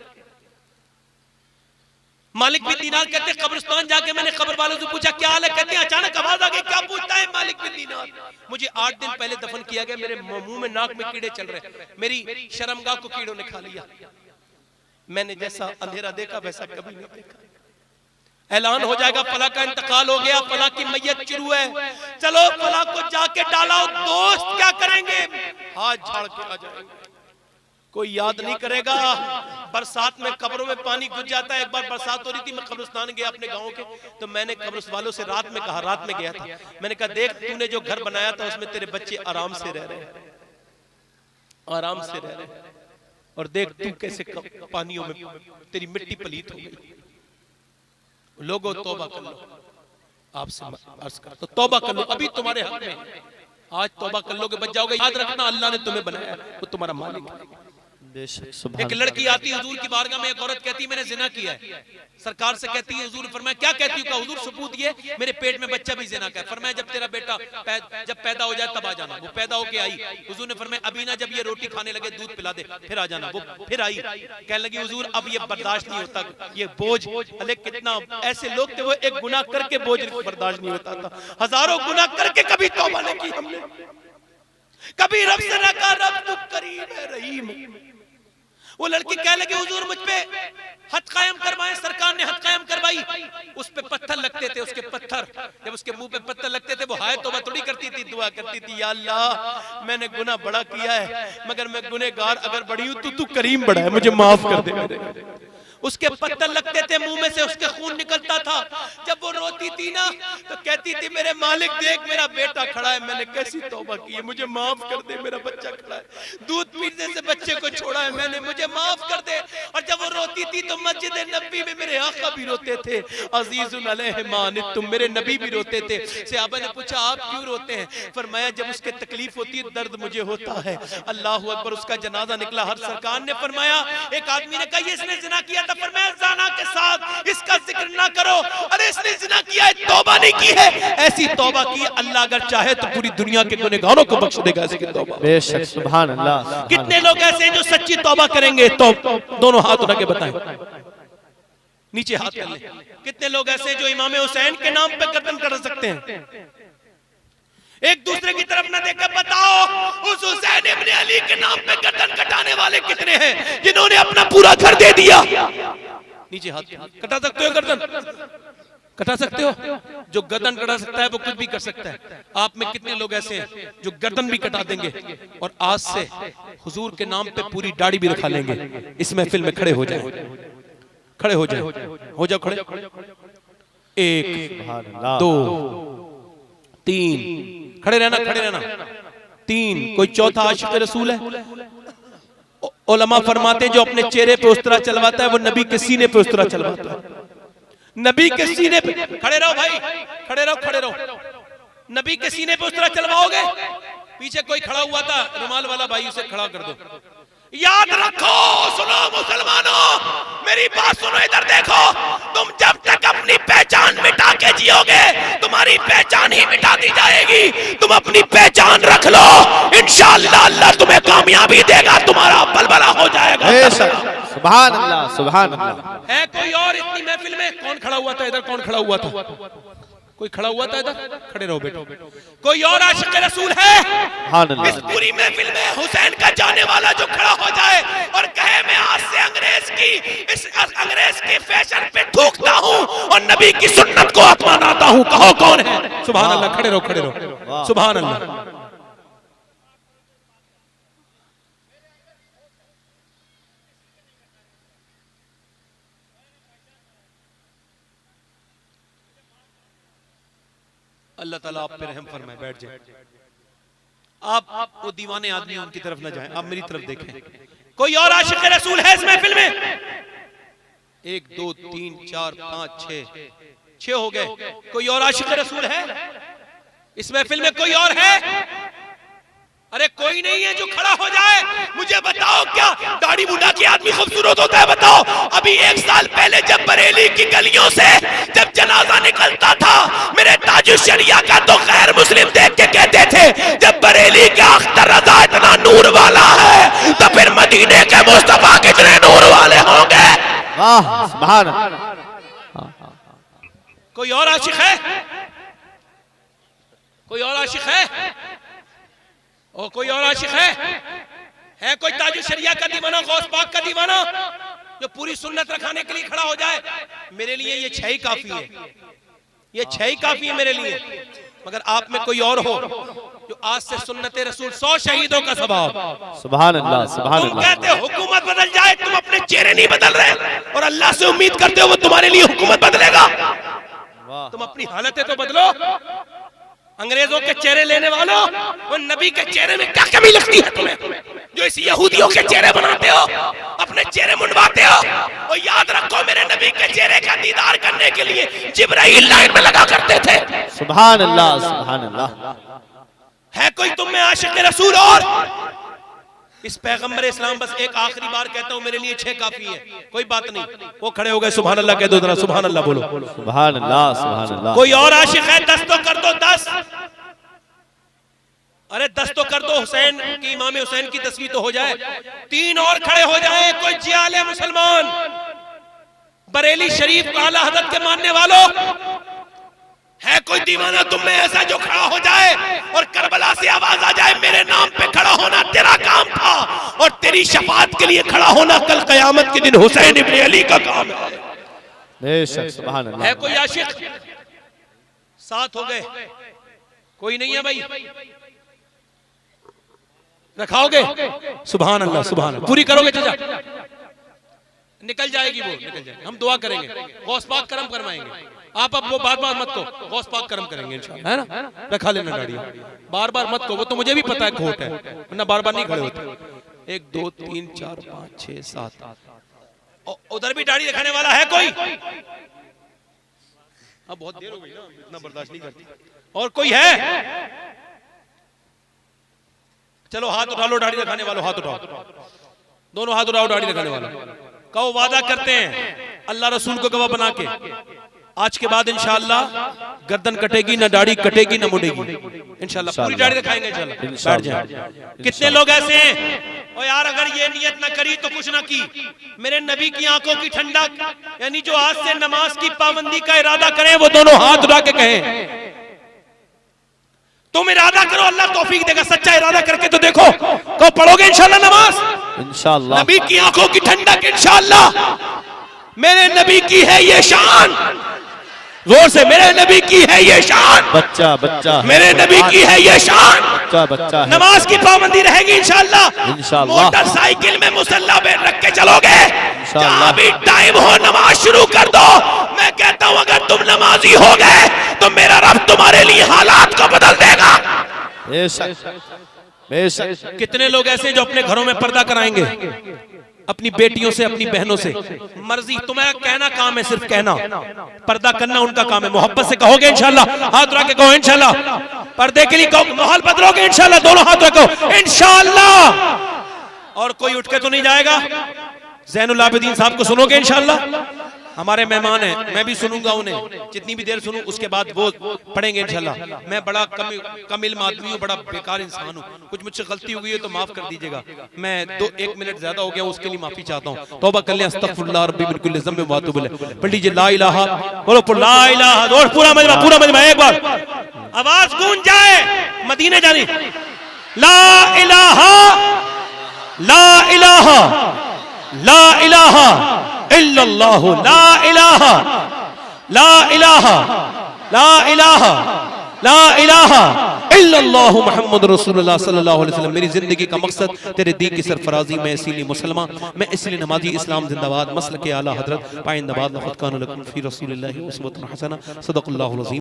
मालिक बिन दीनार कहते कब्रिस्तान जाके मैंने कब्र वालों से पूछा क्या हाल है? कहते हैं अचानक आवाज आ गई, क्या पूछता है मालिक बिन दीनार? मुझे 8 दिन पहले दफन किया गया, मेरे मुंह में नाक में कीड़े चल रहे, मेरी शर्मगाह को कीड़ों ने खा लिया। मैंने जैसा अंधेरा देखा वैसा कभी नहीं देखा। ऐलान हो जाएगा फला का इंतकाल हो गया, फला की मैयत शुरू है, चलो फला को जाके डालो। दोस्त क्या करेंगे? हाथ झाड़ के आ जाएंगे, कोई याद नहीं करेगा। बरसात में कब्रों में पानी घुस जाता है। एक बार बरसात हो रही थी, मैं कब्रिस्तान गया अपने गांव के, तो मैंने कब्रिस्तान वालों से रात में कहा, रात में गया था, मैंने कहा देख तूने जो घर बनाया था उसमें तेरे बच्चे आराम से रह रहे हैं, आराम से रह रहे हैं, और देख तू कैसे पानियों में तेरी मिट्टी पलीत हो गई। लोगों तौबा कर लो, आपसे अर्ज कर तो तौबा कर लो, अभी तुम्हारे हाथ में। आज तौबा कर लोगे बच जाओगे। याद रखना अल्लाह ने तुम्हें बनाया, वो तुम्हारा मालिक है। एक लड़की आती है हुजूर की बारगाह में, एक औरत कहती है मैंने जिना किया है। सरकार से कहती है, हुजूर ने फरमाया क्या कहती हो? हुजूर सबूत ये मेरे पेट में बच्चा भी जिना का है। फरमाया जब तेरा बेटा जब पैदा हो जाए तब आ जाना। वो पैदा होके आई, हुजूर ने फरमाया अभी ना, जब ये रोटी खाने लगे दूध पिला दे फिर आ जाना। वो फिर आई, कहने लगी हुजूर अब ये बर्दाश्त नहीं होता, ये बोझ। अरे कितना ऐसे लोग थे, वो एक गुनाह करके बोझ बर्दाश्त नहीं होता था, हजारों गुनाह करके कभी तौबा नहीं की हमने, कभी रब से ना कहा रब तू करीम है रहीम। वो लड़की कह लगी हुजूर मुझ पे हद कायम करवाएं। सरकार ने हद कायम करवाई, उस पे पत्थर लगते थे, उसके पत्थर जब उसके मुंह पे पत्थर लगते थे वो हाय तौबा थोड़ी करती थी, दुआ करती थी या अल्लाह मैंने गुनाह बड़ा किया है, मगर मैं गुनहगार अगर बड़ी हूं तो तू करीम बड़ा है, मुझे माफ कर दे। उसके पत्थर लगते थे, मुंह में से उसके खून निकलता था। जब वो रोती रोती थी ना तो कहती थी मेरे मालिक देख मेरा बेटा खड़ा है, मैंने कैसी तौबा की है, मुझे माफ कर दे, मेरा बच्चा खड़ा है, दूध पीने से बच्चे को छोड़ा है मैंने, मुझे माफ कर दे। और जब वो रोती थी तो मस्जिद नबी में मेरे आका भी रोते थे, अजीजुन अलैहि मा अनित्तुम, मेरे नबी भी रोते थे। सहाबा ने पूछा आप क्यों रोते हैं? फरमाया जब उसके तकलीफ होती है दर्द मुझे होता है। अल्लाह अकबर, उसका जनाजा निकला। हर सरकार ने फरमाया, एक आदमी ने कहा इसने जिना किया था, फरमाया ज़ाना के साथ इसका जिक्र ना करो। अरे इसने जिना किया है, तौबा नहीं की है, ऐसी तौबा की अल्लाह अगर चाहे तो पूरी दुनिया के गुनहगारों को बख्श देगा इसकी तौबा। बेशक, सुभान अल्लाह। कितने लोग ऐसे हैं जो सच्ची तौबा करेंगे? तो दोनों हाथ उठा के बताएं, नीचे हाथ कर ले। कितने लोग ऐसे हैं जो इमाम हुसैन के नाम पे गर्दन कट सकते हैं? एक दूसरे की तरफ ना देखकर बताओ उस हुसैन इब्ने अली के नाम पे गर्दन कटाने वाले कितने हैं जिन्होंने अपना पूरा घर दे दिया? नीचे हाथ। कटा सकते हो गर्दन? कटा सकते हो? जो गर्दन कटा सकता है वो कुछ भी कर सकता है। आप में कितने लोग ऐसे हैं जो गर्दन भी कटा देंगे और आज से हुजूर के नाम पे पूरी दाढ़ी भी रखा लेंगे? इस महफिल में खड़े हो जाए, खड़े हो जाए, हो जाओ खड़े। 1 2 3, खड़े रहना, खड़े रहना। 3, कोई चौथा आशिक रसूल है? उलमा फरमाते जो अपने चेहरे पे उस तरह चलवाता है वो नबी के सीने पे उस तरह चलवाता है। नबी के सीने पे खड़े रहो भाई, खड़े रहो, खड़े रहो। नबी के सीने पे उस तरह चलवाओगे? पीछे कोई खड़ा हुआ था रुमाल वाला भाई, उसे खड़ा कर दो। याद रखो, सुनो मुसलमानों, मेरी बात सुनो, इधर देखो। तुम जब तक अपनी पहचान मिटा के जियोगे तुम्हारी पहचान ही मिटा दी जाएगी। तुम अपनी पहचान रख लो, इंशाअल्लाह अल्लाह तुम्हें कामयाबी देगा, तुम्हारा बलबला हो जाएगा। सुभान अल्लाह, सुभान अल्लाह। है कोई और इतनी महफिल में? कौन खड़ा हुआ था इधर? कौन खड़ा हुआ था? कोई खड़ा हुआ था इधर? खड़े रहो बेटो। कोई और आशिक रसूल है इस पूरी महफिल में? हुसैन का जाने वाला जो खड़ा हो जाए और कहे मैं आज से अंग्रेज के फैशन पे थूकता हूँ और नबी की सुन्नत को अपनाता हूँ, कहो कौन है? सुभान अल्लाह, खड़े रहो, खड़े रहो। सुभान अल्लाह। अल्लाह ताला आप पे रहम फरमाए, बैठ जाए। आप वो दीवाने आदमी उनकी तरफ ना जाएं, आप मेरी तरफ देखें। कोई और आशिक रसूल है इस महफिल में? 1 2 3 4 5 6 हो गए। कोई और आशिक रसूल है इस महफिल में? कोई और है? अरे कोई नहीं है जो खड़ा हो जाए। मुझे बताओ क्या दाढ़ी मुंडा के आदमी खूबसूरत होता है? बताओ। अभी 1 साल पहले जब बरेली की गलियों से जब जनाजा निकलता था, मेरे ताजुल शरिया का तो गैर मुस्लिम देख के कहते थे जब बरेली का अख्तर रजा इतना नूर वाला है तो फिर मदीने के मुस्तफा कितने नूर वाले होंगे। वाह, सुभान। कोई और आशिक है? कोई और आशिक है? और कोई और आशिक है कोई ताजुल शरिया का दीवाना, गौस पाक का दीवाना जो पूरी सुन्नत रखाने के लिए खड़ा हो जाए? मेरे लिए ये 6 ही काफी है, ये 6 ही काफी है मेरे लिए। मगर आप में कोई और हो जो आज से सुन्नत रसूल 100 शहीदों का सवाब। सुभान अल्लाह, सुभान तुम अल्लाह। कहते हो हुकूमत बदल जाए, तुम अपने चेहरे नहीं बदल रहे और अल्लाह से उम्मीद करते हो वो तुम्हारे लिए हुकूमत बदलेगा। तुम अपनी हालतें तो बदलो। अंग्रेजों के चेहरे लेने वालों, और नबी के चेहरे में क्या कमी लगती है तुम्हें जो इस यहूदियों के चेहरे बनाते हो, अपने चेहरे मुंडवाते हो? और याद रखो मेरे नबी के चेहरे का दीदार करने के लिए जिब्राइल लाइन में लगा करते थे। सुभान अल्लाह, सुभान अल्लाह। है कोई तुम में आशिक रसूल? और इस पैगंबर इस्लाम बस एक आखिरी बार कहता हूं, मेरे लिए 6 काफी है, कोई बात नहीं। वो खड़े हो गए, सुभान अल्लाह कह दो जरा, सुभान अल्लाह बोलो। सुभान अल्लाह, सुभान अल्लाह। कोई और आशिक है? 10 तो कर दो, 10। अरे 10 तो कर दो, हुसैन की, इमाम हुसैन की तस्वीर तो हो जाए। 3 और खड़े हो जाए। कोई जियाले मुसलमान, बरेली शरीफ आला हज़रत के मानने वालों, है कोई दीवाना तुम में ऐसा जो खड़ा हो जाए और करबला से आवाज आ जाए मेरे नाम पे खड़ा होना तेरा काम था और तेरी शफाअत के लिए खड़ा होना कल कयामत के दिन हुसैन इब्ने अली का काम है। बेशक, सुभान अल्लाह। है कोई आशिक? 7 हो गए। कोई नहीं है भाई? रखाओगे? सुभान अल्लाह, सुभान अल्लाह। पूरी करोगे चाचा? निकल जाएगी वो, निकल जाएगी। हम दुआ करेंगे, गौस पाक करम फरमाएंगे। आप अब वो बार बार मत को गौस पाक करम करेंगे इंशाल्लाह, है ना? रखा लेना दाढ़ी, बार बार मत को, वो तो मुझे भी पता है खोट है, वरना बार बार नहीं खड़े होते। 1 2 3 4 5 6 7 उधर भी दाढ़ी रखने वाला है कोई? अब बहुत देर हो गई ना, इतना बर्दाश्त नहीं करती। और कोई है? चलो हाथ उठा लो, दाढ़ी रखने वालों हाथ उठाओ, दोनों हाथ उठाओ दाढ़ी रखने वालों। कहो वादा करते हैं अल्लाह रसूल को गवाह बना के, आज के बाद इंशाअल्लाह गर्दन कटेगी ना, दाढ़ी कटेगी ना, मुड़ेगी इंशाअल्लाह, पूरी दाढ़ी रखाएंगे इंशाअल्लाह। बैठ जाए। कितने लोग ऐसे हैं ओ यार अगर ये नियत ना करी तो कुछ ना की, मेरे नबी की आंखों की ठंडक, यानी जो आज से नमाज की पाबंदी का इरादा करें वो दोनों हाथ उठा के कहें तुम इरादा करो, अल्लाह तौफीक देगा। सच्चा इरादा करके तो देखो, कब पढ़ोगे इंशाअल्लाह नमाज? इंशाअल्लाह। नबी की आंखों की ठंडक इंशाअल्लाह, मेरे नबी की है ये शान, जोर से, मेरे नबी की है ये शान, बच्चा बच्चा, मेरे नबी की है ये शान, बच्चा बच्चा। नमाज की पाबंदी रहेगी इंशाअल्लाह, इंशाअल्लाह। मोटरसाइकिल में मुसल्ला पे रख के चलोगे, जहां भी टाइम हो नमाज शुरू कर दो। मैं कहता हूं अगर तुम नमाजी हो गए तो मेरा रब तुम्हारे लिए हालात को बदल देगा। बेशक बेशक। कितने लोग ऐसे जो अपने घरों में पर्दा कराएंगे अपनी बेटियों से, अपनी बहनों से, मर्जी, तुम्हारा कहना काम है, सिर्फ कहना, पर्दा करना उनका काम है। मोहब्बत से कहोगे इंशाअल्लाह, हाथ उठा के कहो इंशाअल्लाह, पर्दे के लिए कहो, माहौल बदलोगे इंशाअल्लाह, दोनों हाथ रखो इंशाअल्लाह। और कोई उठ के तो नहीं जाएगा? ज़ैनुल आबिदीन साहब को सुनोगे इंशाअल्लाह? हमारे मेहमान हैं, मैं भी सुनूंगा उन्हें, जितनी भी देर सुनूं उसके बाद वो पढ़ेंगे इंशाल्लाह। मैं बड़ा कम इल्म आदमी हूँ, बड़ा बेकार इंसान हूँ, कुछ मुझसे गलती हो गई है तो माफ कर दीजिएगा। मैं 1 मिनट ज्यादा हो गया उसके लिए माफी चाहता हूँ। तौबा कर लें, अस्तगफिरुल्लाह रब्बी मिन कुल्ली ज़ंबिन व अतूबु इलैह। पढ़ लीजिए ला इलाहा, बोलो ला इलाहा, और पूरा मजमा एक बार आवाज गूंज जाए, मदीने जानी, ला इलाहा ला इलाहा ला इलाहा इल्लल्लाह, ला इलाहा ला इलाहा ला इलाहा ला इलाहा इल्लल्लाह मुहम्मद रसूलुल्लाह सल्लल्लाहु अलैहि वसल्लम। मेरी जिंदगी का मकसद तेरे दीन की सरफराजी, मैं इसीलिए मुसलमान, मैं इसलिए नमाजी, इस्लाम जिंदाबाद, मसलक आला हजरत पाइंदाबाद, लक़द कान लकुम फी रसूलिल्लाहि उस्वतुन हसना, सदक़ल्लाहुल अज़ीम।